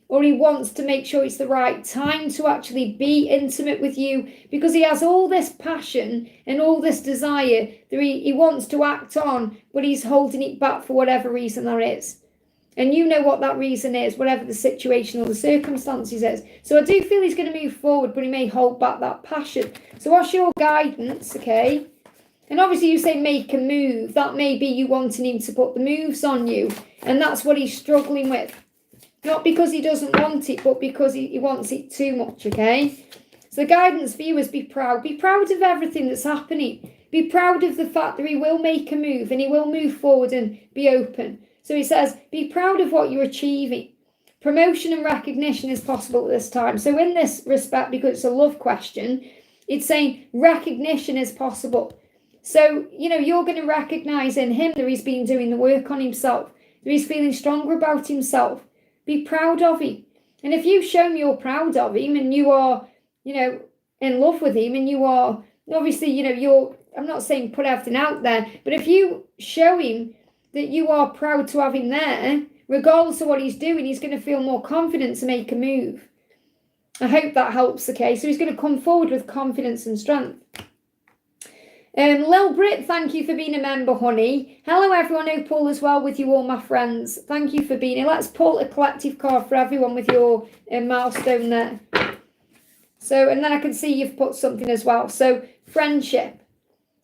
or he wants to make sure it's the right time to actually be intimate with you, because he has all this passion and all this desire that he wants to act on, but he's holding it back for whatever reason there is. And you know what that reason is, whatever the situation or the circumstances is. So I do feel he's going to move forward, but he may hold back that passion. So what's your guidance, okay? And obviously you say make a move. That may be you wanting him to put the moves on you. And that's what he's struggling with. Not because he doesn't want it, but because he wants it too much, okay? So the guidance for you is be proud. Be proud of everything that's happening. Be proud of the fact that he will make a move and he will move forward and be open. So he says, be proud of what you're achieving. Promotion and recognition is possible at this time. So in this respect, because it's a love question, it's saying recognition is possible. So, you're going to recognize in him that he's been doing the work on himself, that he's feeling stronger about himself. Be proud of him. And if you show me you're proud of him and you are, in love with him and you are, obviously, I'm not saying put everything out there, but if you show him that you are proud to have him there, regardless of what he's doing, he's going to feel more confident to make a move. I hope that helps, okay? So he's going to come forward with confidence and strength. Lil Brit, thank you for being a member, honey. Hello, everyone. Hope all is well with you, all my friends. Thank you for being here. Let's pull a collective card for everyone with your milestone there. So, and then I can see you've put something as well. So, friendship.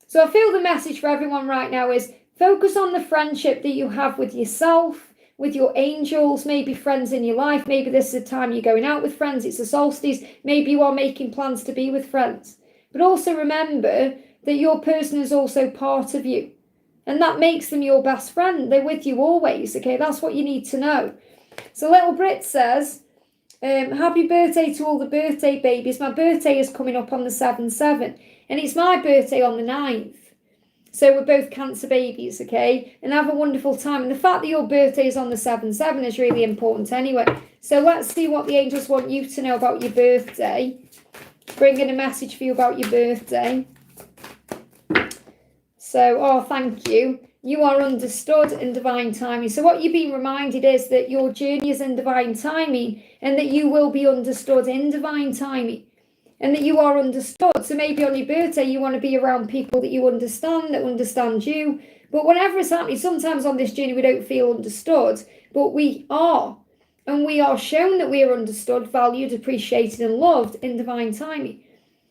So I feel the message for everyone right now is focus on the friendship that you have with yourself, with your angels, maybe friends in your life. Maybe this is a time you're going out with friends. It's a solstice. Maybe you are making plans to be with friends. But also remember that your person is also part of you. And that makes them your best friend. They're with you always, okay? That's what you need to know. So little Brit says, happy birthday to all the birthday babies. My birthday is coming up on the 7/7. And it's my birthday on the 9th. So we're both Cancer babies, okay? And have a wonderful time. And the fact that your birthday is on the 7/7 is really important anyway. So let's see what the angels want you to know about your birthday. Bringing a message for you about your birthday. So, oh, thank you. You are understood in divine timing. So what you've been reminded is that your journey is in divine timing and that you will be understood in divine timing. And that you are understood. So maybe on your birthday, you want to be around people that you understand, that understand you. But whenever it's happening, sometimes on this journey, we don't feel understood, but we are. And we are shown that we are understood, valued, appreciated, and loved in divine timing.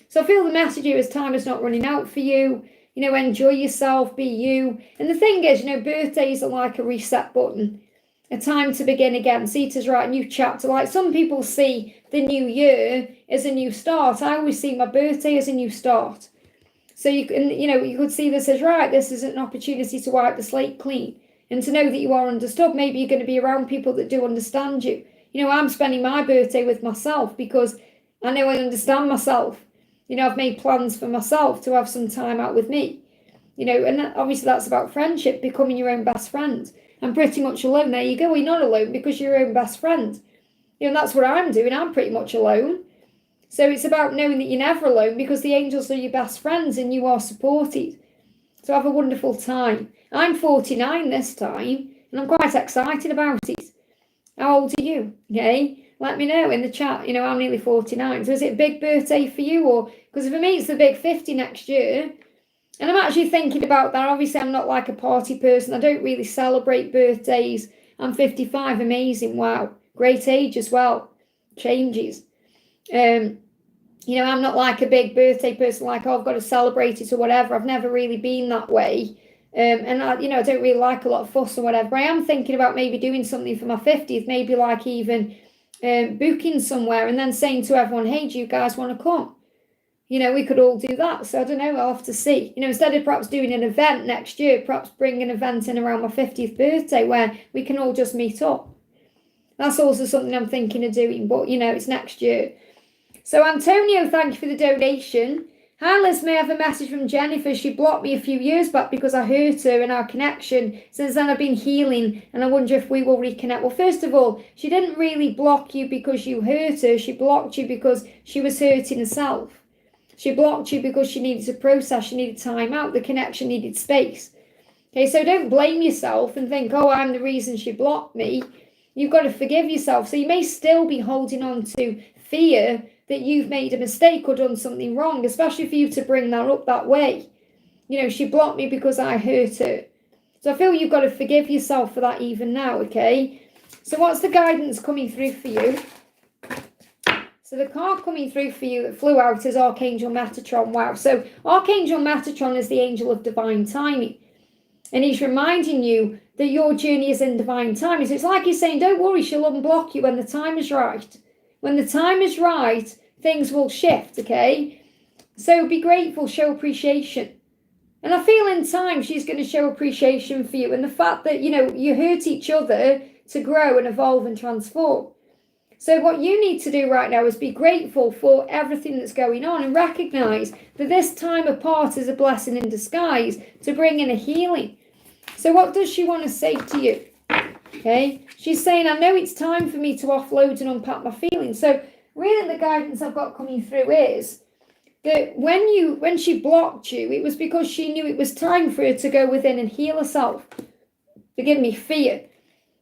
So I feel the message here is time is not running out for you. You know, enjoy yourself, be you. And the thing is, you know, birthdays are like a reset button. A time to begin again. See, to write a new chapter. Like some people see the new year as a new start. I always see my birthday as a new start. So you can, you know, you could see this as, right, this is an opportunity to wipe the slate clean and to know that you are understood. Maybe you're going to be around people that do understand you. You know, I'm spending my birthday with myself because I know I understand myself. You know, I've made plans for myself to have some time out with me. You know, and obviously that's about friendship, becoming your own best friend. I'm pretty much alone. There you go. Well, you're not alone because you're your own best friend. You know, that's what I'm doing. I'm pretty much alone. So it's about knowing that you're never alone because the angels are your best friends and you are supported. So have a wonderful time. I'm 49 this time and I'm quite excited about it. How old are you? Okay. Let me know in the chat. You know, I'm nearly 49. So is it a big birthday for you? Or because for me, it's the big 50 next year. And I'm actually thinking about that. Obviously, I'm not like a party person. I don't really celebrate birthdays. I'm 55. Amazing. Wow. Great age as well. Changes. You know, I'm not like a big birthday person, like, oh, I've got to celebrate it or whatever. I've never really been that way. And, I don't really like a lot of fuss or whatever. But I am thinking about maybe doing something for my 50th, maybe like even booking somewhere and then saying to everyone, hey, do you guys want to come? You know, we could all do that. So I don't know, I'll have to see. You know, instead of perhaps doing an event next year, perhaps bring an event in around my 50th birthday where we can all just meet up. That's also something I'm thinking of doing, but, you know, it's next year. So Antonio, thank you for the donation. Hi, Liz, may I have a message from Jennifer? She blocked me a few years back because I hurt her in our connection. Since then, I've been healing, and I wonder if we will reconnect. Well, first of all, she didn't really block you because you hurt her. She blocked you because she was hurting herself. She blocked you because she needed to process, she needed time out, the connection needed space. Okay, so don't blame yourself and think, oh, I'm the reason she blocked me. You've got to forgive yourself. So you may still be holding on to fear that you've made a mistake or done something wrong, especially for you to bring that up that way. You know, she blocked me because I hurt her. So I feel you've got to forgive yourself for that even now, okay? So what's the guidance coming through for you? So the card coming through for you that flew out is Archangel Metatron. Wow. So Archangel Metatron is the angel of divine timing. And he's reminding you that your journey is in divine timing. So it's like he's saying, don't worry, she'll unblock you when the time is right. When the time is right, things will shift, okay? So be grateful, show appreciation. And I feel in time she's going to show appreciation for you. And the fact that, you know, you hurt each other to grow and evolve and transform. So what you need to do right now is be grateful for everything that's going on and recognize that this time apart is a blessing in disguise to bring in a healing. So what does she want to say to you? Okay, she's saying, I know it's time for me to offload and unpack my feelings. So really the guidance I've got coming through is that when she blocked you, it was because she knew it was time for her to go within and heal herself. Forgive me, fear.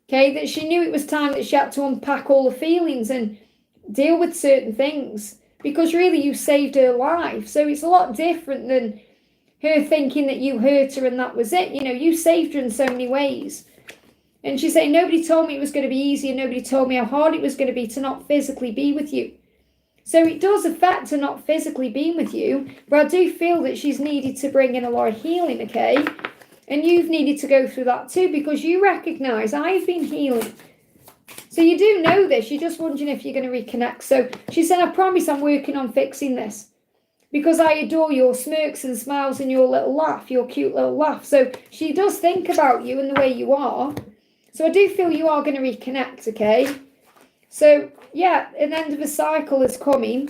Okay, that she knew it was time that she had to unpack all the feelings and deal with certain things because really you saved her life. So it's a lot different than her thinking that you hurt her and that was it. You know, you saved her in so many ways. And she's saying, nobody told me it was going to be easy and nobody told me how hard it was going to be to not physically be with you. So it does affect her not physically being with you, but I do feel that she's needed to bring in a lot of healing, okay? And you've needed to go through that too because you recognise I've been healing. So you do know this. You're just wondering if you're going to reconnect. So she said, I promise I'm working on fixing this. because I adore your smirks and smiles and your little laugh, your cute little laugh. So she does think about you and the way you are. So I do feel you are going to reconnect, okay? So, yeah, an end of a cycle is coming.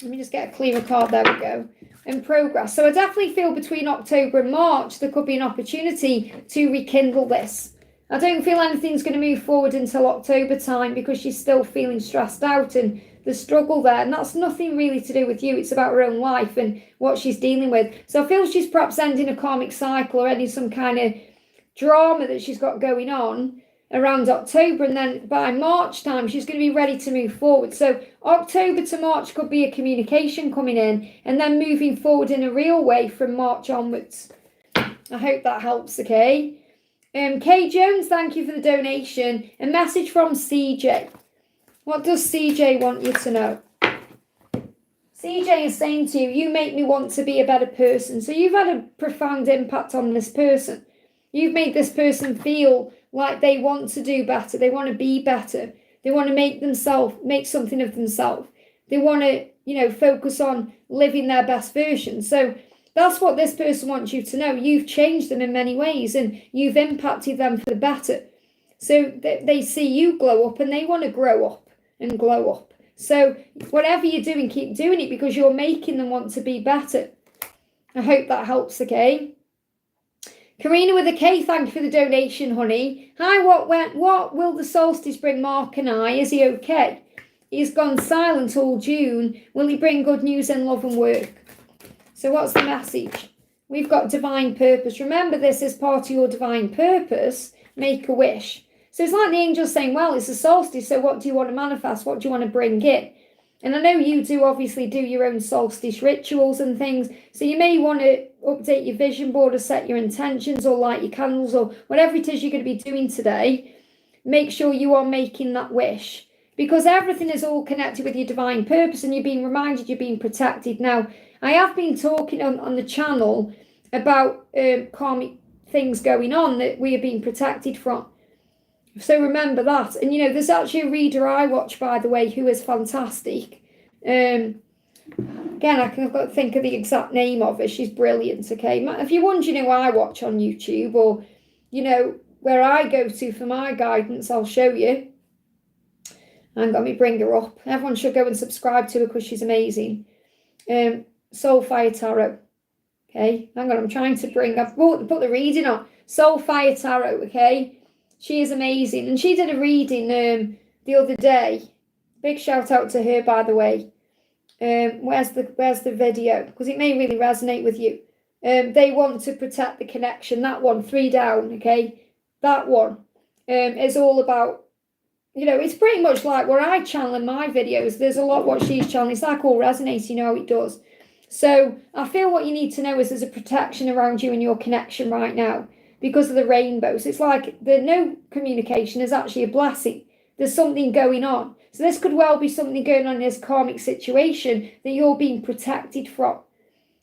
Let me just get a clearer card. There we go. And progress. So I definitely feel between October and March, there could be an opportunity to rekindle this. I don't feel anything's going to move forward until October time because she's still feeling stressed out and the struggle there. And that's nothing really to do with you. It's about her own life and what she's dealing with. So I feel she's perhaps ending a karmic cycle or ending some kind of drama that she's got going on around October, and then by March time she's going to be ready to move forward. So October to March could be a communication coming in and then moving forward in a real way from March onwards. I hope that helps, okay? Kay Jones, thank you for the donation. A message from CJ. What does CJ want you to know? CJ is saying to you, you make me want to be a better person. So you've had a profound impact on this person. You've made this person feel like they want to do better. They want to be better. They want to make something of themselves. They want to, focus on living their best version. So that's what this person wants you to know. You've changed them in many ways and you've impacted them for the better. So they see you glow up and they want to grow up and glow up. So whatever you're doing, keep doing it because you're making them want to be better. I hope that helps, okay? Karina with a K, thank you for the donation, honey. Hi, what will the solstice bring Mark and I? Is he okay? He's gone silent all June. Will he bring good news and love and work? So what's the message? We've got divine purpose. Remember, this is part of your divine purpose. Make a wish. So it's like the angels saying, well, it's a solstice, so what do you want to manifest? What do you want to bring in? And I know you do obviously do your own solstice rituals and things. So you may want to update your vision board or set your intentions or light your candles or whatever it is you're going to be doing today. Make sure you are making that wish because everything is all connected with your divine purpose and you're being reminded you're being protected. Now, I have been talking on the channel about karmic things going on that we are being protected from. So remember that. And, there's actually a reader I watch, by the way, who is fantastic. Again, I've got to think of the exact name of her. She's brilliant, okay? If you're wondering who I watch on YouTube or, where I go to for my guidance, I'll show you. And let me bring her up. Everyone should go and subscribe to her because she's amazing. Soulfire Tarot. Okay, hang on, I'm trying to I've put the reading on. Soulfire Tarot, okay? She is amazing. And she did a reading the other day. Big shout out to her, by the way. Where's the video? Because it may really resonate with you. They want to protect the connection. That one, 3 down, okay? That one is all about, it's pretty much like where I channel in my videos. There's a lot what she's channeling. It's like all resonating, how it does. So I feel what you need to know is there's a protection around you and your connection right now because of the rainbow. So it's like the no communication is actually a blessing. There's something going on. So this could well be something going on in this karmic situation that you're being protected from.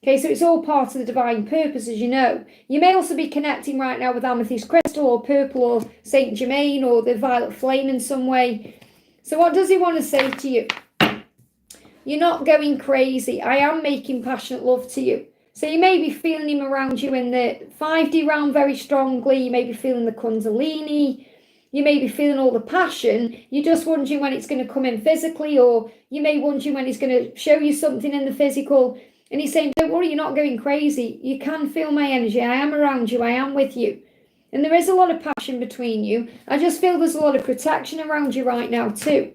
Okay, so it's all part of the divine purpose, as you know. You may also be connecting right now with amethyst crystal or purple or Saint Germain or the violet flame in some way. So what does he want to say to you? You're not going crazy. I am making passionate love to you. So you may be feeling him around you in the 5D realm very strongly. You may be feeling the Kundalini. You may be feeling all the passion. You're just wondering when it's going to come in physically, or you may be wondering when he's going to show you something in the physical. And he's saying, don't worry, you're not going crazy. You can feel my energy. I am around you. I am with you. And there is a lot of passion between you. I just feel there's a lot of protection around you right now too.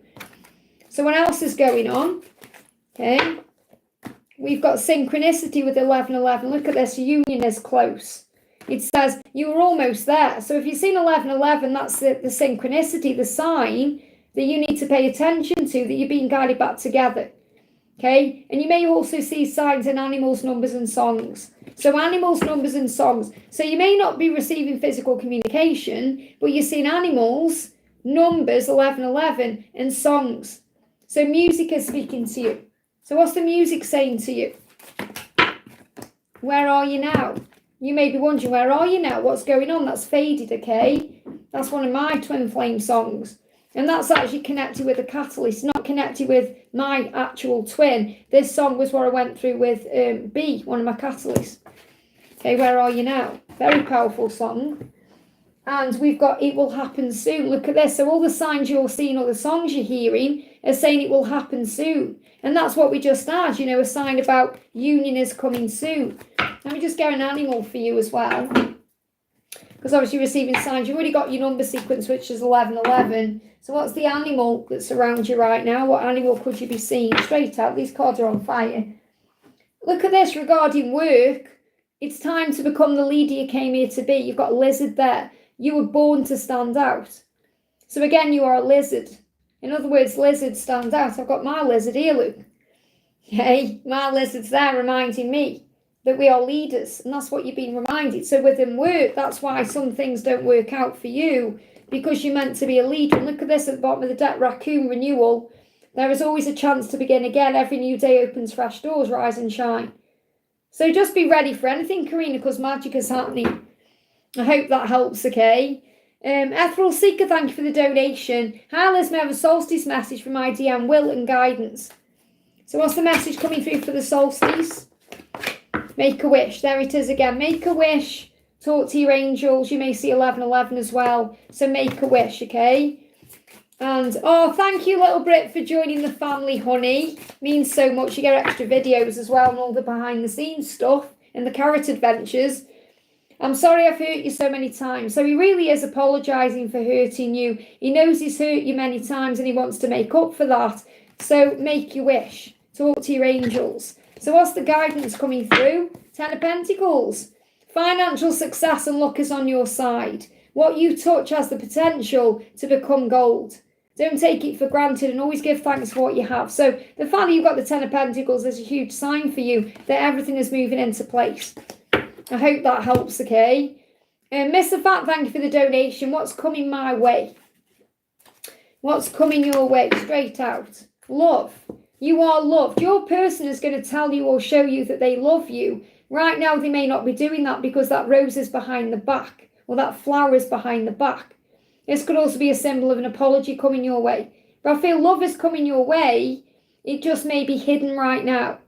So what else is going on? Okay. We've got synchronicity with 1111. Look at this. Union is close. It says you were almost there. So if you've seen 1111, that's the synchronicity, the sign that you need to pay attention to, that you're being guided back together. Okay, and you may also see signs in animals, numbers, and songs. So animals, numbers, and songs. So you may not be receiving physical communication, but you're seeing animals, numbers, 1111, and songs. So music is speaking to you. So what's the music saying to you? Where are you now? You may be wondering, where are you now? What's going on? That's Faded, okay? That's one of my twin flame songs. And that's actually connected with a catalyst, not connected with my actual twin. This song was what I went through with B, one of my catalysts. Okay, where are you now? Very powerful song. And we've got It Will Happen Soon. Look at this. So all the signs you're seeing, all the songs you're hearing are saying it will happen soon. And that's what we just had, a sign about union is coming soon. Let me just get an animal for you as well. Because obviously receiving signs, you've already got your number sequence, which is 1111. So what's the animal that's around you right now? What animal could you be seeing? Straight out, these cards are on fire. Look at this regarding work. It's time to become the leader you came here to be. You've got a lizard there. You were born to stand out. So again, you are a lizard. In other words, lizards stand out. I've got my lizard here, look. Hey, my lizard's there reminding me that we are leaders. And that's what you've been reminded. So within work, that's why some things don't work out for you. Because you're meant to be a leader. And look at this at the bottom of the deck, raccoon renewal. There is always a chance to begin again. Every new day opens fresh doors, rise and shine. So just be ready for anything, Karina, because magic is happening. I hope that helps, okay? Ethereal Seeker, thank you for the donation. Hi, Liz, may I have a solstice message from my DM, will and guidance. So what's the message coming through for the solstice? Make a wish. There it is again. Make a wish. Talk to your angels. You may see 1111 as well. So make a wish, okay? And, oh, thank you, little Brit, for joining the family, honey. Means so much. You get extra videos as well and all the behind-the-scenes stuff and the carrot adventures. I'm sorry I've hurt you so many times. So he really is apologising for hurting you. He knows he's hurt you many times and he wants to make up for that. So make your wish. Talk to your angels. So what's the guidance coming through? 10 of Pentacles. Financial success and luck is on your side. What you touch has the potential to become gold. Don't take it for granted and always give thanks for what you have. So the fact that you've got the 10 of Pentacles is a huge sign for you that everything is moving into place. I hope that helps, okay? Mr. Fat, thank you for the donation. What's coming my way? What's coming your way? Straight out. Love. You are loved. Your person is going to tell you or show you that they love you. Right now, they may not be doing that because that rose is behind the back or that flower is behind the back. This could also be a symbol of an apology coming your way. But I feel love is coming your way. It just may be hidden right now.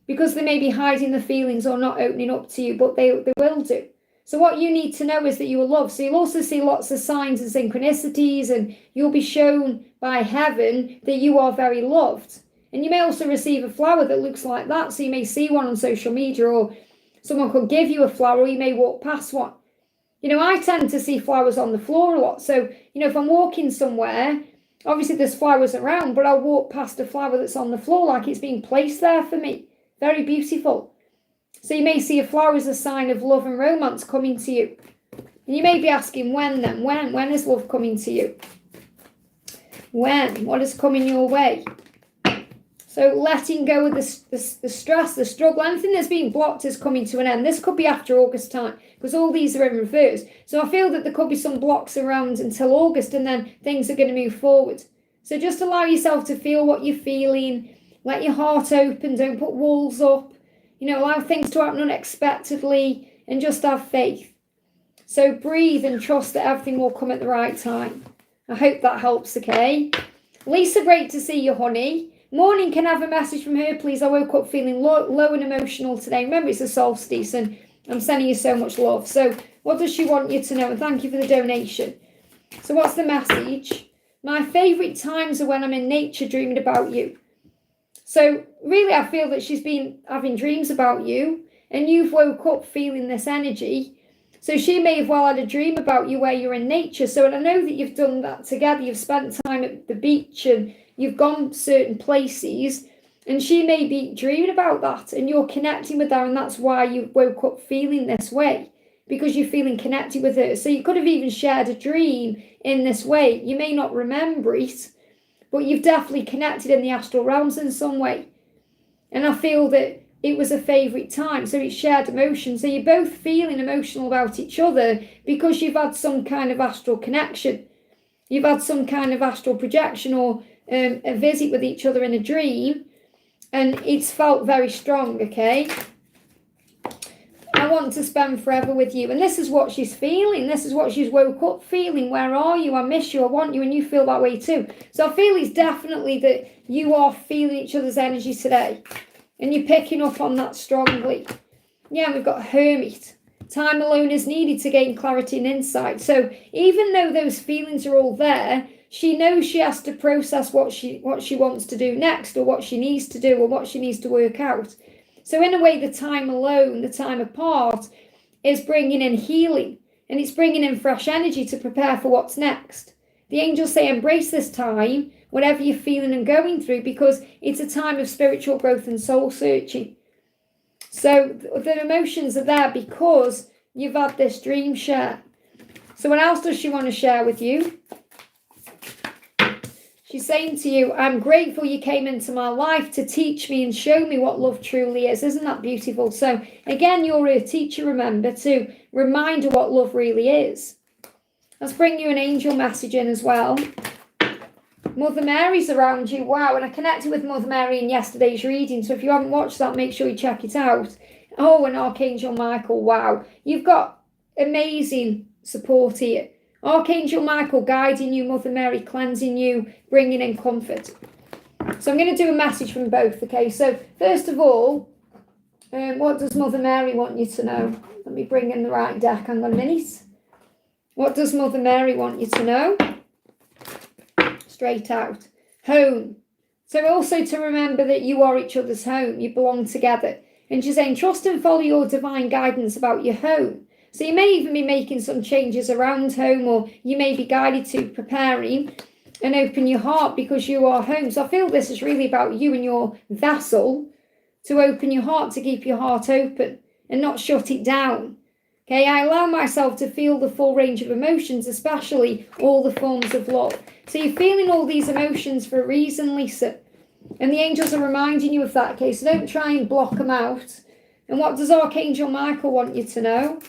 Because they may be hiding the feelings or not opening up to you, but they will do. So what you need to know is that you are loved. So you'll also see lots of signs and synchronicities, and you'll be shown by heaven that you are very loved. And you may also receive a flower that looks like that. So you may see one on social media, or someone could give you a flower, or you may walk past one. I tend to see flowers on the floor a lot. So, if I'm walking somewhere, obviously there's flowers around, but I'll walk past a flower that's on the floor like it's being placed there for me. Very beautiful. So you may see a flower as a sign of love and romance coming to you. And you may be asking, when then? When is love coming to you? When? What is coming your way? So letting go of the stress, the struggle, anything that's being blocked is coming to an end. This could be after August time because all these are in reverse. So I feel that there could be some blocks around until August and then things are going to move forward. So just allow yourself to feel what you're feeling. Let your heart open. Don't put walls up. Allow things to happen unexpectedly and just have faith. So breathe and trust that everything will come at the right time. I hope that helps, okay? Lisa, great to see you, honey. Morning, can I have a message from her, please? I woke up feeling low and emotional today. Remember, it's a solstice and I'm sending you so much love. So what does she want you to know? And thank you for the donation. So what's the message? My favourite times are when I'm in nature dreaming about you. So really, I feel that she's been having dreams about you and you've woke up feeling this energy. So she may have well had a dream about you where you're in nature. So, and I know that you've done that together. You've spent time at the beach and you've gone certain places. And she may be dreaming about that and you're connecting with her. And that's why you woke up feeling this way, because you're feeling connected with her. So you could have even shared a dream in this way. You may not remember it, but you've definitely connected in the astral realms in some way. And I feel that it was a favourite time. So it's shared emotion. So you're both feeling emotional about each other because you've had some kind of astral connection. You've had some kind of astral projection or a visit with each other in a dream. And it's felt very strong, okay? I want to spend forever with you. And this is what she's feeling. This is what she's woke up feeling. Where are you? I miss you. I want you. And you feel that way too. So I feel it's definitely that you are feeling each other's energy today. And you're picking up on that strongly. Yeah, we've got Hermit. Time alone is needed to gain clarity and insight. So even though those feelings are all there, she knows she has to process what she wants to do next, or what she needs to do, or what she needs to work out. So in a way, the time alone, the time apart, is bringing in healing, and it's bringing in fresh energy to prepare for what's next. The angels say embrace this time, whatever you're feeling and going through, because it's a time of spiritual growth and soul searching. So the emotions are there because you've had this dream share. So what else does she want to share with you? She's saying to you, I'm grateful you came into my life to teach me and show me what love truly is. Isn't that beautiful? So again, you're a teacher, remember, to remind her what love really is. Let's bring you an angel message in as well. Mother Mary's around you. Wow, and I connected with Mother Mary in yesterday's reading. So if you haven't watched that, make sure you check it out. Oh, and Archangel Michael. Wow, you've got amazing support here. Archangel Michael guiding you, Mother Mary cleansing you, bringing in comfort. So I'm going to do a message from both, okay? So first of all, what does Mother Mary want you to know? Let me bring in the right deck. Hang on a minute. What does Mother Mary want you to know? Straight out. Home. So also to remember that you are each other's home. You belong together. And she's saying, trust and follow your divine guidance about your home. So you may even be making some changes around home, or you may be guided to preparing and open your heart because you are home. So I feel this is really about you and your vessel to open your heart, to keep your heart open and not shut it down. Okay, I allow myself to feel the full range of emotions, especially all the forms of love. So you're feeling all these emotions for a reason, Lisa. And the angels are reminding you of that, okay? So don't try and block them out. And what does Archangel Michael want you to know?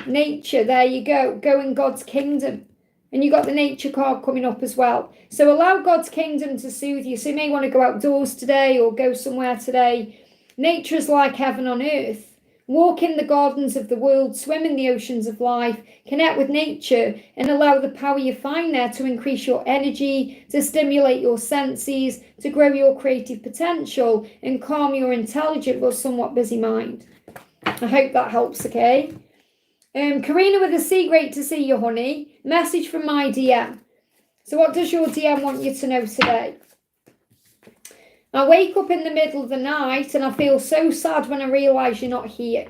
Nature, there you go. Go in God's kingdom. And you got the nature card coming up as well. So allow God's kingdom to soothe you. So you may want to go outdoors today or go somewhere today. Nature is like heaven on earth. Walk in the gardens of the world, swim in the oceans of life, connect with nature and allow the power you find there to increase your energy, to stimulate your senses, to grow your creative potential and calm your intelligent but somewhat busy mind. I hope that helps, okay? Karina with a C, great to see you, honey. Message from my DM. So what does your DM want you to know today? I wake up in the middle of the night and I feel so sad when I realise you're not here.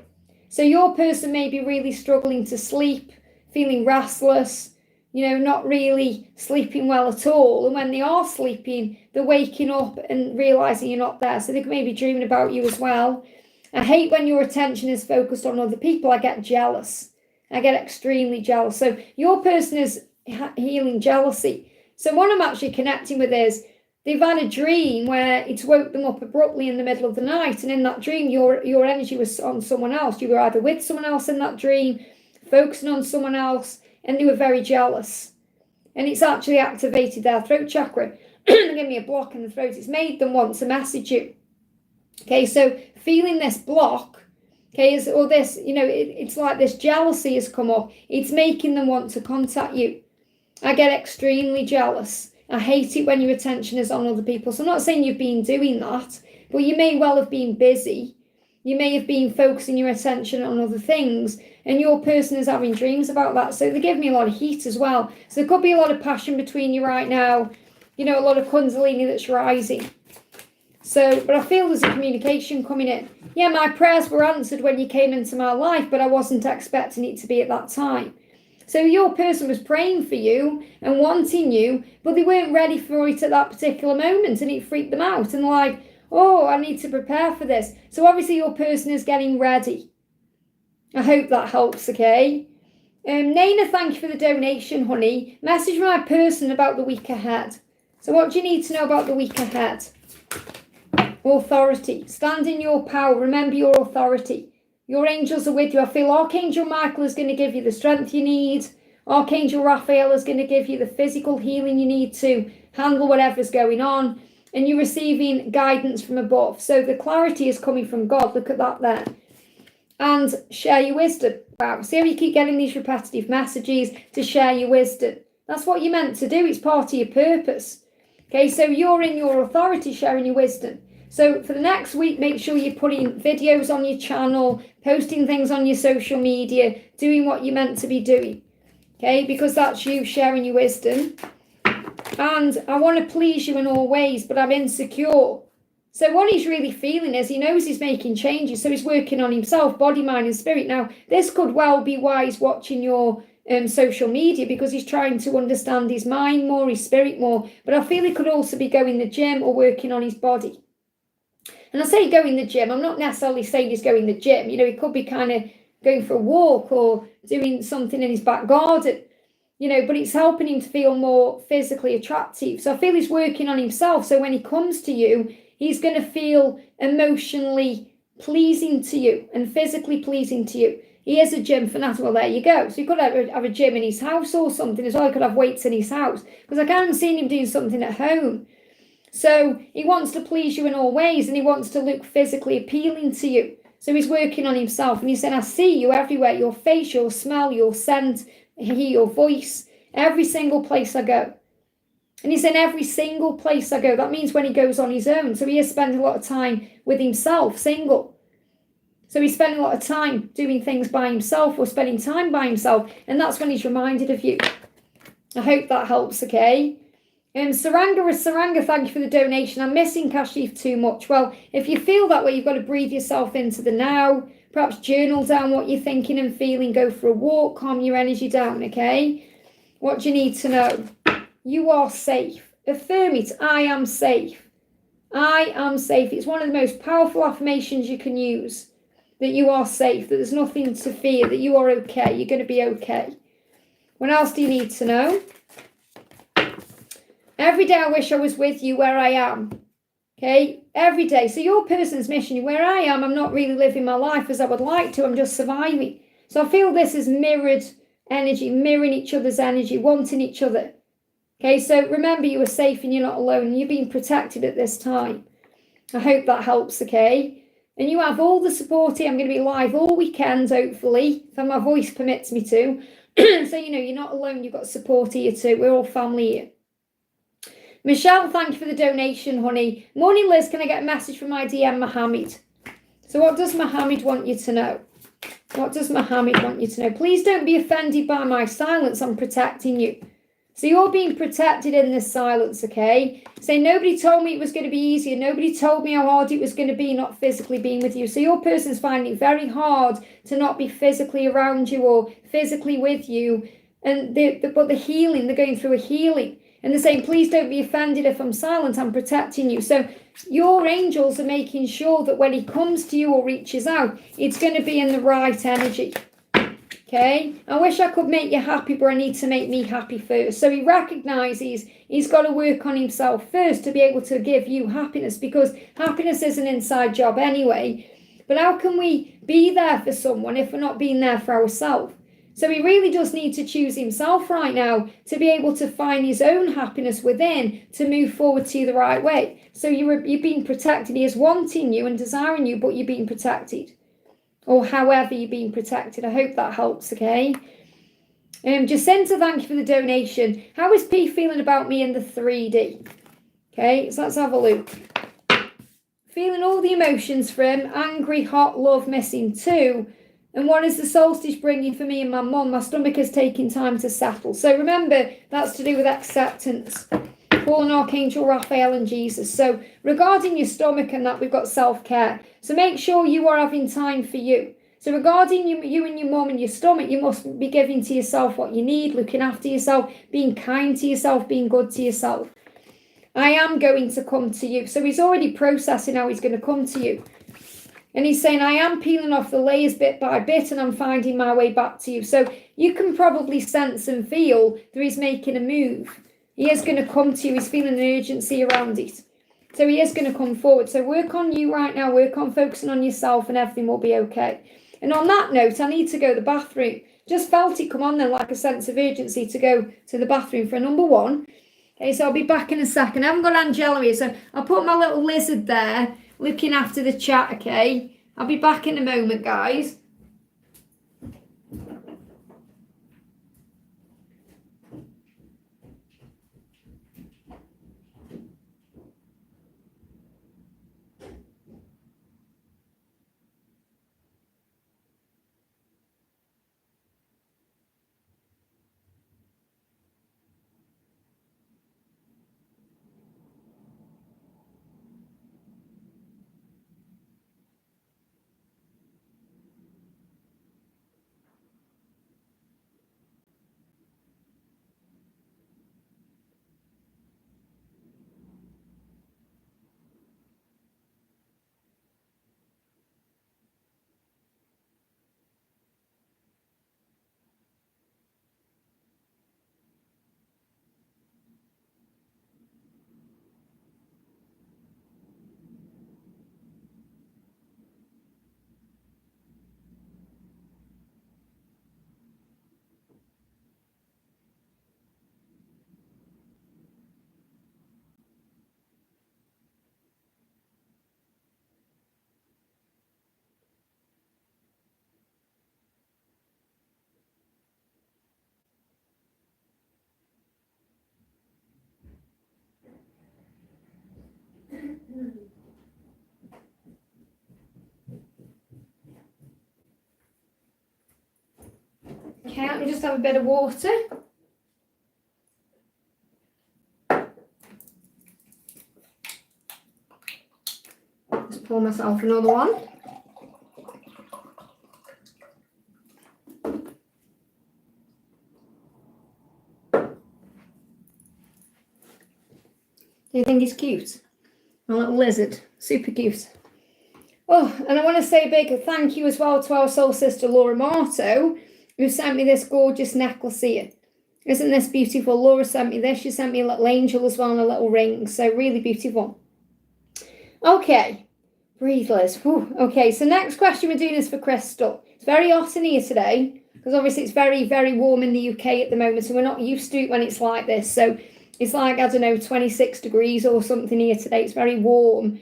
So your person may be really struggling to sleep, feeling restless, not really sleeping well at all. And when they are sleeping, they're waking up and realising you're not there. So they may be dreaming about you as well. I hate when your attention is focused on other people. I get jealous. I get extremely jealous. So your person is healing jealousy. So what I'm actually connecting with is they've had a dream where it's woke them up abruptly in the middle of the night. And in that dream, your energy was on someone else. You were either with someone else in that dream, focusing on someone else, and they were very jealous. And it's actually activated their throat chakra. They give me a block in the throat. It's made them want to message you. Okay, so feeling this block, okay, it's like this jealousy has come up. It's making them want to contact you. I get extremely jealous. I hate it when your attention is on other people. So I'm not saying you've been doing that, but you may well have been busy. You may have been focusing your attention on other things, and your person is having dreams about that. So they give me a lot of heat as well. So there could be a lot of passion between you right now, a lot of kundalini that's rising. So, but I feel there's a communication coming in. Yeah, my prayers were answered when you came into my life, but I wasn't expecting it to be at that time. So your person was praying for you and wanting you, but they weren't ready for it at that particular moment, and it freaked them out. And they're like, oh, I need to prepare for this. So obviously your person is getting ready. I hope that helps, okay? Naina, thank you for the donation, honey. Message from my person about the week ahead. So what do you need to know about the week ahead? Authority. Stand in your power. Remember your authority. Your angels are with you. I feel Archangel Michael is going to give you the strength you need. Archangel Raphael is going to give you the physical healing you need to handle whatever's going on. And you're receiving guidance from above. So the clarity is coming from God. Look at that there. and share your wisdom. Wow, see how you keep getting these repetitive messages to share your wisdom. That's what you're meant to do. It's part of your purpose. Okay, so you're in your authority sharing your wisdom. So for the next week, make sure you're putting videos on your channel, posting things on your social media, doing what you're meant to be doing. Okay, because that's you sharing your wisdom. And I want to please you in all ways, but I'm insecure. So what he's really feeling is he knows he's making changes, so he's working on himself, body, mind and spirit. Now, this could well be why he's watching your social media, because he's trying to understand his mind more, his spirit more. But I feel he could also be going to the gym or working on his body. And I say going to the gym, I'm not necessarily saying he's going to the gym. You know, he could be kind of going for a walk or doing something in his back garden. You know, but it's helping him to feel more physically attractive. So I feel he's working on himself. So when he comes to you, he's going to feel emotionally pleasing to you and physically pleasing to you. He is a gym fanatic. Well, there you go. So he could have a gym in his house or something as well. He could have weights in his house, because I can't see him doing something at home. So he wants to please you in all ways, and he wants to look physically appealing to you. So he's working on himself. And he's saying, I see you everywhere. Your face, your smell, your scent, hear your voice, every single place I go. And he's in every single place I go. That means when he goes on his own. So he is spending a lot of time with himself, single. So he's spending a lot of time doing things by himself or spending time by himself. And that's when he's reminded of you. I hope that helps, okay? Saranga, thank you for the donation. I'm missing Kashif too much. Well, if you feel that way, you've got to breathe yourself into the now. Perhaps journal down what you're thinking and feeling. Go for a walk, calm your energy down, okay? What do you need to know? You are safe. Affirm it. I am safe. I am safe. It's one of the most powerful affirmations you can use. That you are safe, that there's nothing to fear, that you are okay. You're going to be okay. What else do you need to know? Every day I wish I was with you where I am. Okay? Every day. So your person's mission, where I am, I'm not really living my life as I would like to. I'm just surviving. So I feel this is mirrored energy, mirroring each other's energy, wanting each other. Okay, so remember you are safe and you're not alone. And you're being protected at this time. I hope that helps, okay? And you have all the support here. I'm going to be live all weekend, hopefully, if my voice permits me to. So, you know, you're not alone. You've got support here too. We're all family here. Michelle, thank you for the donation, honey. Morning, Liz. Can I get a message from my DM, Mohammed? So what does Mohammed want you to know? What does Mohammed want you to know? Please don't be offended by my silence. I'm protecting you. So you're being protected in this silence, okay? So nobody told me it was going to be easier. Nobody told me how hard it was going to be not physically being with you. So your person's finding it very hard to not be physically around you or physically with you. And but the healing, they're going through a healing. And they're saying, please don't be offended if I'm silent. I'm protecting you. So your angels are making sure that when he comes to you or reaches out, it's going to be in the right energy. Okay, I wish I could make you happy, but I need to make me happy first. So he recognizes he's got to work on himself first to be able to give you happiness, because happiness is an inside job anyway. But how can we be there for someone if we're not being there for ourselves? So he really does need to choose himself right now to be able to find his own happiness within to move forward to you the right way. So you're being protected. He is wanting you and desiring you, but you're being protected. Or however you're being protected. I hope that helps, okay? Jacinta, thank you for the donation. How is P feeling about me in the 3D? Okay, so let's have a look. Feeling all the emotions for him. Angry, hot, love, missing too. And what is the solstice bringing for me and my mum? My stomach is taking time to settle. So remember, that's to do with acceptance. Fallen Archangel Raphael and Jesus. So regarding your stomach and that, we've got self-care. So make sure you are having time for you. So regarding you and your mum and your stomach, you must be giving to yourself what you need, looking after yourself, being kind to yourself, being good to yourself. I am going to come to you. So he's already processing how he's going to come to you. And he's saying, I am peeling off the layers bit by bit and I'm finding my way back to you. So you can probably sense and feel that he's making a move. He is going to come to you. He's feeling an urgency around it. So he is going to come forward. So work on you right now. Work on focusing on yourself and everything will be okay. And on that note, I need to go to the bathroom. Just felt it come on then like a sense of urgency to go to the bathroom for number one. Okay, so I'll be back in a second. I haven't got Angela here, so I'll put my little lizard there looking after the chat, okay? I'll be back in a moment, guys. Okay, let me just have a bit of water. Just pour myself another one. Do you think he's cute? A little lizard. Super cute. Oh, and I want to say a big thank you as well to our soul sister Laura Marto, who sent me this gorgeous necklace here. Isn't this beautiful? Laura sent me this. She sent me a little angel as well and a little ring. So really beautiful. Okay. Breathe, Liz. Whew. Okay, so next question we're doing is for Crystal. It's very hot in here today because obviously it's very, very warm in the UK at the moment. So we're not used to it when it's like this. So it's like, I don't know, 26 degrees or something here today. It's very warm.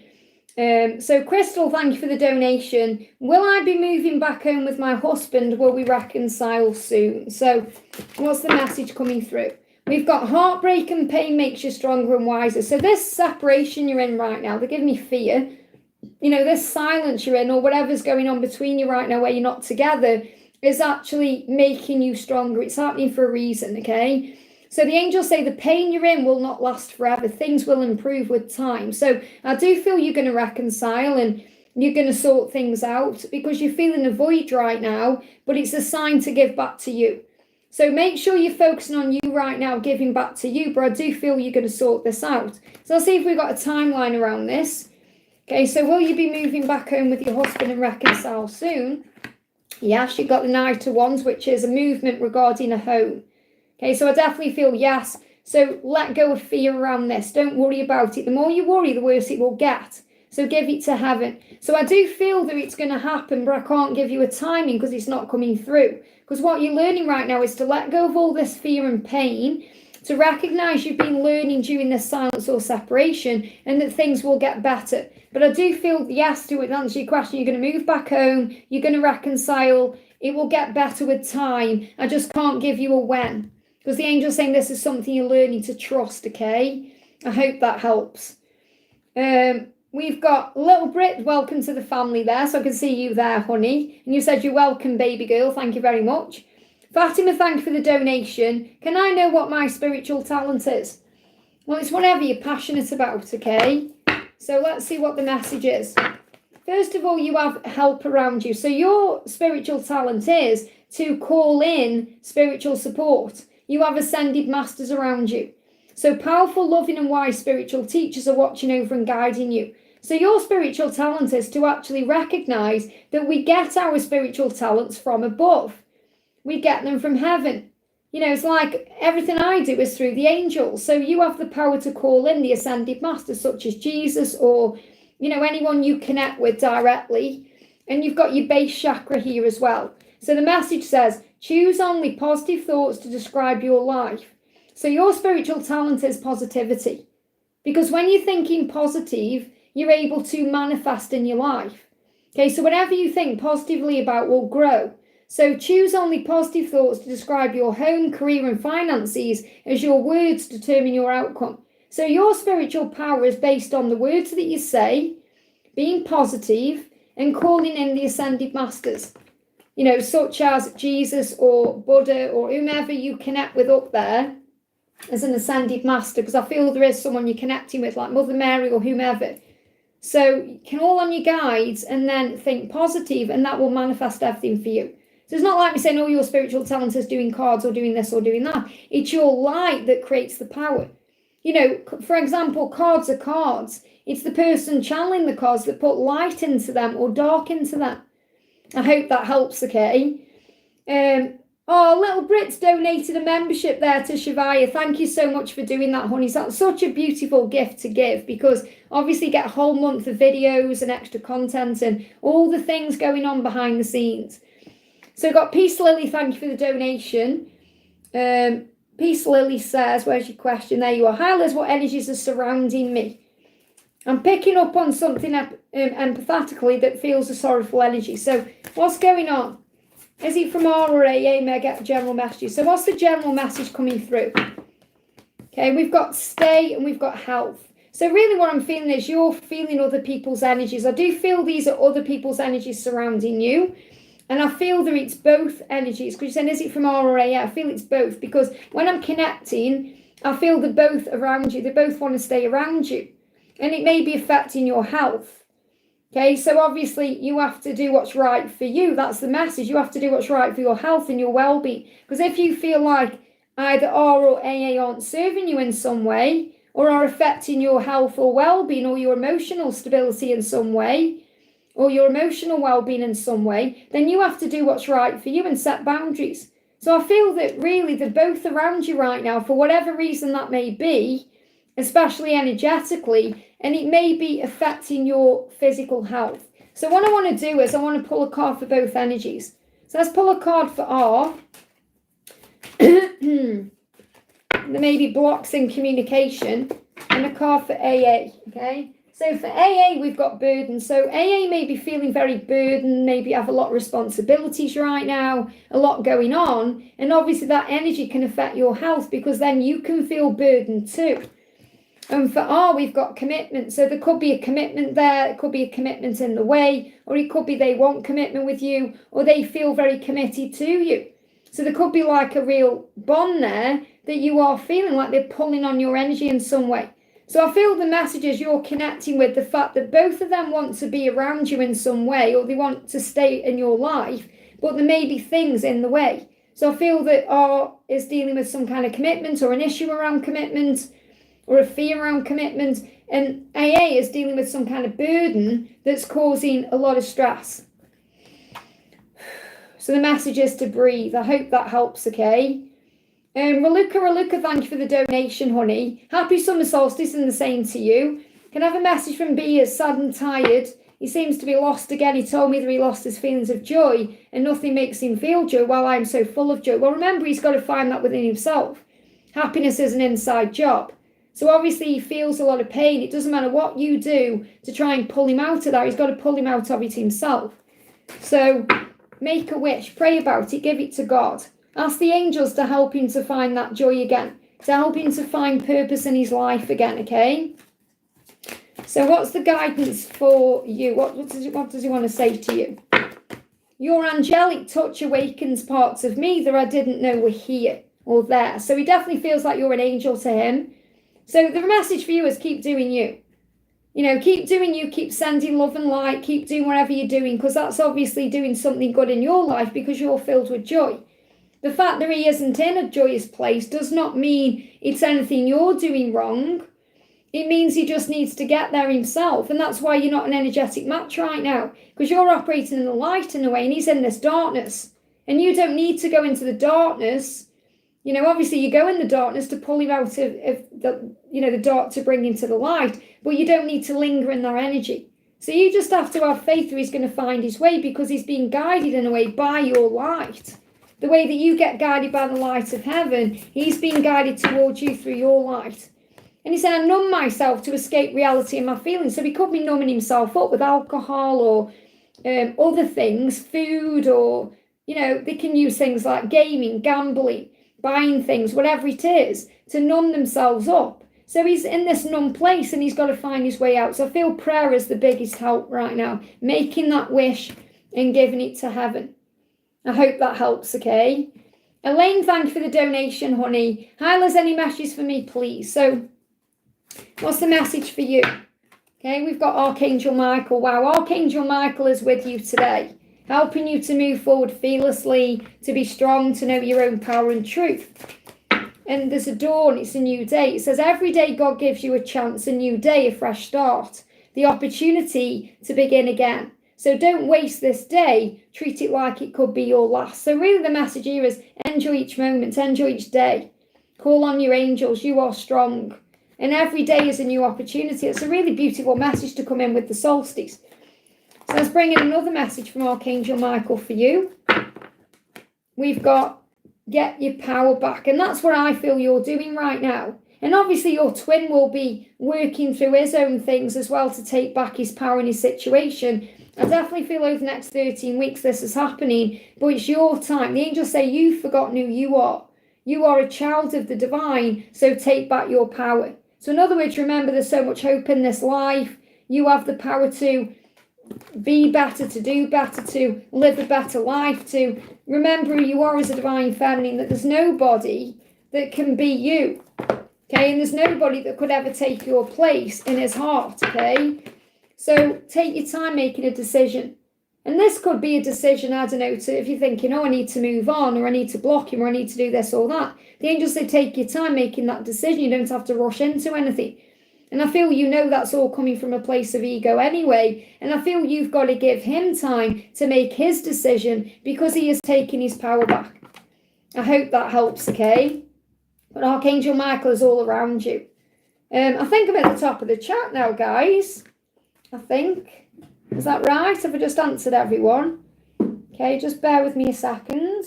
So Crystal, thank you for the donation. Will I be moving back home with my husband? Will we reconcile soon? So what's the message coming through? We've got heartbreak and pain makes you stronger and wiser. So this separation you're in right now, they give me fear. You know, this silence you're in or whatever's going on between you right now where you're not together is actually making you stronger. It's happening for a reason, okay? So the angels say the pain you're in will not last forever. Things will improve with time. So I do feel you're going to reconcile and you're going to sort things out because you're feeling a void right now, but it's a sign to give back to you. So make sure you're focusing on you right now, giving back to you, but I do feel you're going to sort this out. So let's see if we've got a timeline around this. Okay, so will you be moving back home with your husband and reconcile soon? Yes, you've got the Knight of Wands, which is a movement regarding a home. Okay, so I definitely feel yes. So let go of fear around this. Don't worry about it. The more you worry, the worse it will get. So give it to heaven. So I do feel that it's going to happen, but I can't give you a timing because it's not coming through. Because what you're learning right now is to let go of all this fear and pain, to recognize you've been learning during this silence or separation and that things will get better. But I do feel yes to answer your question. You're going to move back home. You're going to reconcile. It will get better with time. I just can't give you a when. Because the angel's saying this is something you're learning to trust, okay? I hope that helps. We've got little Brit, welcome to the family there. So I can see you there, honey. And you said you're welcome, baby girl. Thank you very much. Fatima, thank you for the donation. Can I know what my spiritual talent is? Well, it's whatever you're passionate about, okay? So let's see what the message is. First of all, you have help around you. So your spiritual talent is to call in spiritual support. You have ascended masters around you. So powerful, loving and wise spiritual teachers are watching over and guiding you. So your spiritual talent is to actually recognize that we get our spiritual talents from above. We get them from heaven. You know, it's like everything I do is through the angels. So you have the power to call in the ascended masters such as Jesus or, you know, anyone you connect with directly. And you've got your base chakra here as well. So the message says, choose only positive thoughts to describe your life. So your spiritual talent is positivity. Because when you're thinking positive, you're able to manifest in your life. Okay, so whatever you think positively about will grow. So choose only positive thoughts to describe your home, career and finances as your words determine your outcome. So your spiritual power is based on the words that you say, being positive and calling in the ascended masters. You know, such as Jesus or Buddha or whomever you connect with up there as an ascended master, because I feel there is someone you're connecting with, like Mother Mary or whomever. So you can call on your guides and then think positive, and that will manifest everything for you. So it's not like me saying, oh, your spiritual talent is doing cards or doing this or doing that. It's your light that creates the power. You know, for example, cards are cards. It's the person channeling the cards that put light into them or dark into them. I hope that helps, okay? Oh, little Brit's donated a membership there to Shavaya. Thank you so much for doing that, honey. So that's such a beautiful gift to give because obviously you get a whole month of videos and extra content and all the things going on behind the scenes. So we've got Peace Lily, thank you for the donation. Peace Lily says, where's your question? There you are. Hi Liz, what energies are surrounding me? I'm picking up on something empathetically that feels a sorrowful energy. So what's going on? Is it from R or AA? May I get a general message? So what's the general message coming through? Okay, we've got stay and we've got health. So really what I'm feeling is you're feeling other people's energies. I do feel these are other people's energies surrounding you. And I feel that it's both energies. Because you're saying, is it from R or A? Yeah, I feel it's both. Because when I'm connecting, I feel they're both around you. They both want to stay around you. And it may be affecting your health. Okay, so obviously you have to do what's right for you. That's the message. You have to do what's right for your health and your well-being. Because if you feel like either R or AA aren't serving you in some way, or are affecting your health or well-being, or your emotional stability in some way, or your emotional well-being in some way, then you have to do what's right for you and set boundaries. So I feel that really they're both around you right now for whatever reason that may be, especially energetically, and it may be affecting your physical health. So what I want to do is I want to pull a card for both energies. So let's pull a card for R. There may be blocks in communication, and a card for AA, okay? So for AA, we've got burden. So AA may be feeling very burdened, maybe have a lot of responsibilities right now, a lot going on, and obviously that energy can affect your health because then you can feel burdened too. And for R, we've got commitment. So there could be a commitment there, it could be a commitment in the way, or it could be they want commitment with you, or they feel very committed to you. So there could be like a real bond there that you are feeling like they're pulling on your energy in some way. So I feel the messages you're connecting with the fact that both of them want to be around you in some way, or they want to stay in your life, but there may be things in the way. So I feel that R is dealing with some kind of commitment or an issue around commitment or a fear around commitment, and AA is dealing with some kind of burden that's causing a lot of stress. So the message is to breathe. I hope that helps, okay? Raluca, thank you for the donation, honey. Happy summer solstice and the same to you. Can I have a message from B is sad and tired. He seems to be lost again. He told me that he lost his feelings of joy and nothing makes him feel joy while I'm so full of joy. Well, remember, he's got to find that within himself. Happiness is an inside job. So obviously he feels a lot of pain. It doesn't matter what you do to try and pull him out of that. He's got to pull him out of it himself. So make a wish, pray about it, give it to God. Ask the angels to help him to find that joy again, to help him to find purpose in his life again, okay? So what's the guidance for you? What does he want to say to you? Your angelic touch awakens parts of me that I didn't know were here or there. So he definitely feels like you're an angel to him. So the message for you is keep doing you. You know, keep doing you, keep sending love and light, keep doing whatever you're doing, because that's obviously doing something good in your life because you're filled with joy. The fact that he isn't in a joyous place does not mean it's anything you're doing wrong. It means he just needs to get there himself. And that's why you're not an energetic match right now, because you're operating in the light in a way and he's in this darkness. And you don't need to go into the darkness. You know, obviously you go in the darkness to pull him out of the dark to bring him to the light, but you don't need to linger in that energy. So you just have to have faith that he's going to find his way because he's being guided in a way by your light. The way that you get guided by the light of heaven, he's being guided towards you through your light. And he said, I numb myself to escape reality and my feelings. So he could be numbing himself up with alcohol or other things, food, or, you know, they can use things like gaming, gambling, buying things, whatever it is, to numb themselves up. So he's in this numb place and he's got to find his way out. So I feel prayer is the biggest help right now, making that wish and giving it to heaven. I hope that helps, okay? Elaine, thank you for the donation, honey. Hi, Liz, any messages for me, please? So, what's the message for you? Okay, we've got Archangel Michael. Wow, Archangel Michael is with you today, helping you to move forward fearlessly, to be strong, to know your own power and truth. And there's a dawn, it's a new day. It says, every day God gives you a chance, a new day, a fresh start, the opportunity to begin again. So don't waste this day. Treat it like it could be your last. So really the message here is enjoy each moment, enjoy each day. Call on your angels. You are strong. And every day is a new opportunity. It's a really beautiful message to come in with the solstice. So let's bring in another message from Archangel Michael for you. We've got get your power back. And that's what I feel you're doing right now. And obviously your twin will be working through his own things as well to take back his power in his situation. I definitely feel over the next 13 weeks this is happening, but it's your time. The angels say you've forgotten who you are. You are a child of the divine, so take back your power. So in other words, remember there's so much hope in this life. You have the power to be better, to do better, to live a better life, to remember who you are as a divine feminine, that there's nobody that can be you. Okay, and there's nobody that could ever take your place in his heart, okay? So take your time making a decision. And this could be a decision, I don't know, if you're thinking, oh, I need to move on, or I need to block him, or I need to do this or that. The angels say take your time making that decision. You don't have to rush into anything. And I feel you know that's all coming from a place of ego anyway. And I feel you've got to give him time to make his decision because he is taking his power back. I hope that helps, okay? But Archangel Michael is all around you. I think I'm at the top of the chat now, guys. I think. Is that right? Have I just answered everyone? Okay, just bear with me a second.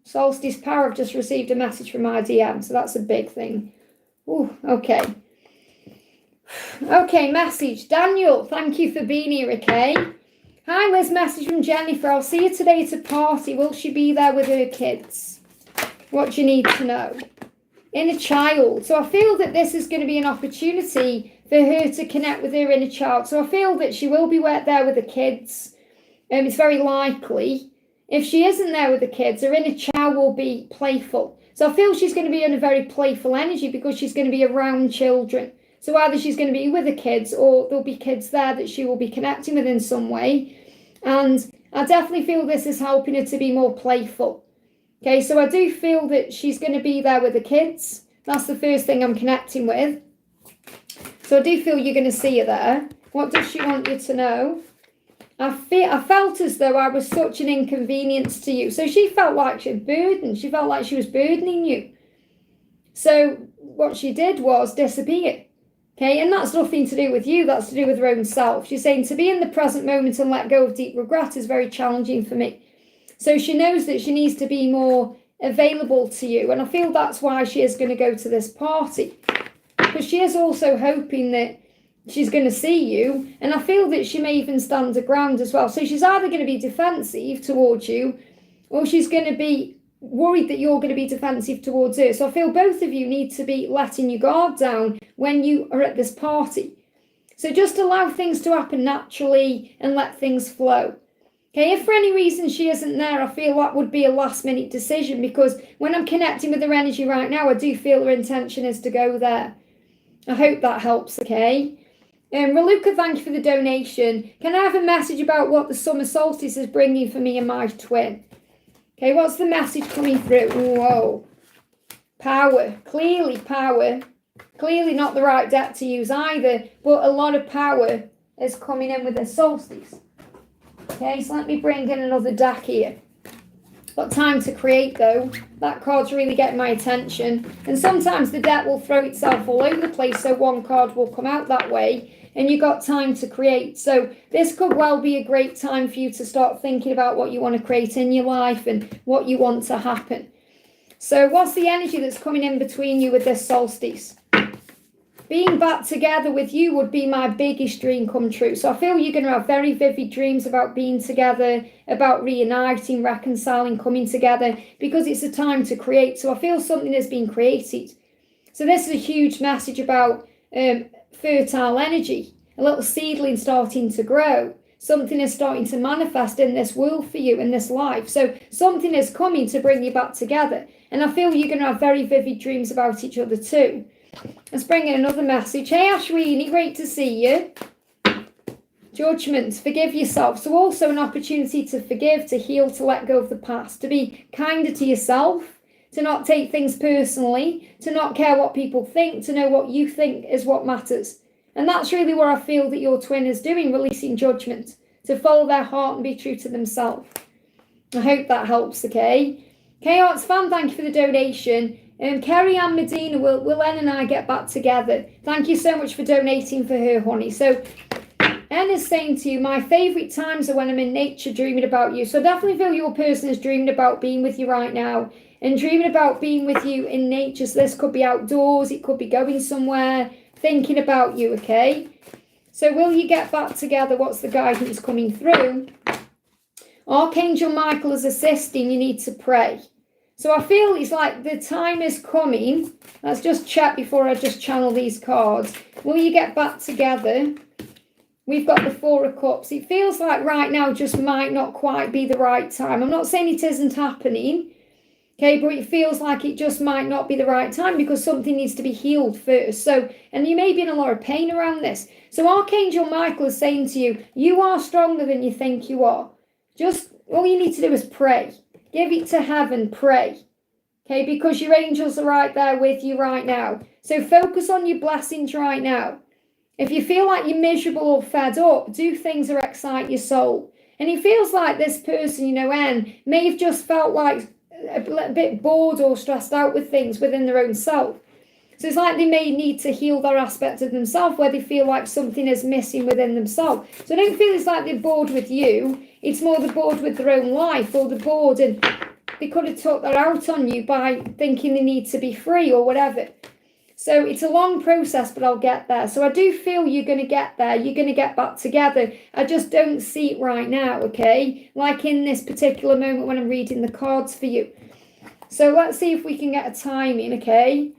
Solstice Power, I've just received a message from my DM, so that's a big thing. Ooh, okay. Okay, message. Daniel, thank you for being here, okay? Hi, Liz, message from Jennifer. I'll see you today at a party. Will she be there with her kids? What do you need to know? Inner child. So I feel that this is going to be an opportunity for her to connect with her inner child. So I feel that she will be there with the kids. It's very likely. If she isn't there with the kids, her inner child will be playful. So I feel she's going to be in a very playful energy because she's going to be around children. So either she's going to be with the kids or there'll be kids there that she will be connecting with in some way. And I definitely feel this is helping her to be more playful. Okay, so I do feel that she's going to be there with the kids. That's the first thing I'm connecting with. So I do feel you're going to see her there. What does she want you to know? I felt as though I was such an inconvenience to you. So she felt like she had burdened. She felt like she was burdening you. So what she did was disappear. Okay, and that's nothing to do with you. That's to do with her own self. She's saying to be in the present moment and let go of deep regret is very challenging for me. So she knows that she needs to be more available to you. And I feel that's why she is going to go to this party. But she is also hoping that she's going to see you. And I feel that she may even stand her ground as well. So she's either going to be defensive towards you or she's going to be worried that you're going to be defensive towards her. So I feel both of you need to be letting your guard down when you are at this party. So just allow things to happen naturally and let things flow. Okay, if for any reason she isn't there, I feel that would be a last minute decision because when I'm connecting with her energy right now, I do feel her intention is to go there. I hope that helps, okay? Raluca, thank you for the donation. Can I have a message about what the summer solstice is bringing for me and my twin? Okay, what's the message coming through? Whoa. Power. Clearly power. Clearly not the right deck to use either, but a lot of power is coming in with the solstice. Okay, so let me bring in another deck here. Got time to create though. That card's really getting my attention. And sometimes the deck will throw itself all over the place, so one card will come out that way. And you got time to create. So this could well be a great time for you to start thinking about what you want to create in your life and what you want to happen. So what's the energy that's coming in between you with this solstice? Being back together with you would be my biggest dream come true. So I feel you're going to have very vivid dreams about being together, about reuniting, reconciling, coming together, because it's a time to create. So I feel something has been created. So this is a huge message about fertile energy, a little seedling starting to grow. Something is starting to manifest in this world for you, in this life. So something is coming to bring you back together. And I feel you're going to have very vivid dreams about each other too. Let's bring in another message. Hey Ashwini, great to see you. Judgment, forgive yourself. So also an opportunity to forgive, to heal, to let go of the past, to be kinder to yourself, to not take things personally, to not care what people think, to know what you think is what matters. And that's really what I feel that your twin is doing, releasing judgment, to follow their heart and be true to themselves. I hope that helps, okay? K-Arts fan, thank you for the donation. Kerry Ann Medina, will Ann and I get back together? Thank you so much for donating for her, honey. So Ann is saying to you, my favourite times are when I'm in nature dreaming about you. So I definitely feel your person is dreaming about being with you right now and dreaming about being with you in nature. So this could be outdoors, it could be going somewhere, thinking about you, okay? So will you get back together? What's the guidance coming through? Archangel Michael is assisting. You need to pray. So I feel it's like the time is coming. Let's just check before I just channel these cards. Will you get back together? We've got the Four of Cups. It feels like right now just might not quite be the right time. I'm not saying it isn't happening, okay, but it feels like it just might not be the right time because something needs to be healed first. So, and you may be in a lot of pain around this. So Archangel Michael is saying to you, you are stronger than you think you are. Just, all you need to do is pray. Give it to heaven, pray. Okay, because your angels are right there with you right now. So focus on your blessings right now. If you feel like you're miserable or fed up, do things that excite your soul. And it feels like this person, N, may have just felt like a bit bored or stressed out with things within their own self. So it's like they may need to heal that aspect of themselves where they feel like something is missing within themselves. So I don't feel it's like they're bored with you. It's more they're bored with their own life, or they're bored and they could have took that out on you by thinking they need to be free or whatever. So it's a long process, but I'll get there. So I do feel you're going to get there. You're going to get back together. I just don't see it right now, okay? Like in this particular moment when I'm reading the cards for you. So let's see if we can get a timing, okay?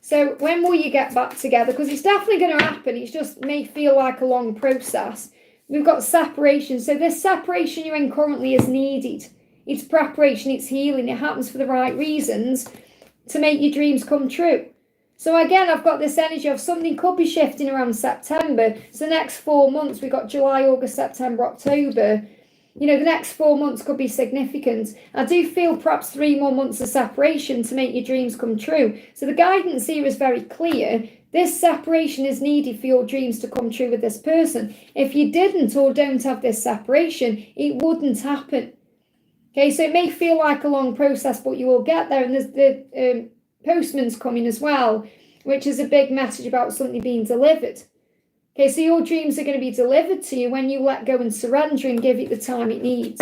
So when will you get back together? Because it's definitely going to happen. It just may feel like a long process. We've got separation. So this separation you're in currently is needed. It's preparation. It's healing. It happens for the right reasons to make your dreams come true. So again, I've got this energy of something could be shifting around September. So the next 4 months, we've got July, August, September, October. The next 4 months could be significant. I do feel perhaps 3 more months of separation to make your dreams come true. So the guidance here is very clear. This separation is needed for your dreams to come true with this person. If you didn't or don't have this separation, it wouldn't happen. Okay, so it may feel like a long process, but you will get there. And there's the postman's coming as well, which is a big message about something being delivered. Okay, so your dreams are going to be delivered to you when you let go and surrender and give it the time it needs.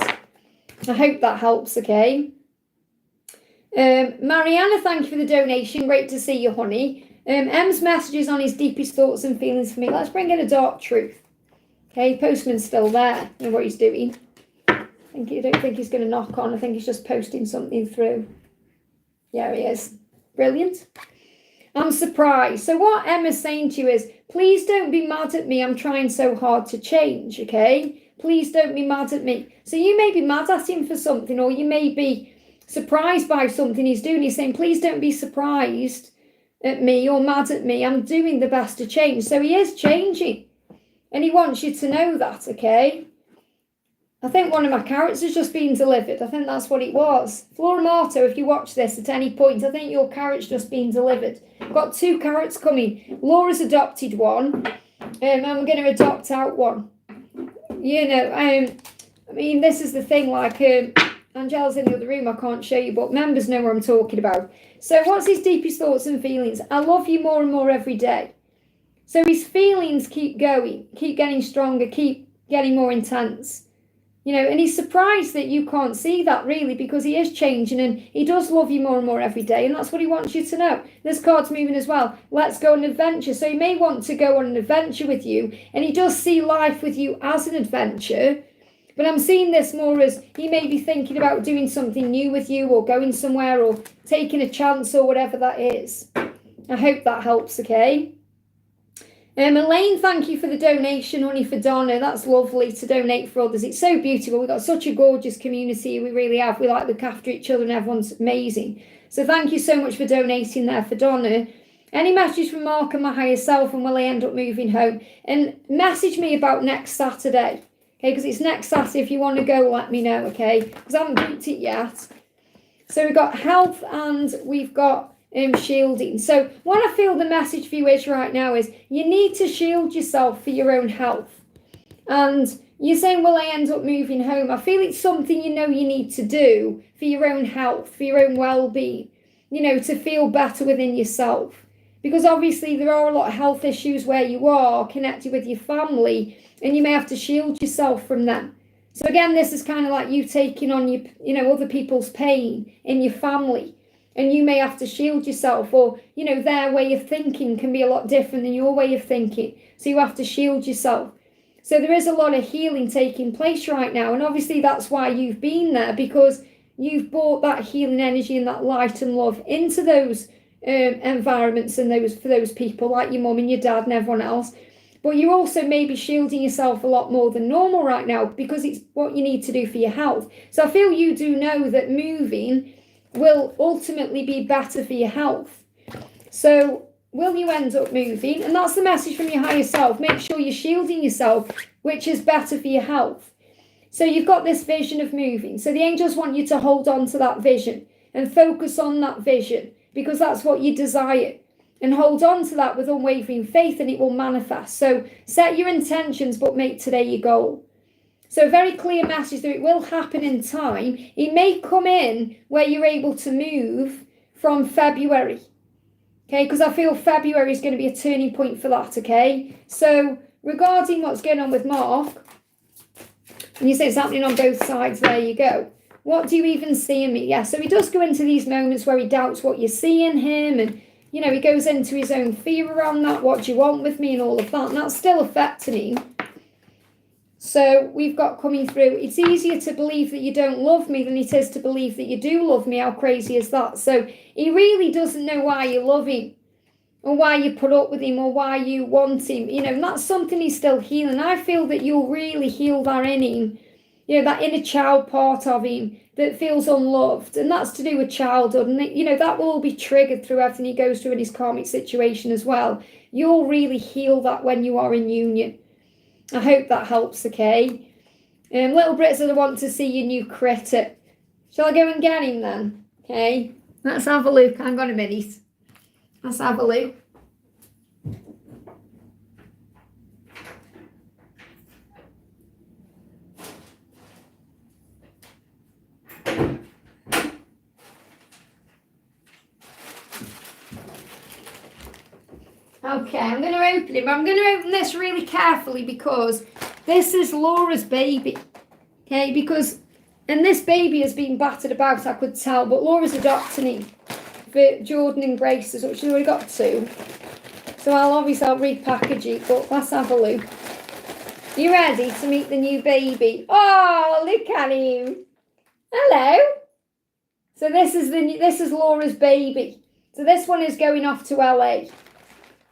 I hope that helps, okay? Mariana, thank you for the donation. Great to see you, honey. M's messages on his deepest thoughts and feelings for me. Let's bring in a dark truth. Okay, postman's still there. I know what he's doing. I don't think he's going to knock on. I think he's just posting something through. Yeah, he is. Brilliant. I'm surprised. So what Emma's saying to you is, please don't be mad at me. I'm trying so hard to change, okay? Please don't be mad at me. So you may be mad at him for something, or you may be surprised by something he's doing. He's saying, please don't be surprised at me or mad at me. I'm doing the best to change. So he is changing. And he wants you to know that, okay? I think one of my carrots has just been delivered. I think that's what it was. Flora Marto, if you watch this at any point, I think your carrot's just been delivered. I've got 2 carrots coming. Laura's adopted one. I'm going to adopt out one. I mean, this is the thing, like, Angela's in the other room, I can't show you, but members know what I'm talking about. So what's his deepest thoughts and feelings? I love you more and more every day. So his feelings keep going, keep getting stronger, keep getting more intense. And he's surprised that you can't see that really, because he is changing and he does love you more and more every day. And that's what he wants you to know. This card's moving as well. Let's go on an adventure. So he may want to go on an adventure with you, and he does see life with you as an adventure. But I'm seeing this more as he may be thinking about doing something new with you, or going somewhere, or taking a chance, or whatever that is. I hope that helps, okay? Elaine, thank you for the donation, honey, for Donna. That's lovely to donate for others. It's so beautiful. We've got such a gorgeous community. We really have. We like look after each other and everyone's amazing. So thank you so much for donating there for Donna. Any message from Mark and my higher self, and will I end up moving home? And message me about next Saturday. Okay, because it's next Saturday. If you want to go, let me know, okay? Because I haven't booked it yet. So we've got health and we've got shielding. So what I feel the message for you is right now is you need to shield yourself for your own health. And you're saying, will I end up moving home? I feel it's something you need to do for your own health, for your own well-being, to feel better within yourself. Because obviously there are a lot of health issues where you are connected with your family, and you may have to shield yourself from them. So again, this is kind of like you taking on your, other people's pain in your family. And you may have to shield yourself, or, their way of thinking can be a lot different than your way of thinking. So you have to shield yourself. So there is a lot of healing taking place right now. And obviously that's why you've been there, because you've brought that healing energy and that light and love into those environments and for those people like your mum and your dad and everyone else. But you're also maybe shielding yourself a lot more than normal right now because it's what you need to do for your health. So I feel you do know that moving will ultimately be better for your health. So will you end up moving? And that's the message from your higher self. Make sure you're shielding yourself, which is better for your health. So you've got this vision of moving. So the angels want you to hold on to that vision and focus on that vision because that's what you desire. And hold on to that with unwavering faith and it will manifest. So set your intentions, but make today your goal. So a very clear message that it will happen in time. It may come in where you're able to move from February. Okay, because I feel February is going to be a turning point for that, okay? So regarding what's going on with Mark, and you say it's happening on both sides, there you go. What do you even see in me? Yeah, so he does go into these moments where he doubts what you see in him and you know, he goes into his own fear around that. What do you want with me and all of that? And that's still affecting him. So we've got coming through. It's easier to believe that you don't love me than it is to believe that you do love me. How crazy is that? So he really doesn't know why you love him or why you put up with him or why you want him. You know, and that's something he's still healing. I feel that you'll really heal that in him. You know, that inner child part of him that feels unloved. And that's to do with childhood. And, you know, that will all be triggered through everything he goes through in his karmic situation as well. You'll really heal that when you are in union. I hope that helps, okay? Little Brit said, I want to see your new critter. Shall I go and get him then? Okay, let's have a look. Hang on a minute. Let's have a look. Okay, I'm going to open him. I'm going to open this really carefully because this is Laura's baby. Okay, because, and this baby has been battered about, I could tell, but Laura's adopting him for Jordan and Grace's, which she's already got two. So I'll repackage it, but let's have a look. You ready to meet the new baby? Oh, look at him. Hello. So this is Laura's baby. So this one is going off to LA.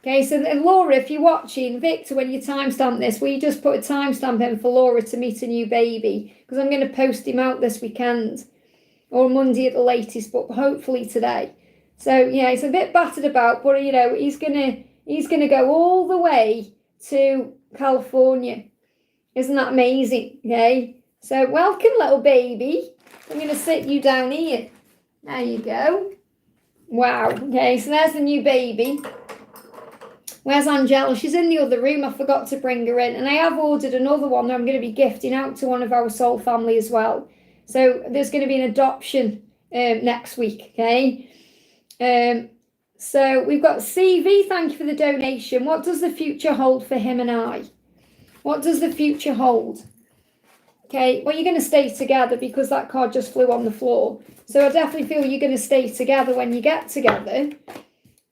Okay, so Laura, if you're watching, Victor, when you timestamp this, will you just put a timestamp in for Laura to meet a new baby? Because I'm going to post him out this weekend or Monday at the latest, but hopefully today. So yeah, it's a bit battered about, but you know, he's gonna go all the way to California. Isn't that amazing? Okay, so welcome, little baby. I'm going to sit you down here. There you go. Wow. Okay, so there's the new baby. Where's Angela? She's in the other room. I forgot to bring her in. And I have ordered another one that I'm going to be gifting out to one of our soul family as well. So there's going to be an adoption next week, okay? So we've got CV. Thank you for the donation. What does the future hold for him and I? What does the future hold? Okay, well, you're going to stay together because that card just flew on the floor. So I definitely feel you're going to stay together when you get together.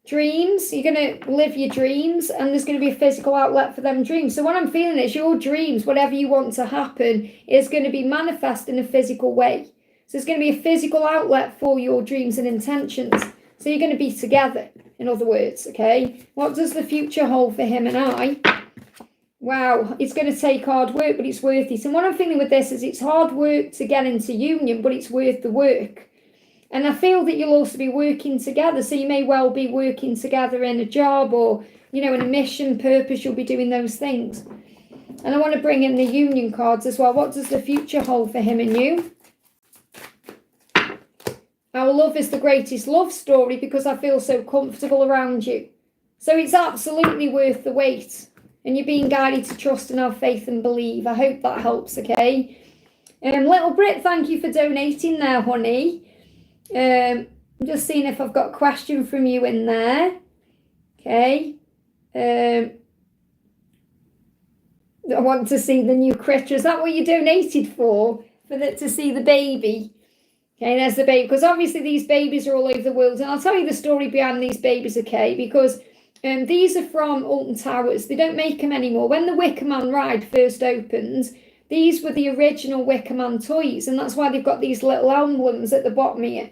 Dreams, you're going to live your dreams and there's going to be a physical outlet for them dreams. So what I'm feeling is your dreams, whatever you want to happen, is going to be manifest in a physical way. So it's going to be a physical outlet for your dreams and intentions. So you're going to be together, in other words, okay? What does the future hold for him and I? Wow, it's going to take hard work, but it's worth it. And what I'm feeling with this is it's hard work to get into union, but it's worth the work. And I feel that you'll also be working together. So you may well be working together in a job or, you know, in a mission purpose, you'll be doing those things. And I want to bring in the union cards as well. What does the future hold for him and you? Our love is the greatest love story because I feel so comfortable around you. So it's absolutely worth the wait. And you're being guided to trust and have faith and believe. I hope that helps, okay? Little Brit, thank you for donating there, honey. I'm just seeing if I've got a question from you in there. Okay. I want to see the new critter. Is that what you donated for? To see the baby? Okay, there's the baby. Because obviously these babies are all over the world. And I'll tell you the story behind these babies, okay? Because these are from Alton Towers. They don't make them anymore. When the Wicker Man ride first opened, these were the original Wicker Man toys, and that's why they've got these little emblems at the bottom here.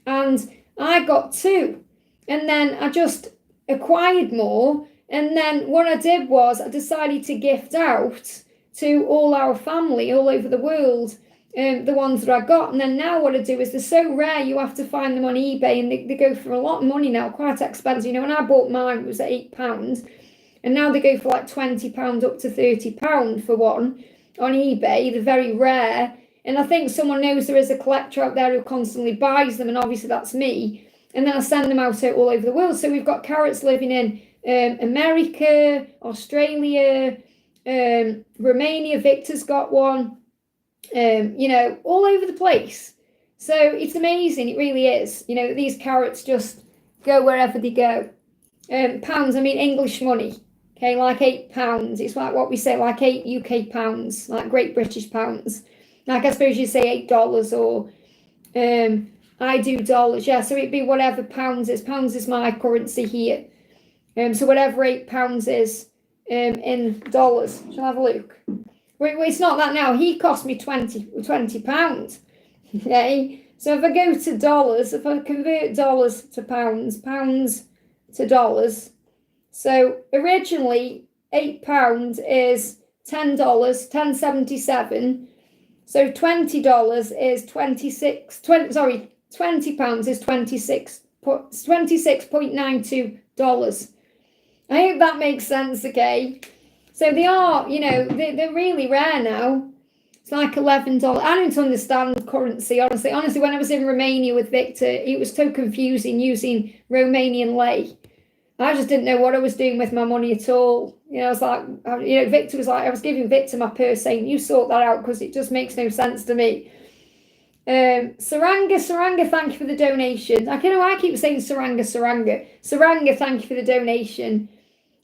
And I got 2, and then I just acquired more. And then what I did was I decided to gift out to all our family all over the world, the ones that I got. And then now what I do is they're so rare, you have to find them on eBay, and they go for a lot of money now, quite expensive. You know, when I bought mine, it was at £8, and now they go for like £20 up to £30 for one on eBay. They're very rare. And I think someone knows there is a collector out there who constantly buys them, and obviously that's me. And then I send them out all over the world. So we've got carrots living in America, Australia, Romania. Victor's got one, you know, all over the place. So it's amazing, it really is. You know, these carrots just go wherever they go. Pounds, I mean English money, okay, like £8. It's like what we say, like 8 UK pounds, like Great British pounds. Like I suppose you say $8, or I do dollars, yeah, so it'd be whatever pounds is. Pounds is my currency here. So whatever £8 is in dollars. Shall I have a look? Well, it's not that now. He cost me £20. Okay. So if I go to dollars, if I convert dollars to pounds, pounds to dollars. So originally £8 is $10, £10.77. So $20 is 20 pounds is $26.92. I hope that makes sense, okay? So they are, you know, they're really rare now. It's like $11. I don't understand currency, honestly. Honestly, when I was in Romania with Victor, it was so confusing using Romanian lei. I just didn't know what I was doing with my money at all. You know, I was like, you know, Victor was like, I was giving Victor my purse saying, you sort that out because it just makes no sense to me. Saranga, thank you for the donation. I don't know why I keep saying Saranga, thank you for the donation.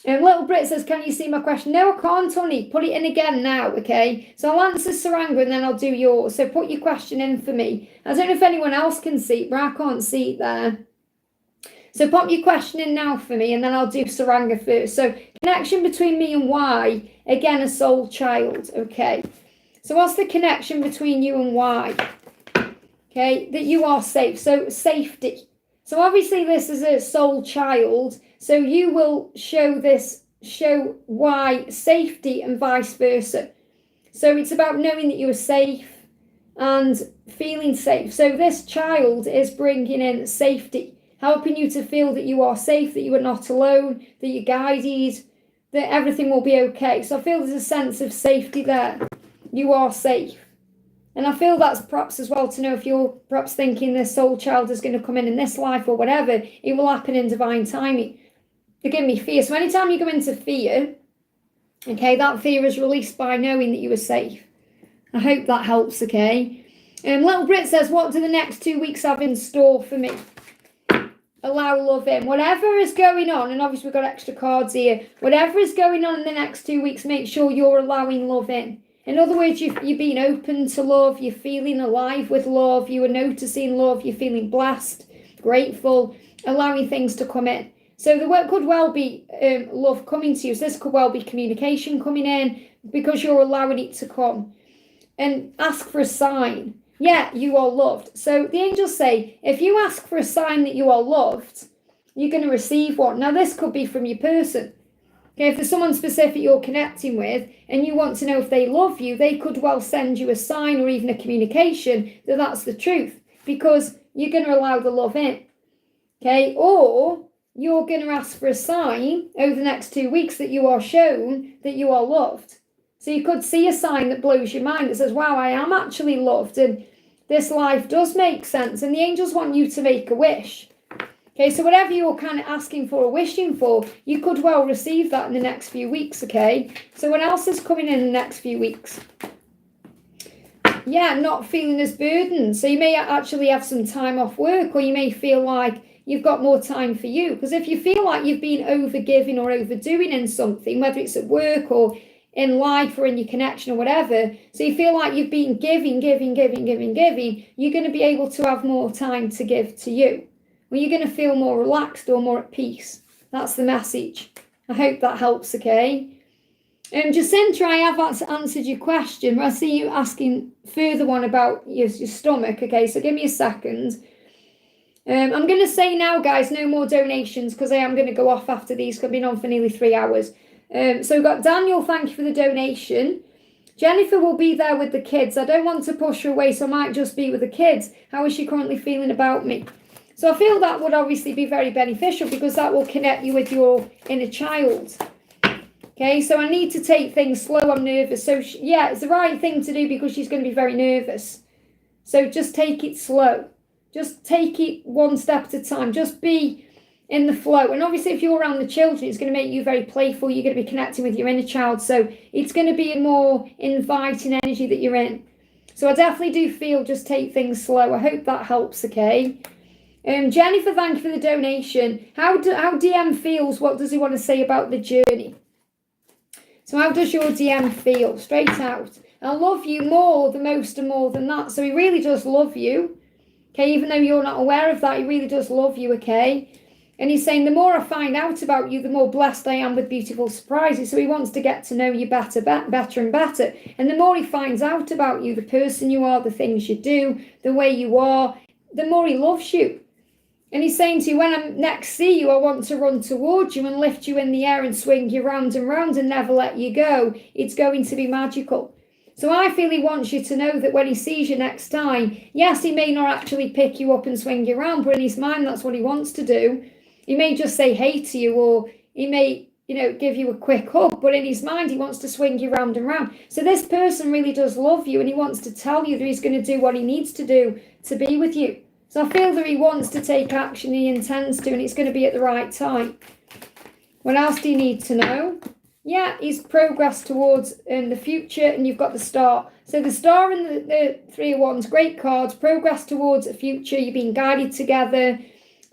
Little Brit says, can you see my question? No, I can't, honey. Put it in again now, okay? So I'll answer Saranga and then I'll do yours. So put your question in for me. I don't know if anyone else can see it, but I can't see it there. So pop your question in now for me, and then I'll do Saranga first. So connection between me and Y, again, a soul child, okay? So what's the connection between you and Y? Okay, that you are safe. So safety. So obviously this is a soul child. So you will show Y safety and vice versa. So it's about knowing that you are safe and feeling safe. So this child is bringing in safety, helping you to feel that you are safe, that you are not alone, that you're guided, that everything will be okay. So I feel there's a sense of safety there. You are safe. And I feel that's perhaps as well to know if you're perhaps thinking this soul child is going to come in this life or whatever, it will happen in divine timing. They give me fear. So anytime you go into fear, okay, that fear is released by knowing that you are safe. I hope that helps, okay? Little Brit says, what do the next 2 weeks have in store for me? Allow love in. Whatever is going on, and obviously we've got extra cards here, whatever is going on in the next 2 weeks, make sure you're allowing love in. In other words, you're being open to love, you're feeling alive with love, you are noticing love, you're feeling blessed, grateful, allowing things to come in. So there could well be love coming to you. So this could well be communication coming in because you're allowing it to come. And ask for a sign. Yeah, you are loved. So the angels say, if you ask for a sign that you are loved, you're going to receive one. Now this could be from your person. Okay, if there's someone specific you're connecting with and you want to know if they love you, they could well send you a sign or even a communication that that's the truth because you're going to allow the love in. Okay, or you're going to ask for a sign over the next 2 weeks that you are shown that you are loved. So you could see a sign that blows your mind that says, wow, I am actually loved and this life does make sense. And the angels want you to make a wish. Okay, so whatever you're kind of asking for or wishing for, you could well receive that in the next few weeks, okay? So what else is coming in the next few weeks? Yeah, not feeling as burdened. So you may actually have some time off work, or you may feel like you've got more time for you. Because if you feel like you've been overgiving or overdoing in something, whether it's at work or in life or in your connection or whatever, so you feel like you've been giving, you're going to be able to have more time to give to you. Well, you're going to feel more relaxed or more at peace. That's the message. I hope that helps, okay? Jacinta, I have answered your question, but I see you asking further one about your stomach. Okay, so give me a second. I'm going to say now, guys, no more donations because I am going to go off after these. I've been on for nearly 3 hours. So we've got Daniel, thank you for the donation. Jennifer will be there with the kids. I don't want to push her away, so I might just be with the kids. How is she currently feeling about me? So I feel that would obviously be very beneficial because that will connect you with your inner child. Okay, so I need to take things slow. I'm nervous. So yeah, it's the right thing to do because she's going to be very nervous. So just take it slow. Just take it one step at a time. Just be in the flow. And obviously, if you're around the children, it's going to make you very playful. You're going to be connecting with your inner child. So it's going to be a more inviting energy that you're in. So I definitely do feel just take things slow. I hope that helps, okay? Jennifer, thank you for the donation. How DM feels, what does he want to say about the journey? So how does your DM feel? Straight out. I love you more, the most and more than that. So he really does love you. Okay, even though you're not aware of that, he really does love you, okay? And he's saying, the more I find out about you, the more blessed I am with beautiful surprises. So he wants to get to know you better and better. And the more he finds out about you, the person you are, the things you do, the way you are, the more he loves you. And he's saying to you, when I next see you, I want to run towards you and lift you in the air and swing you round and round and never let you go. It's going to be magical. So I feel he wants you to know that when he sees you next time, yes, he may not actually pick you up and swing you around, but in his mind, that's what he wants to do. He may just say hey to you, or he may, give you a quick hug, but in his mind, he wants to swing you round and round. So this person really does love you, and he wants to tell you that he's going to do what he needs to do to be with you. So I feel that he wants to take action, he intends to, and it's going to be at the right time. What else do you need to know? Yeah, he's progressed towards the future, and you've got the star. So the star and the 3 of Wands, great cards, progress towards a future, you're being guided together,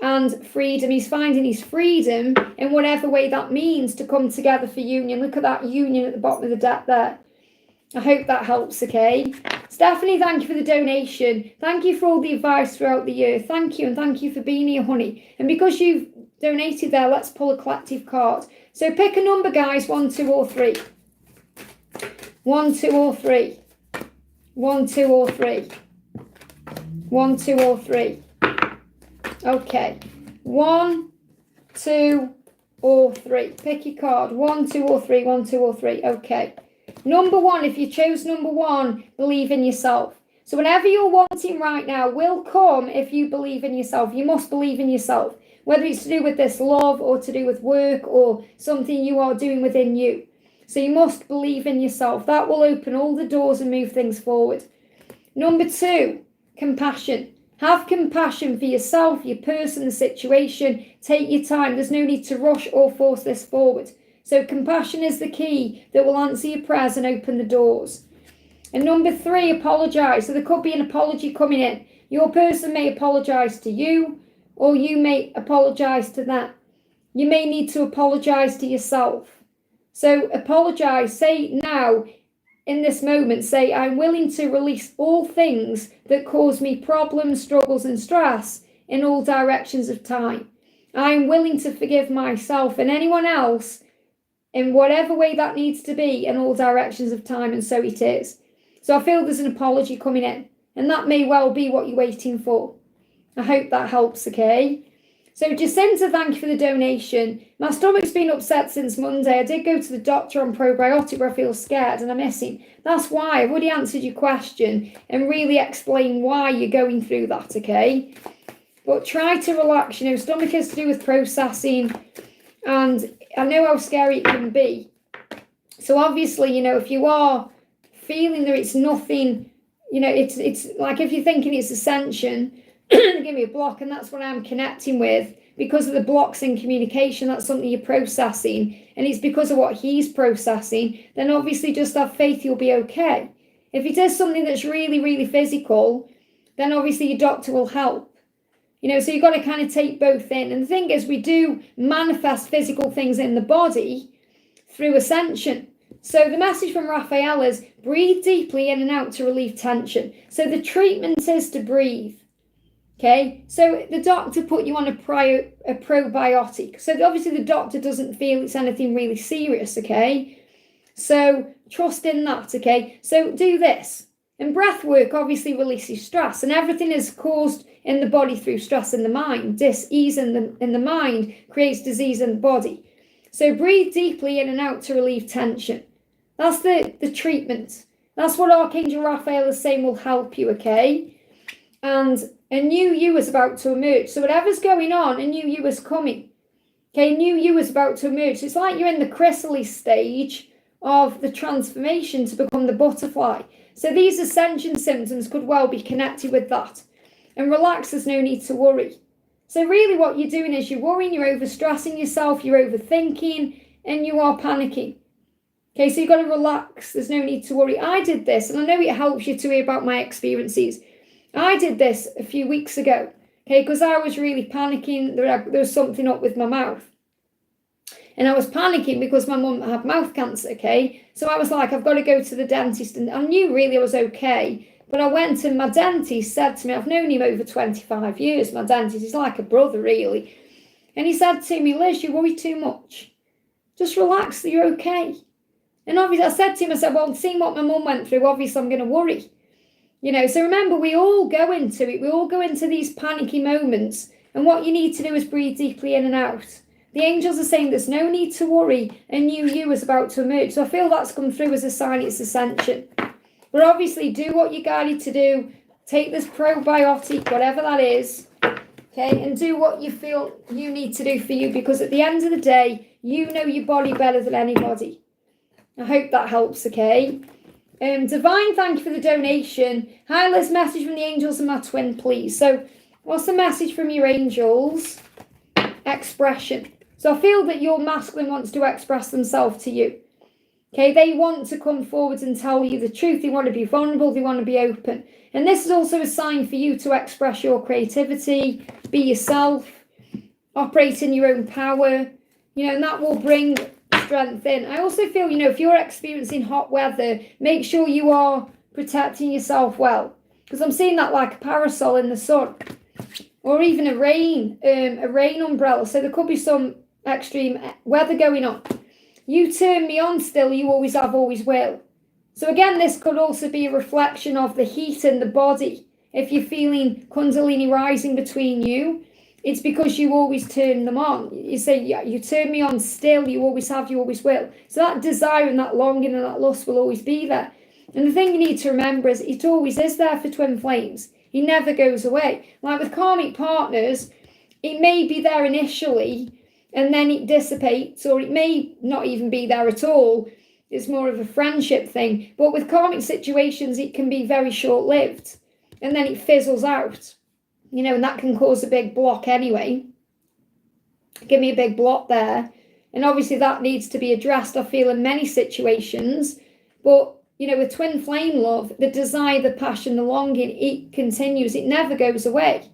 and freedom. He's finding his freedom in whatever way that means to come together for union. Look at that union at the bottom of the deck there. I hope that helps, okay? Stephanie, thank you for the donation. Thank you for all the advice throughout the year. Thank you, and thank you for being here, honey. And because you've donated there, let's pull a collective card. So pick a number, guys, 1, 2, or 3. 1, 2, or 3. 1, 2, or 3. 1, 2, or 3. Okay. 1, 2, or 3. Pick your card. 1, 2, or 3. 1, 2, or 3. Okay. Number 1, if you chose number 1, believe in yourself. So whatever you're wanting right now will come if you believe in yourself. You must believe in yourself. Whether it's to do with this love or to do with work or something you are doing within you. So you must believe in yourself. That will open all the doors and move things forward. Number 2, compassion. Have compassion for yourself, your person, the situation. Take your time. There's no need to rush or force this forward. So compassion is the key that will answer your prayers and open the doors. And number 3, apologise. So there could be an apology coming in. Your person may apologise to you, or you may apologise to them. You may need to apologise to yourself. So apologise. Say now, in this moment, say, I'm willing to release all things that cause me problems, struggles, and stress in all directions of time. I'm willing to forgive myself and anyone else in whatever way that needs to be in all directions of time, and so it is. So I feel there's an apology coming in, and that may well be what you're waiting for. I hope that helps, okay? So Jacinta, thank you for the donation. My stomach's been upset since Monday. I did go to the doctor on probiotic where I feel scared and I'm missing. That's why I've already answered your question and really explained why you're going through that, okay? But try to relax. Stomach is to do with processing, and I know how scary it can be. So obviously, if you are feeling that it's nothing, it's like if you're thinking it's ascension, give me a block, and that's what I'm connecting with because of the blocks in communication. That's something you're processing, and it's because of what he's processing. Then obviously just have faith you'll be okay. If it is something that's really, really physical, then obviously your doctor will help. So you've got to kind of take both in. And the thing is, we do manifest physical things in the body through ascension. So the message from Raphael is breathe deeply in and out to relieve tension. So the treatment is to breathe. Okay, so the doctor put you on a probiotic. So obviously the doctor doesn't feel it's anything really serious, okay? So trust in that, okay? So do this. And breath work obviously releases stress, and everything is caused in the body through stress in the mind. Dis-ease in the mind creates disease in the body. So breathe deeply in and out to relieve tension. That's the treatment. That's what Archangel Raphael is saying will help you, okay? And a new you is about to emerge. So whatever's going on, a new you is coming. Okay, a new you is about to emerge. So it's like you're in the chrysalis stage of the transformation to become the butterfly. So these ascension symptoms could well be connected with that. And relax, there's no need to worry. So really what you're doing is you're worrying, you're overstressing yourself, you're overthinking, and you are panicking. Okay, so you've got to relax. There's no need to worry. I did this, and I know it helps you to hear about my experiences. I did this a few weeks ago, okay, because I was really panicking. There was something up with my mouth. And I was panicking because my mum had mouth cancer, okay? So I was like, I've got to go to the dentist. And I knew really I was okay. But I went and my dentist said to me, I've known him over 25 years. My dentist is like a brother, really. And he said to me, Liz, you worry too much. Just relax, you're okay. And obviously I said to him, I said, well, seeing what my mum went through, obviously I'm going to worry. You know, so remember, we all go into it. We all go into these panicky moments. And what you need to do is breathe deeply in and out. The angels are saying there's no need to worry. A new you is about to emerge. So I feel that's come through as a sign it's ascension. But obviously do what you're guided to do. Take this probiotic, whatever that is. Okay, and do what you feel you need to do for you. Because at the end of the day, you know your body better than anybody. I hope that helps, okay? Divine, thank you for the donation. Hi, Liz, message from the angels and my twin, please. So what's the message from your angels? Expression. So I feel that your masculine wants to express themselves to you. Okay, they want to come forward and tell you the truth. They want to be vulnerable. They want to be open. And this is also a sign for you to express your creativity, be yourself, operate in your own power, you know, and that will bring strength in. I also feel, you know, if you're experiencing hot weather, make sure you are protecting yourself well. Because I'm seeing that like a parasol in the sun. Or even a rain umbrella. So there could be some extreme weather going on. You turn me on still, you always have, always will. So again, this could also be a reflection of the heat in the body. If you're feeling Kundalini rising between you, it's because you always turn them on. You say, yeah, you turn me on still, you always have, you always will. So that desire and that longing and that lust will always be there. And the thing you need to remember is it always is there for twin flames. He never goes away. Like with karmic partners, it may be there initially and then it dissipates, or it may not even be there at all. It's more of a friendship thing. But with karmic situations, it can be very short-lived and then it fizzles out. You know, and that can cause a big block anyway. Give me a big block there. And obviously that needs to be addressed, I feel, in many situations. But, you know, with twin flame love, the desire, the passion, the longing, it continues. It never goes away.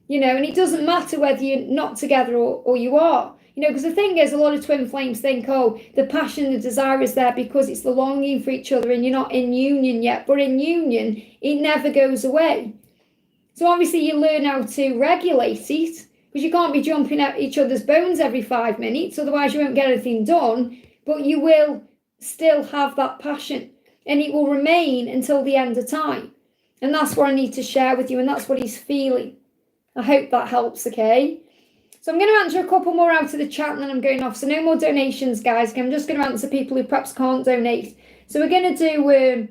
You know, and it doesn't matter whether you're not together or you are. You know, because the thing is, a lot of twin flames think, oh, the passion, the desire is there because it's the longing for each other and you're not in union yet. But in union, it never goes away. So obviously you learn how to regulate it, because you can't be jumping at each other's bones every 5 minutes, otherwise you won't get anything done, but you will still have that passion and it will remain until the end of time. And that's what I need to share with you, and that's what he's feeling. I hope that helps, okay? So I'm going to answer a couple more out of the chat and then I'm going off. So no more donations, guys. I'm just going to answer people who perhaps can't donate. So we're going to do...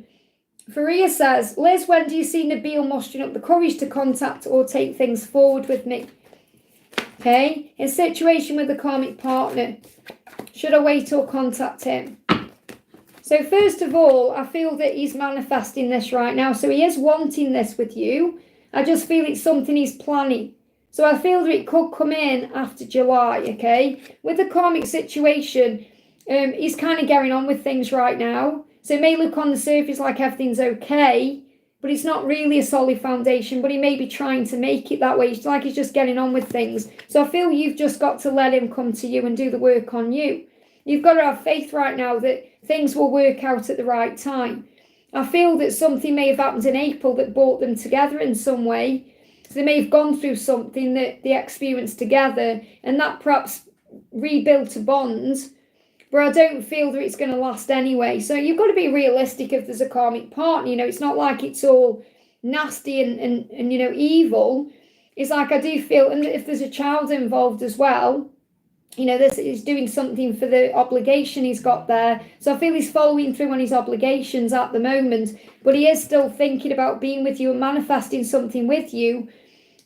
Faria says, Liz, when do you see Nabil mustering up the courage to contact or take things forward with me? Okay, in situation with a karmic partner, should I wait or contact him? So first of all, I feel that he's manifesting this right now. So he is wanting this with you. I just feel it's something he's planning. So I feel that it could come in after July, okay? With the karmic situation, he's kind of getting on with things right now. So it may look on the surface like everything's okay, but it's not really a solid foundation, but he may be trying to make it that way. It's like he's just getting on with things. So I feel you've just got to let him come to you and do the work on you. You've got to have faith right now that things will work out at the right time. I feel that something may have happened in April that brought them together in some way. So they may have gone through something that they experienced together, and that perhaps rebuilt a bond. but I don't feel that it's going to last anyway. So you've got to be realistic if there's a karmic partner. You know, it's not like it's all nasty and you know, evil. It's like I do feel, and if there's a child involved as well, you know, this is doing something for the obligation he's got there. So I feel he's following through on his obligations at the moment, but he is still thinking about being with you and manifesting something with you.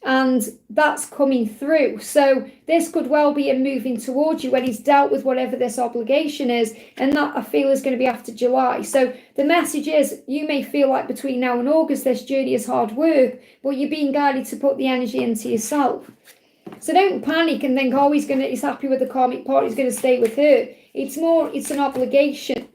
And that's coming through. So this could well be him moving towards you when he's dealt with whatever this obligation is. And that I feel is going to be after July. So the message is, you may feel like between now and August, this journey is hard work, but you're being guided to put the energy into yourself. So don't panic and think, oh, he's happy with the karmic partner, he's going to stay with her. It's an obligation.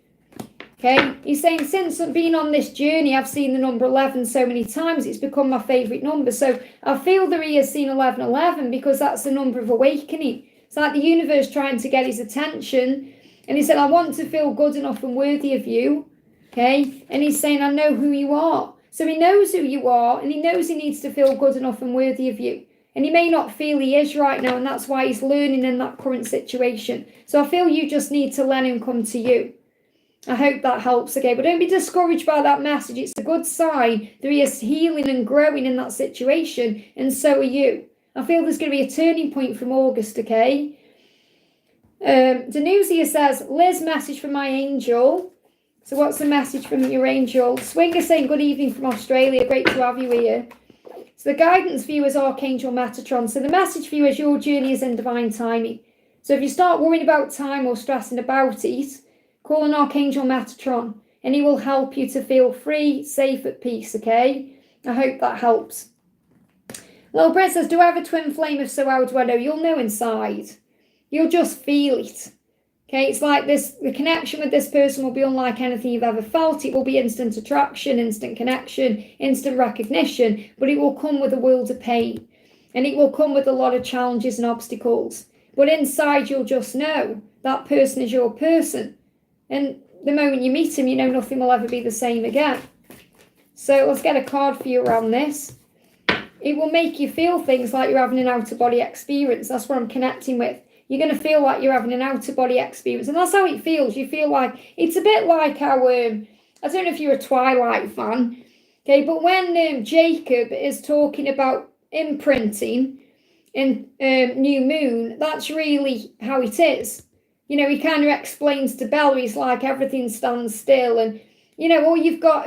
Okay, he's saying, since being on this journey, I've seen the number 11 so many times, it's become my favourite number. So I feel that he has seen 1111 because that's the number of awakening. It's like the universe trying to get his attention. And he said, I want to feel good enough and worthy of you. Okay, and he's saying, I know who you are. So he knows who you are, and he knows he needs to feel good enough and worthy of you. And he may not feel he is right now, and that's why he's learning in that current situation. So I feel you just need to let him come to you. I hope that helps, okay? But don't be discouraged by that message. It's a good sign that he is healing and growing in that situation, and so are you. I feel there's going to be a turning point from August, okay? Danusia says, Liz, message from my angel. So what's the message from your angel? Swinger saying, good evening from Australia. Great to have you here. So the guidance for you is Archangel Metatron. So the message for you is your journey is in divine timing. So if you start worrying about time or stressing about it, call on Archangel Metatron, and he will help you to feel free, safe, at peace, okay? I hope that helps. Little Brit says, do I have a twin flame? If so, how do I know? You'll know inside. You'll just feel it. Okay, it's like this, the connection with this person will be unlike anything you've ever felt. It will be instant attraction, instant connection, instant recognition, but it will come with a world of pain. And it will come with a lot of challenges and obstacles. But inside, you'll just know that person is your person. And the moment you meet him, you know nothing will ever be the same again. So let's get a card for you around this. It will make you feel things like you're having an out-of-body experience. That's what I'm connecting with. You're going to feel like you're having an out-of-body experience. And that's how it feels. You feel like, it's a bit like how, I don't know if you're a Twilight fan, okay, but when Jacob is talking about imprinting in New Moon, that's really how it is. You know, he kind of explains to Bella, he's like, everything stands still. And, you know, or you've got,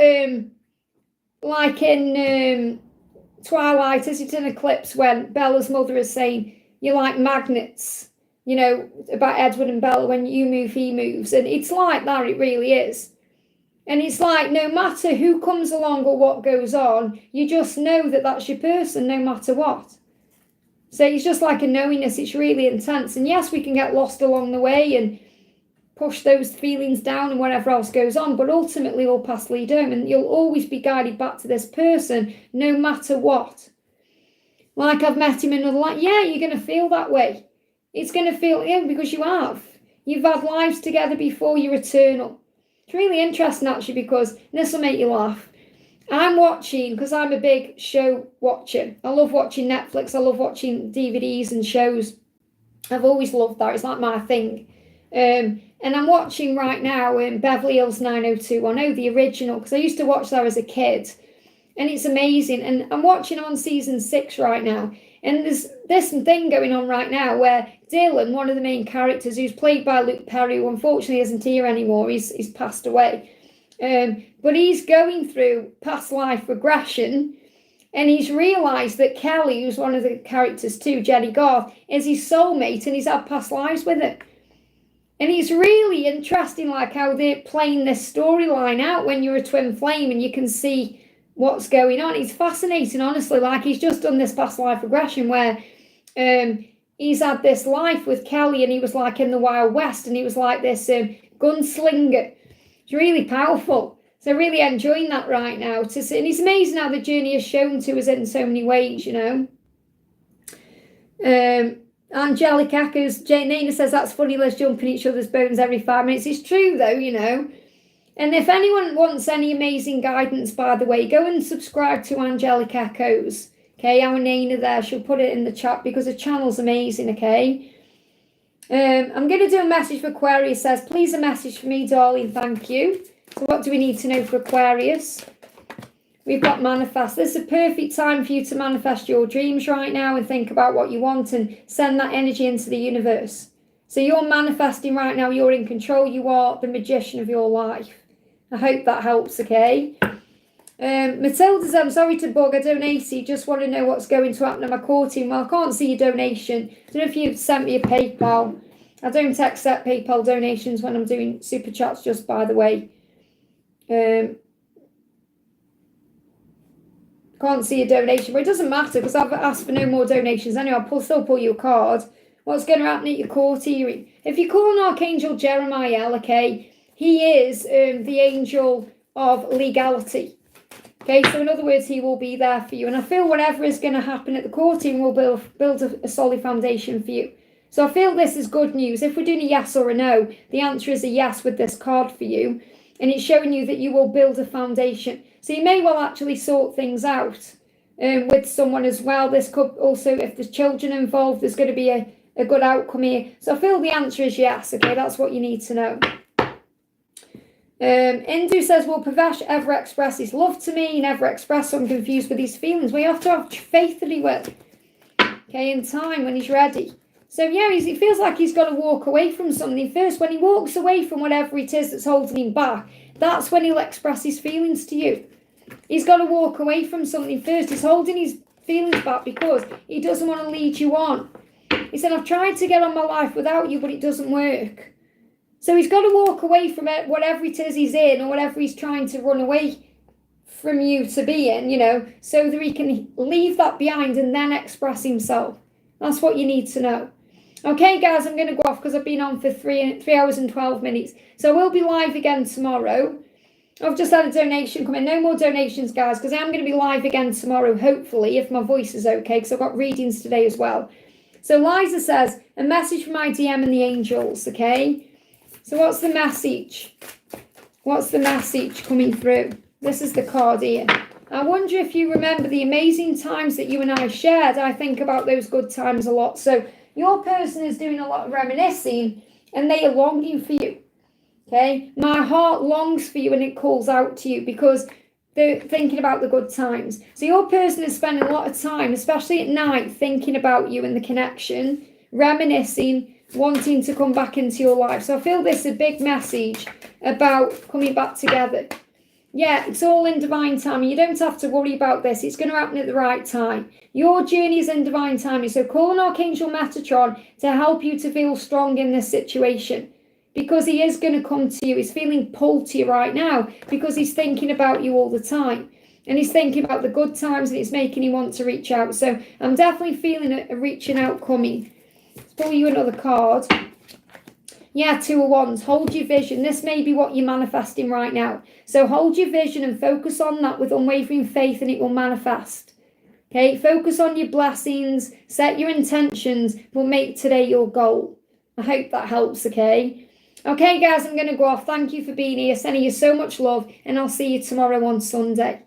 like in Twilight, as it's in Eclipse, when Bella's mother is saying, you're like magnets, you know, about Edward and Bella, when you move, he moves. And it's like that, it really is. And it's like, no matter who comes along or what goes on, you just know that that's your person, no matter what. So it's just like a knowingness. It's really intense. And yes, we can get lost along the way and push those feelings down and whatever else goes on, but ultimately all paths lead home, and you'll always be guided back to this person no matter what. Like, I've met him in another life. Yeah, you're going to feel that way. It's going to feel, yeah, because you have. You've had lives together before, you're eternal. It's really interesting, actually, because this will make you laugh. I'm watching, because I'm a big show watcher. I love watching Netflix. I love watching DVDs and shows. I've always loved that. It's like my thing. And I'm watching right now in Beverly Hills 90210, the original, because I used to watch that as a kid. And it's amazing. And I'm watching on season 6 right now. And there's this thing going on right now where Dylan, one of the main characters, who's played by Luke Perry, who unfortunately isn't here anymore, he's passed away. But he's going through past life regression, and he's realised that Callie, who's one of the characters too, Jenny Garth, is his soulmate, and he's had past lives with her. And it's really interesting, like, how they're playing this storyline out when you're a twin flame and you can see what's going on. It's fascinating, honestly. Like, he's just done this past life regression where he's had this life with Kelly, and he was like in the Wild West, and he was like this gunslinger. It's really powerful. So really enjoying that right now. And it's amazing how the journey is shown to us in so many ways, you know. Angelic echoes. Nina says, that's funny, let's jump in each other's bones every 5 minutes. It's true, though, you know. And if anyone wants any amazing guidance, by the way, go and subscribe to Angelic Echoes. Okay, our Nina there, she'll put it in the chat because the channel's amazing, okay? I'm going to do a message for Aquarius. Says, please a message for me, darling. Thank you. So what do we need to know for Aquarius? We've got manifest. This is a perfect time for you to manifest your dreams right now and think about what you want and send that energy into the universe. So you're manifesting right now. You're in control. You are the magician of your life. I hope that helps, okay? Matilda says, I'm sorry to bug. I donate. Just want to know what's going to happen at my courting. Well, I can't see your donation. I don't know if you've sent me a PayPal. I don't accept PayPal donations when I'm doing super chats, just by the way. Can't see a donation, but it doesn't matter because I've asked for no more donations anyway. I'll still pull you a card. What's going to happen at your court hearing? If you call an Archangel Jeremiah, okay, he is the angel of legality. Okay, so in other words, he will be there for you. And I feel whatever is going to happen at the court hearing will build a solid foundation for you. So I feel this is good news. If we're doing a yes or a no, the answer is a yes with this card for you. And it's showing you that you will build a foundation. So you may well actually sort things out with someone as well. This could also, if there's children involved, there's going to be a good outcome here. So I feel the answer is yes. Okay, that's what you need to know. Indu says, will Pesh ever express his love to me? He never expressed, so I'm confused with his feelings. Well, you have to have faith that he will. Okay, in time when he's ready. So yeah, it feels like he's got to walk away from something first. When he walks away from whatever it is that's holding him back, that's when he'll express his feelings to you. He's got to walk away from something first. He's holding his feelings back because he doesn't want to lead you on. He said, I've tried to get on my life without you, but it doesn't work. So he's got to walk away from it, whatever it is he's in or whatever he's trying to run away from you to be in, you know, so that he can leave that behind and then express himself. That's what you need to know. Okay, guys, I'm going to go off because I've been on for 3 hours and 12 minutes. So we'll be live again tomorrow. I've just had a donation come in. No more donations, guys, because I'm going to be live again tomorrow, hopefully, if my voice is okay, because I've got readings today as well. So Liza says, a message from my DM and the angels, okay? So what's the message? What's the message coming through? This is the card here. I wonder if you remember the amazing times that you and I shared. I think about those good times a lot. So your person is doing a lot of reminiscing and they are longing for you. Okay? My heart longs for you and it calls out to you because they're thinking about the good times. So your person is spending a lot of time, especially at night, thinking about you and the connection, reminiscing, wanting to come back into your life. So I feel this is a big message about coming back together. Yeah, it's all in divine timing. You don't have to worry about this. It's going to happen at the right time. Your journey is in divine timing. So call on Archangel Metatron to help you to feel strong in this situation. Because he is going to come to you. He's feeling pulled to you right now because he's thinking about you all the time. And he's thinking about the good times and it's making him want to reach out. So I'm definitely feeling a reaching out coming. Let's pull you another card. Yeah, 2 of Wands. Hold your vision. This may be what you're manifesting right now. So hold your vision and focus on that with unwavering faith and it will manifest. Okay, focus on your blessings, set your intentions, but make today your goal. I hope that helps, okay? Okay, guys, I'm going to go off. Thank you for being here. Sending you so much love and I'll see you tomorrow on Sunday.